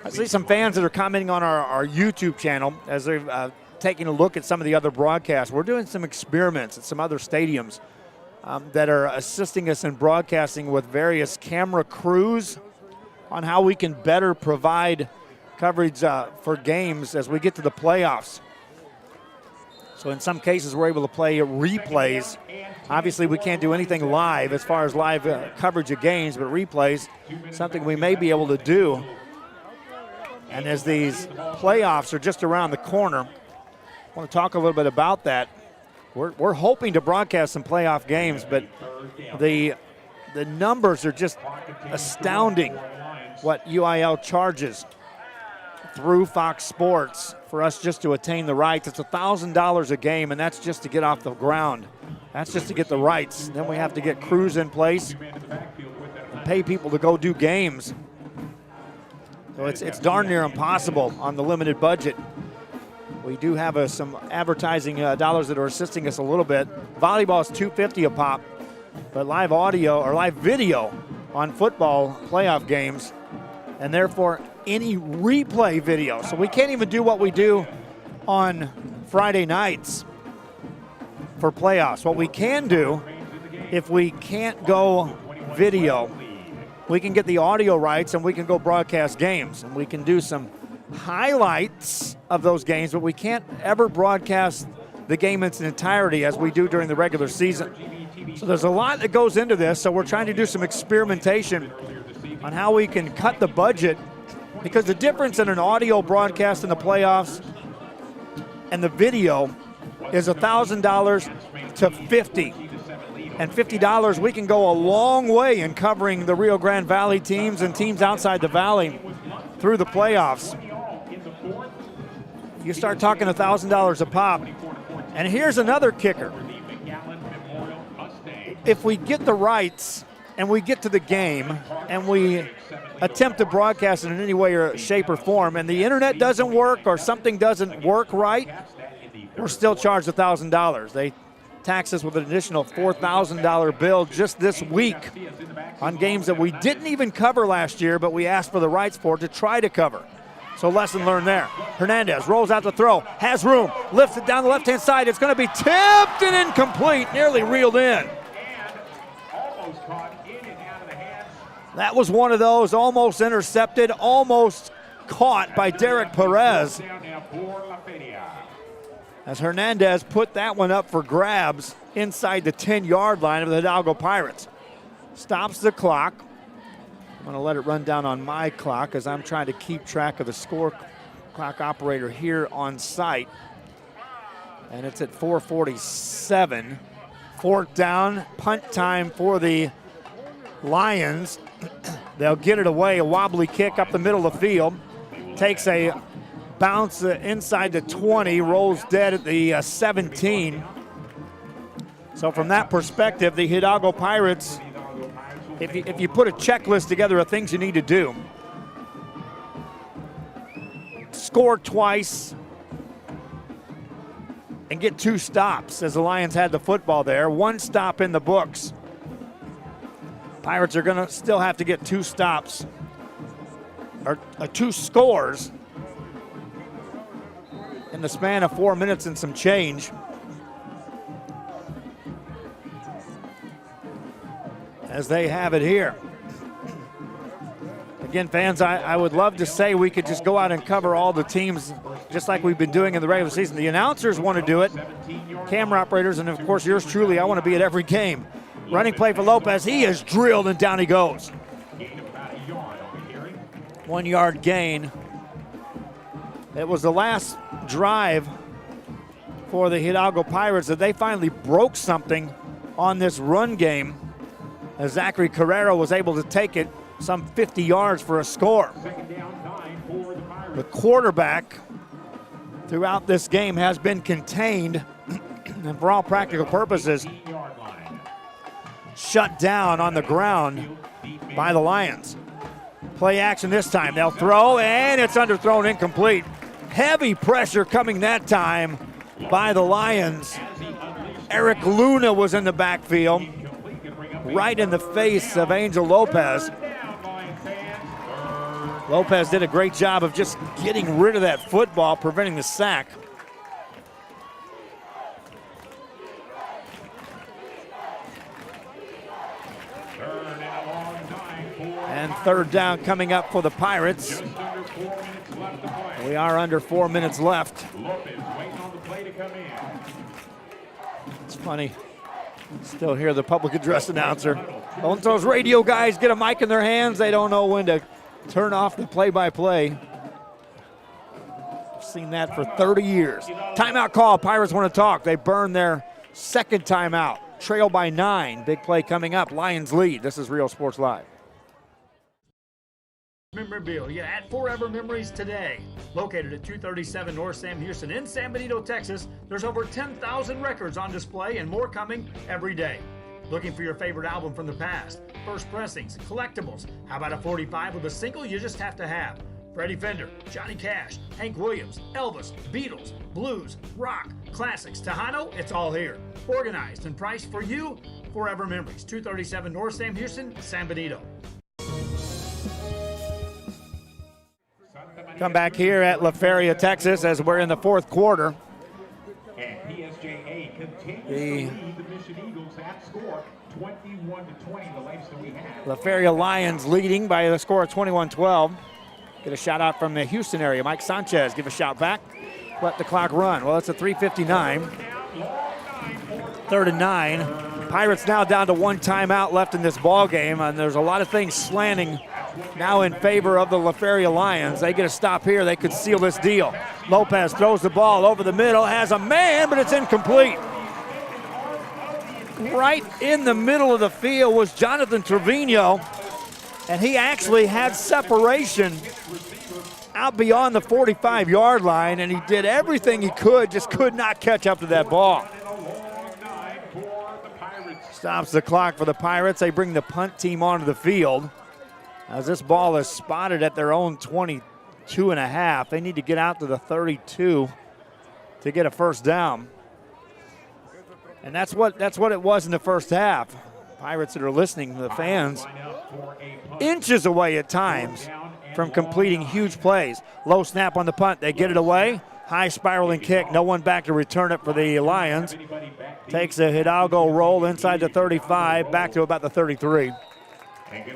I see some fans that are commenting on our YouTube channel as they're taking a look at some of the other broadcasts. We're doing some experiments at some other stadiums that are assisting us in broadcasting with various camera crews on how we can better provide coverage for games as we get to the playoffs. So in some cases, we're able to play replays. Obviously, we can't do anything live as far as live coverage of games, but replays, something we may be able to do. And as these playoffs are just around the corner, I want to talk a little bit about that. We're hoping to broadcast some playoff games, but the numbers are just astounding what UIL charges through Fox Sports for us just to attain the rights. It's $1,000 a game, and that's just to get off the ground. That's just to get the rights. Then we have to get crews in place and pay people to go do games. So it's darn near impossible on the limited budget. We do have some advertising dollars that are assisting us a little bit. Volleyball is $250 a pop, but live audio or live video on football playoff games, and therefore any replay video. So we can't even do what we do on Friday nights for playoffs. What we can do, if we can't go video, we can get the audio rights and we can go broadcast games. And we can do some highlights of those games, but we can't ever broadcast the game in its entirety as we do during the regular season. So there's a lot that goes into this. So we're trying to do some experimentation on how we can cut the budget, because the difference in an audio broadcast in the playoffs and the video is $1,000 to $50. And $50, we can go a long way in covering the Rio Grande Valley teams and teams outside the valley through the playoffs. You start talking $1,000 a pop. And here's another kicker. If we get the rights and we get to the game and we attempt to broadcast it in any way or shape or form, and the internet doesn't work or something doesn't work right, we're still charged $1,000. They tax us with an additional $4,000 bill just this week on games that we didn't even cover last year, but we asked for the rights for to try to cover. So lesson learned there. Hernandez rolls out the throw, has room, lifts it down the left-hand side. It's going to be tipped and incomplete, nearly reeled in. That was one of those almost intercepted, almost caught by Derek Perez, as Hernandez put that one up for grabs inside the 10-yard line of the Hidalgo Pirates. Stops the clock. I'm going to let it run down on my clock as I'm trying to keep track of the score clock operator here on site. And it's at 4:47. Fourth down, punt time for the Lions. They'll get it away, a wobbly kick up the middle of the field. Takes a bounce inside the 20, rolls dead at the 17. So from that perspective, the Hidalgo Pirates, if you put a checklist together of things you need to do, score twice and get 2 stops, as the Lions had the football there. 1 stop in the books. Pirates are going to still have to get 2 stops, or 2 scores in the span of 4 minutes and some change. As they have it here. Again, fans, I would love to say we could just go out and cover all the teams just like we've been doing in the regular season. The announcers want to do it, camera operators, and of course yours truly, I want to be at every game. Running play for Lopez, he is drilled and down he goes. 1 yard gain. It was the last drive for the Hidalgo Pirates that they finally broke something on this run game, as Zachary Carrero was able to take it some 50 yards for a score. The quarterback throughout this game has been contained and for all practical purposes shut down on the ground by the Lions. Play action this time. They'll throw, and it's underthrown, incomplete. Heavy pressure coming that time by the Lions. Eric Luna was in the backfield, right in the face of Angel Lopez. Lopez did a great job of just getting rid of that football, preventing the sack. And third down coming up for the Pirates. We are under 4 minutes left. It's funny. Still hear the public address announcer. Once those radio guys get a mic in their hands, they don't know when to turn off the play-by-play. I've seen that for 30 years. Timeout call. Pirates want to talk. They burn their second timeout. Trail by 9. Big play coming up. Lions lead. This is Real Sports Live. Memorabilia at Forever Memories today. Located at 237 North Sam Houston in San Benito, Texas, there's over 10,000 records on display and more coming every day. Looking for your favorite album from the past? First pressings, collectibles. How about a 45 with a single you just have to have? Freddie Fender, Johnny Cash, Hank Williams, Elvis, Beatles, blues, rock, classics, Tejano, it's all here. Organized and priced for you. Forever Memories, 237 North Sam Houston, San Benito. Come back here at LaFeria, Texas, as we're in the fourth quarter. And PSJA continues to lead the Mission Eagles at score 21-20, the latest that we have. LaFeria Lions leading by the score of 21-12. Get a shout out from the Houston area. Mike Sanchez, give a shout back. Let the clock run. Well, it's a 3:59. 3rd and 9. Pirates now down to one timeout left in this ball game, and there's a lot of things slanting now in favor of the LaFeria Lions. They get a stop here. They could seal this deal. Lopez throws the ball over the middle, has a man, but it's incomplete. Right in the middle of the field was Jonathan Trevino, and he actually had separation out beyond the 45-yard line, and he did everything he could, just could not catch up to that ball. Stops the clock for the Pirates. They bring the punt team onto the field. As this ball is spotted at their own 22.5, they need to get out to the 32 to get a first down. And that's what it was in the first half. Pirates that are listening to the fans, inches away at times from completing huge plays. Low snap on the punt. They get it away. High spiraling kick. No one back to return it for the Lions. Takes a Hidalgo roll inside the 35, back to about the 33.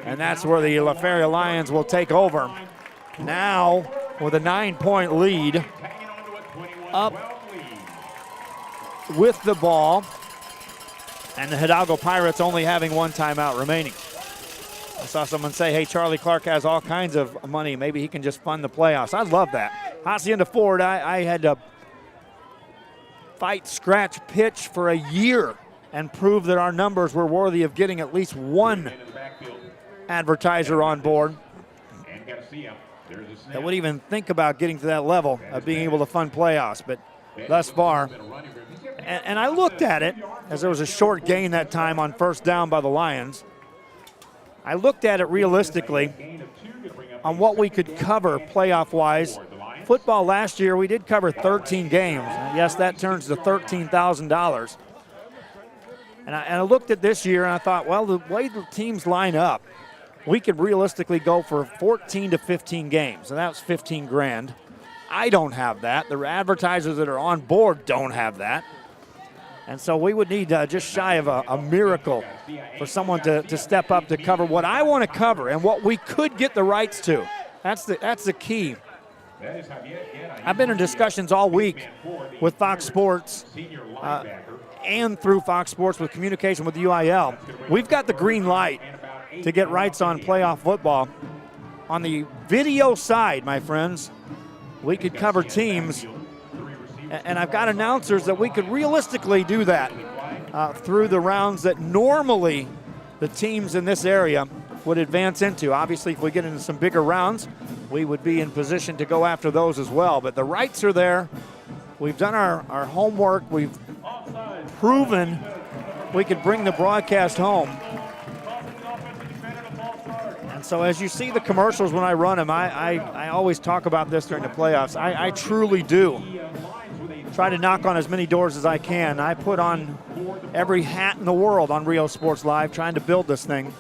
And that's where the LaFeria Lions will take over. Now, with a 9-point lead, up with the ball, and the Hidalgo Pirates only having one timeout remaining. I saw someone say, hey, Charlie Clark has all kinds of money. Maybe he can just fund the playoffs. I love that. Hacienda Ford, I had to fight, scratch, pitch for a year and prove that our numbers were worthy of getting at least one advertiser on board that would even think about getting to that level of being able to fund playoffs. But thus far, and I looked at it as there was a short gain that time on first down by the Lions. I looked at it realistically on what we could cover playoff-wise. Football last year, we did cover 13 games. Yes, that turns to $13,000. And I looked at this year and I thought, well, the way the teams line up, we could realistically go for 14 to 15 games, and that was 15 grand. I don't have that. The advertisers that are on board don't have that. And so we would need just shy of a miracle for someone to step up to cover what I want to cover and what we could get the rights to. That's the key. I've been in discussions all week with Fox Sports and through Fox Sports with communication with UIL. We've got the green light to get rights on playoff football. On the video side, my friends, we could cover teams, and I've got announcers that we could realistically do that through the rounds that normally the teams in this area would advance into. Obviously, if we get into some bigger rounds, we would be in position to go after those as well. But the rights are there. We've done our homework. We've proven we could bring the broadcast home. And so as you see the commercials when I run them, I always talk about this during the playoffs. I truly do try to knock on as many doors as I can. I put on every hat in the world on Rio Sports Live trying to build this thing.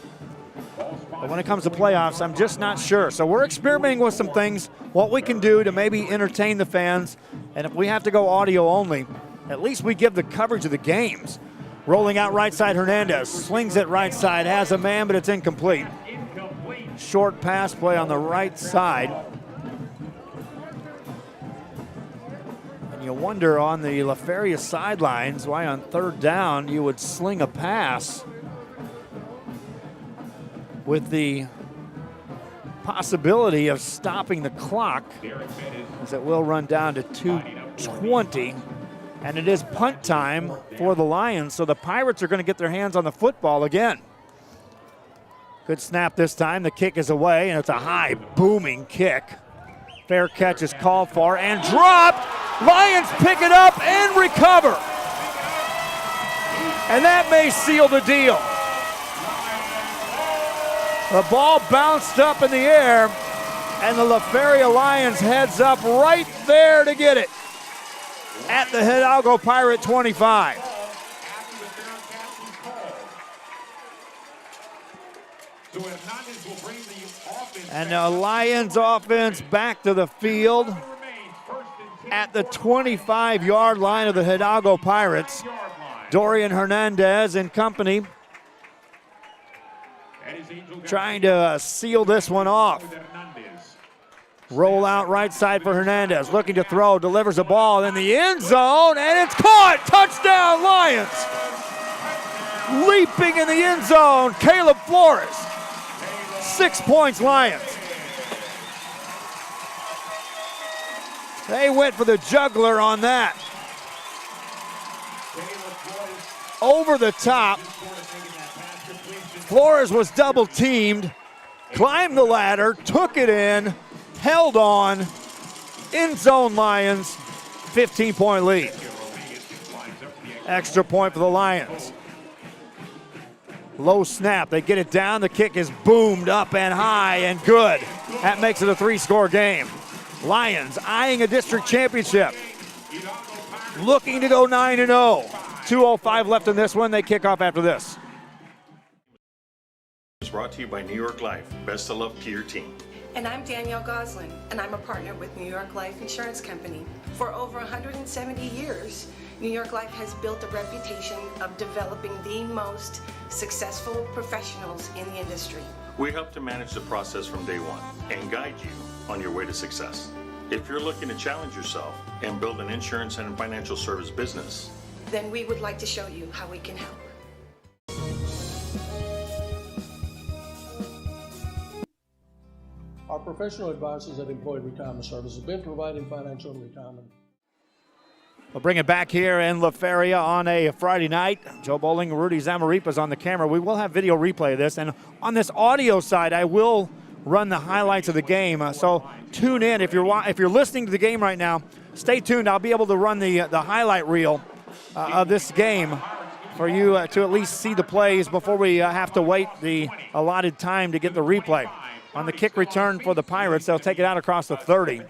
But when it comes to playoffs, I'm just not sure. So we're experimenting with some things, what we can do to maybe entertain the fans. And if we have to go audio only, at least we give the coverage of the games. Rolling out right side, Hernandez slings it right side, has a man, but it's incomplete. Short pass play on the right side. And you wonder on the LaFeria sidelines why on third down you would sling a pass with the possibility of stopping the clock, as it will run down to 2:20. And it is punt time for the Lions, so the Pirates are going to get their hands on the football again. Good snap this time. The kick is away, and it's a high, booming kick. Fair catch is called for and dropped. Lions pick it up and recover. And that may seal the deal. The ball bounced up in the air, and the LaFeria Lions heads up right there to get it at the Hidalgo Pirate 25. And the Lions offense back to the field at the 25-yard line of the Hidalgo Pirates. Dorian Hernandez and company trying to seal this one off. Roll out right side for Hernandez, looking to throw, delivers a ball in the end zone, and it's caught! Touchdown, Lions! Leaping in the end zone, Caleb Flores. 6 points, Lions. They went for the juggler on that. Over the top. Flores was double teamed, climbed the ladder, took it in, held on, end zone Lions, 15-point lead. Extra point for the Lions. Low snap, they get it down, the kick is boomed up and high and good. That makes it a 3-score game. Lions eyeing a district championship. Looking to go 9-0. 2:05 left in this one, they kick off after this. It's brought to you by New York Life. Best of luck to your team. And I'm Danielle Goslin, and I'm a partner with New York Life Insurance Company. For over 170 years, New York Life has built a reputation of developing the most successful professionals in the industry. We help to manage the process from day one and guide you on your way to success. If you're looking to challenge yourself and build an insurance and financial service business, then we would like to show you how we can help. Our professional advisors at Employee Retirement Services have been providing financial and retirement. We'll bring it back here in LaFeria on a Friday night. Joe Bowling and Rudy Zamaripa's on the camera. We will have video replay of this. And on this audio side, I will run the highlights of the game. So tune in. If you're listening to the game right now, stay tuned. I'll be able to run the highlight reel of this game for you to at least see the plays before we have to wait the allotted time to get the replay. On the kick return for the Pirates, they'll take it out across the 30.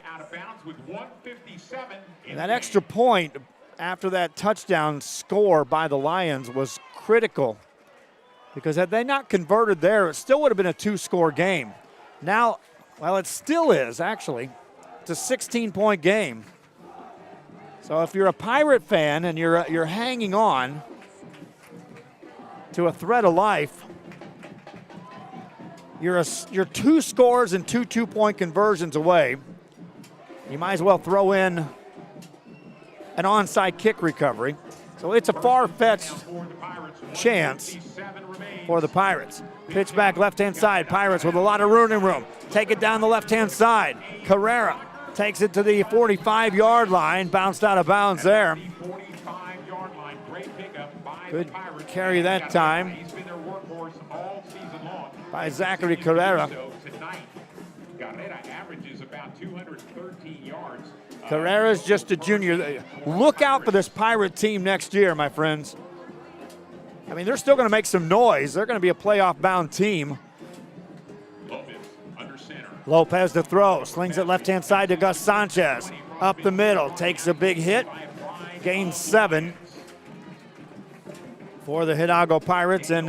And that extra point after that touchdown score by the Lions was critical, because had they not converted there, it still would have been a 2-score game. Now, well, it still is, actually. It's a 16-point game. So if you're a Pirate fan and you're hanging on to a thread of life, you're 2 scores and 2 2-point conversions away. You might as well throw in an onside kick recovery. So it's a far-fetched chance for the Pirates. Pitch back left-hand side. Pirates with a lot of running room. Take it down the left-hand side. Carrera takes it to the 45-yard line. Bounced out of bounds there. Good carry that time. workhorse all season long. by Zachary Carrera. So tonight, Carrera averages about 213 yards. Carrera's just a junior. Look out for this Pirate team next year, my friends. I mean, they're still going to make some noise. They're going to be a playoff-bound team. Lopez to throw, slings it left-hand side to Gus Sanchez. Up the middle, takes a big hit, gains 7 for the Hidalgo Pirates, and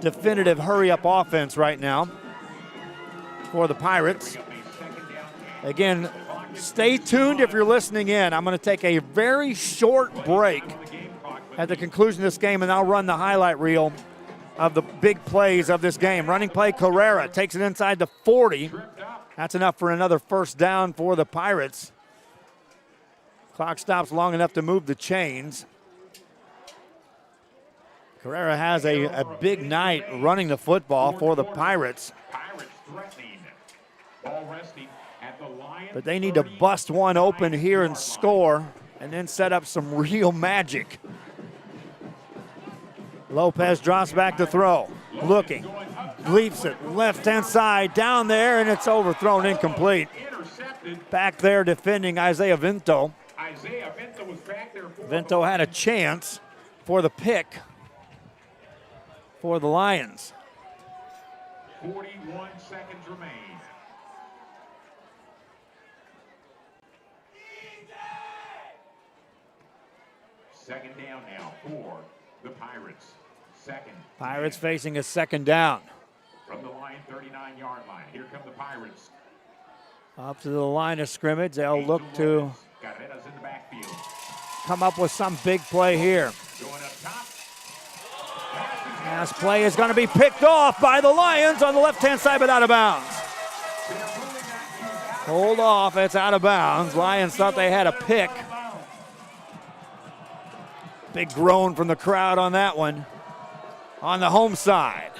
definitive hurry-up offense right now for the Pirates. Again, stay tuned if you're listening in. I'm going to take a very short break at the conclusion of this game, and I'll run the highlight reel of the big plays of this game. Running play, Carrera takes it inside the 40. That's enough for another first down for the Pirates. Clock stops long enough to move the chains. Carrera has a big night running the football for the Pirates. But they need to bust one open here and score, and then set up some real magic. Lopez drops back to throw. Looking, leaps it left-hand side, down there, and it's overthrown, incomplete. Back there defending Isaiah Vinto. Vinto had a chance for the pick for the Lions. 41 seconds remain. Second down now for the Pirates. Second. Pirates facing a second down. From the line, 39-yard line. Here come the Pirates. Up to the line of scrimmage. They'll look to Carrera's in the backfield. come up with some big play here. Going up top. Pass play is going to be picked off by the Lions on the left-hand side, but out of bounds. Hold off, it's out of bounds. Lions thought they had a pick. Big groan from the crowd on that one. On the home side,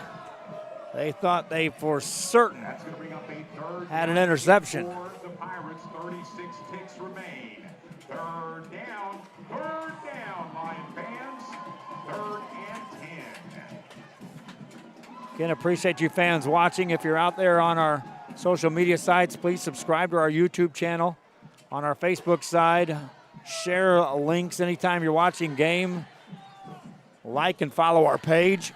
they thought they for certain had an interception. The Pirates, 36 ticks remain. Third down, Lion fans. 3rd and 10. Again, appreciate you fans watching. If you're out there on our social media sites, please subscribe to our YouTube channel. On our Facebook side, share links anytime you're watching game. Like and follow our page.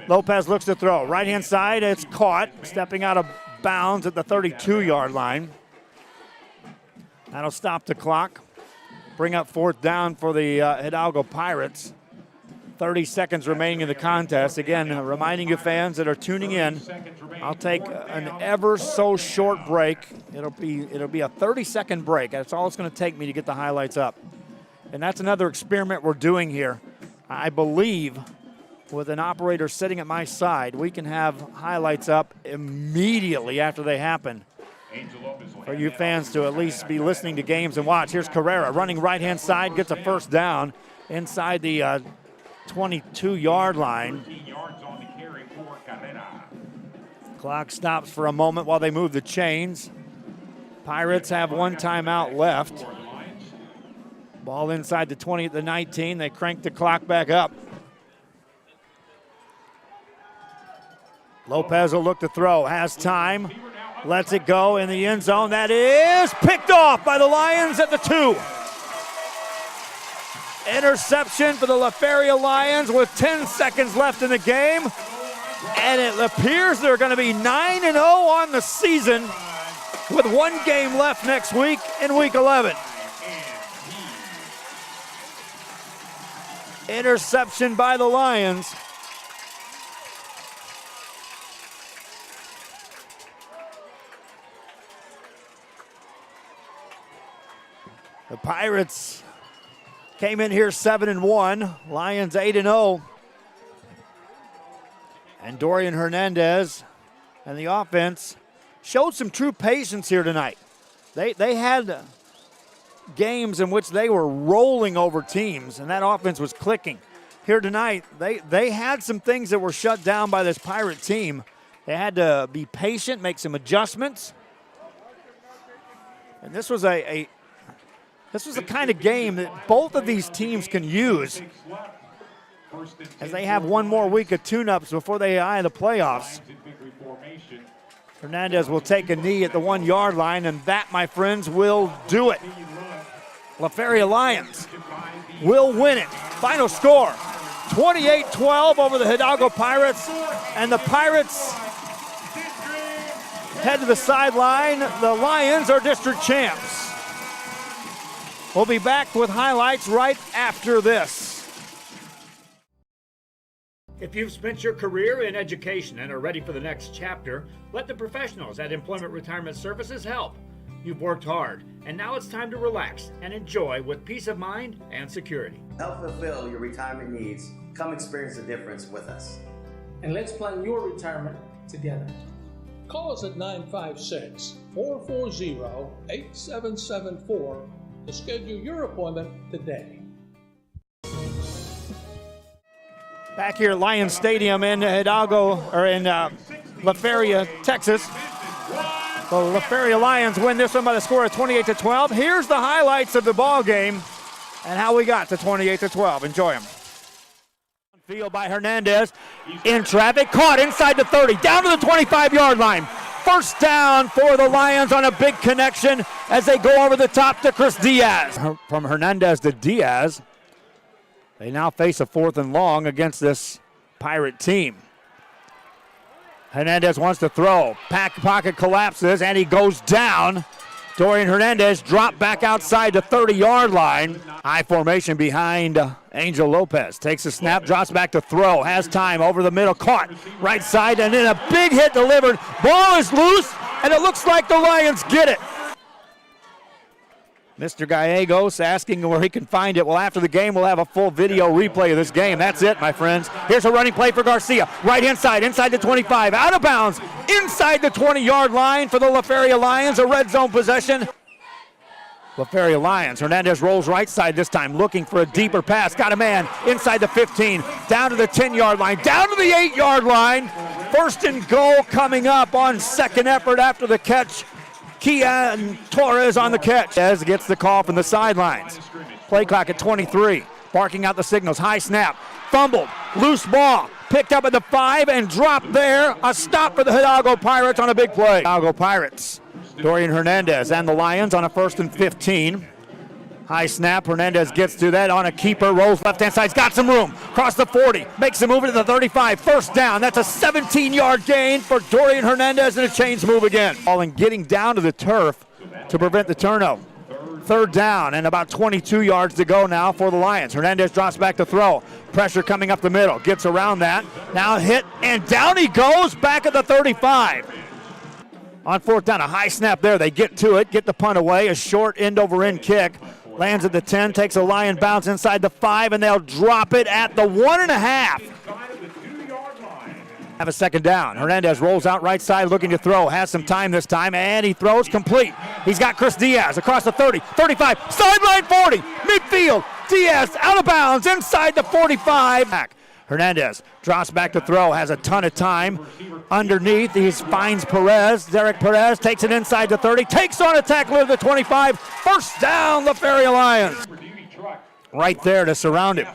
Lopez looks to throw. Right-hand side, it's caught. Stepping out of bounds at the 32-yard line. That'll stop the clock. Bring up 4th down for the Hidalgo Pirates. 30 seconds remaining in the contest. Again, reminding you fans that are tuning in, I'll take an ever so short break. It'll be a 30-second break. That's all it's going to take me to get the highlights up. And that's another experiment we're doing here. I believe with an operator sitting at my side, we can have highlights up immediately after they happen for you fans to at least be listening to games and watch. Here's Carrera running right-hand side, gets a first down inside the 22-yard line. Clock stops for a moment while they move the chains. Pirates have one timeout left. Ball inside the 20 at the 19. They crank the clock back up. Lopez will look to throw, has time, lets it go in the end zone. That is picked off by the Lions at the 2. Interception for the LaFeria Lions with 10 seconds left in the game. And it appears they're going to be 9-0 on the season with one game left next week in week 11. Interception by the Lions. The Pirates came in here 7-1. Lions 8-0. And Dorian Hernandez and the offense showed some true patience here tonight. They had games in which they were rolling over teams, and that offense was clicking. Here tonight, they had some things that were shut down by this Pirate team. They had to be patient, make some adjustments. And this was a kind of game that both of these teams can use. as they have one more week of tune-ups before they eye the playoffs. Hernandez will take a knee at the 1 yard line, and that, my friends, will do it. LaFeria Lions will win it. Final score, 28-12 over the Hidalgo Pirates, and the Pirates head to the sideline. The Lions are district champs. We'll be back with highlights right after this. If you've spent your career in education and are ready for the next chapter, let the professionals at Employment Retirement Services help. You've worked hard, and now it's time to relax and enjoy with peace of mind and security. To help fulfill your retirement needs, come experience the difference with us. And let's plan your retirement together. Call us at 956-440-8774 to schedule your appointment today. Back here at Lions Stadium in Hidalgo, or in LaFeria, Texas. The LaFeria Lions win this one by the score of 28-12. Here's the highlights of the ball game and how we got to 28-12. Enjoy them. Field by Hernandez, in traffic, caught inside the 30, down to the 25-yard line. First down for the Lions on a big connection as they go over the top to Chris Diaz. From Hernandez to Diaz, they now face a 4th and long against this Pirate team. Hernandez wants to throw. Pocket collapses, and he goes down. Dorian Hernandez dropped back outside the 30-yard line. High formation behind Angel Lopez. Takes a snap, drops back to throw. Has time over the middle, caught. Right side, and then a big hit delivered. Ball is loose, and it looks like the Lions get it. Mr. Gallegos asking where he can find it. Well, after the game, we'll have a full video replay of this game. That's it, my friends. Here's a running play for Garcia. Right inside the 25, out of bounds, inside the 20-yard line for the LaFeria Lions, a red zone possession. LaFeria Lions, Hernandez rolls right side this time, looking for a deeper pass. Got a man inside the 15, down to the 10-yard line, down to the 8-yard line. First and goal coming up on second effort after the catch. Kian Torres on the catch as gets the call from the sidelines. Play clock at 23. Barking out the signals. High snap. Fumbled. Loose ball. Picked up at the 5 and dropped there. A stop for the Hidalgo Pirates on a big play. Hidalgo Pirates. Dorian Hernandez and the Lions on a 1st and 15. High snap. Hernandez gets to that on a keeper. Rolls left-hand side. He's got some room. Across the 40. Makes a move to the 35. First down. That's a 17-yard gain for Dorian Hernandez, and a chains move again. Ball and getting down to the turf to prevent the turnover. Third down and about 22 yards to go now for the Lions. Hernandez drops back to throw. Pressure coming up the middle. Gets around that. Now hit, and down he goes back at the 35. On 4th down, a high snap there. They get to it, get the punt away. A short end-over-end kick. Lands at the 10, takes a Lion bounce inside the 5, and they'll drop it at the 1.5. Have a second down. Hernandez rolls out right side looking to throw. Has some time this time, and he throws complete. He's got Chris Diaz across the 30, 35, sideline 40, midfield. Diaz out of bounds inside the 45. Hernandez drops back to throw, has a ton of time. Underneath, he finds Perez. Derek Perez takes it inside the 30, takes on a tackle at the 25. First down, LaFeria Lions. Right there to surround him.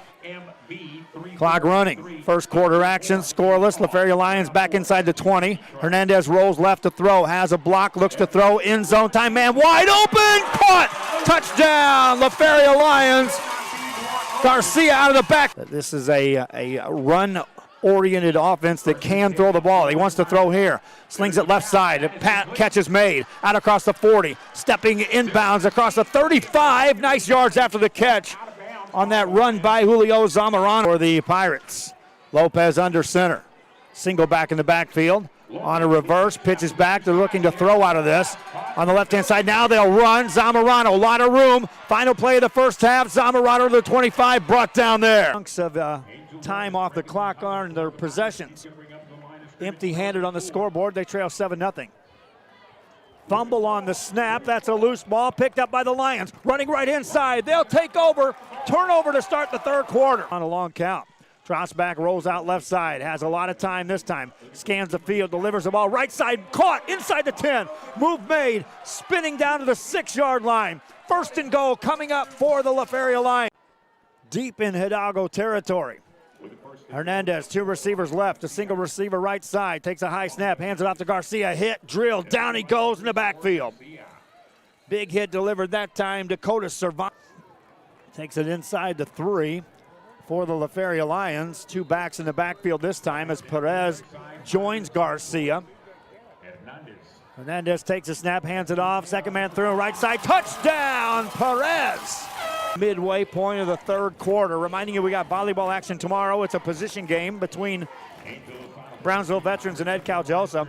Clock running. First quarter action, scoreless. LaFeria Lions back inside the 20. Hernandez rolls left to throw, has a block, looks to throw, end zone time, man wide open, caught, touchdown, LaFeria Lions. Garcia out of the back. This is a run-oriented offense that can throw the ball. He wants to throw here. Slings it left side. Catch is made. Out across the 40. Stepping inbounds across the 35. Nice yards after the catch on that run by Julio Zamorano for the Pirates. Lopez under center. Single back in the backfield. On a reverse, pitches back. They're looking to throw out of this. On the left-hand side, now they'll run. Zamorano, a lot of room. Final play of the first half. Zamorano to the 25, brought down there. Chunks of time off the clock on their possessions. Empty-handed on the scoreboard. They trail 7-0. Fumble on the snap. That's a loose ball picked up by the Lions. Running right inside. They'll take over. Turnover to start the third quarter. On a long count. Drops back, rolls out left side, has a lot of time this time. Scans the field, delivers the ball right side, caught inside the 10. Move made, spinning down to the 6-yard line. First and goal coming up for the LaFeria Lions. Deep in Hidalgo territory. Hernandez, two receivers left, a single receiver right side, takes a high snap, hands it off to Garcia, hit, drill, down he goes in the backfield. Big hit delivered that time. Dakota survives. Takes it inside the 3 for the LaFeria Lions. Two backs in the backfield this time as Perez joins Garcia. Hernandez takes a snap, hands it off, second man through, right side, touchdown, Perez! Midway point of the third quarter. Reminding you we got volleyball action tomorrow. It's a position game between Brownsville Veterans and Ed Calgelsa.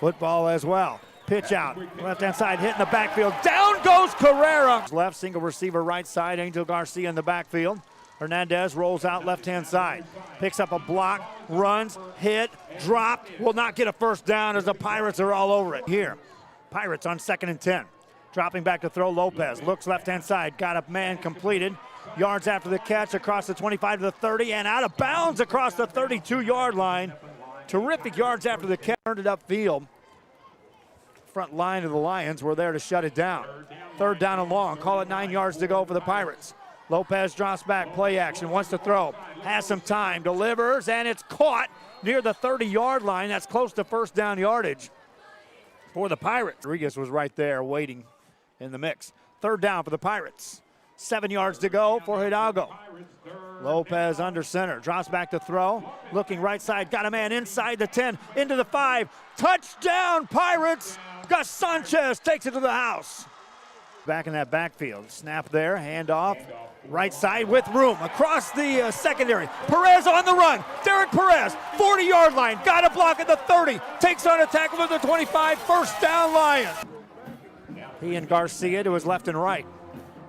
Football as well. Pitch out, left-hand side, hit in the backfield. Down goes Carrera. Left, single receiver right side, Angel Garcia in the backfield. Hernandez rolls out left-hand side. Picks up a block, runs, hit, drop. Will not get a first down as the Pirates are all over it. Here, Pirates on 2nd and 10. Dropping back to throw, Lopez. Looks left-hand side, got a man completed. Yards after the catch across the 25 to the 30 and out of bounds across the 32-yard line. Terrific yards after the catch. Turned it upfield. Front line of the Lions were there to shut it down. Third down and long. Call it 9 yards to go for the Pirates. Lopez drops back, play action, wants to throw. Has some time, delivers, and it's caught near the 30-yard line. That's close to first down yardage for the Pirates. Rodriguez was right there waiting in the mix. Third down for the Pirates. 7 yards to go for Hidalgo. Lopez under center, drops back to throw. Looking right side, got a man inside the 10, into the 5. Touchdown Pirates! Gus Sanchez takes it to the house. Back in that backfield, snap there, handoff. Right side with room, across the secondary. Perez on the run, Derek Perez, 40-yard line, got a block at the 30. Takes on a tackle at the 25, first down Lions. He and Garcia to his left and right.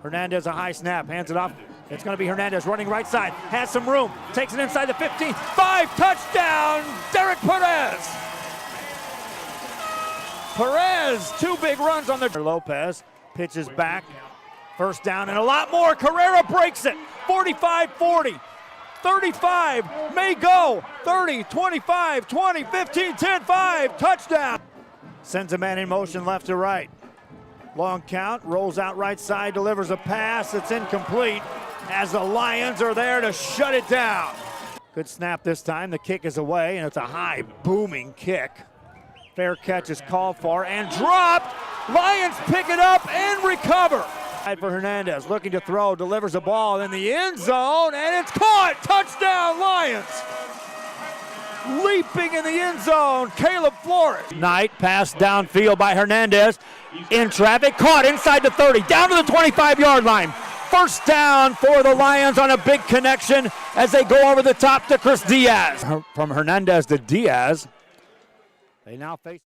Hernandez a high snap, hands it off. It's going to be Hernandez running right side, has some room, takes it inside the 15, 5, touchdown, Derek Perez. Perez, 2 big runs on the Lopez, pitches back, first down and a lot more. Carrera breaks it, 45-40, 35, may go, 30, 25, 20, 15, 10, 5, touchdown. Sends a man in motion left to right. Long count, rolls out right side, delivers a pass. It's incomplete as the Lions are there to shut it down. Good snap this time. The kick is away, and it's a high, booming kick. Fair catch is called for and dropped. Lions pick it up and recover. For Hernandez, looking to throw, delivers a ball in the end zone, and it's caught. Touchdown, Lions. Leaping in the end zone, Caleb Flores. Knight passed downfield by Hernandez. In traffic, caught inside the 30, down to the 25-yard line. First down for the Lions on a big connection as they go over the top to Chris Diaz. From Hernandez to Diaz, they now face.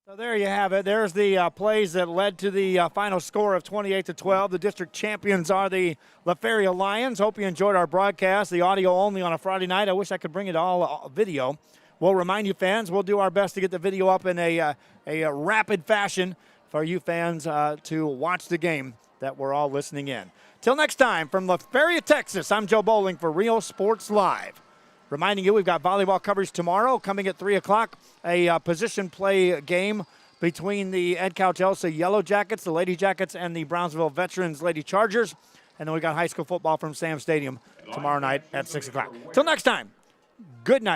So there you have it. There's the plays that led to the final score of 28-12. The district champions are the LaFeria Lions. Hope you enjoyed our broadcast. The audio only on a Friday night. I wish I could bring it all video. We'll remind you fans, we'll do our best to get the video up in a rapid fashion for you fans to watch the game that we're all listening in. Till next time, from LaFeria, Texas, I'm Joe Bowling for Real Sports Live. Reminding you, we've got volleyball coverage tomorrow coming at 3 o'clock, a position play game between the Ed Calgelsa Yellow Jackets, the Lady Jackets, and the Brownsville Veterans Lady Chargers. And then we got high school football from Sam Stadium tomorrow night at 6 o'clock. Till next time, good night.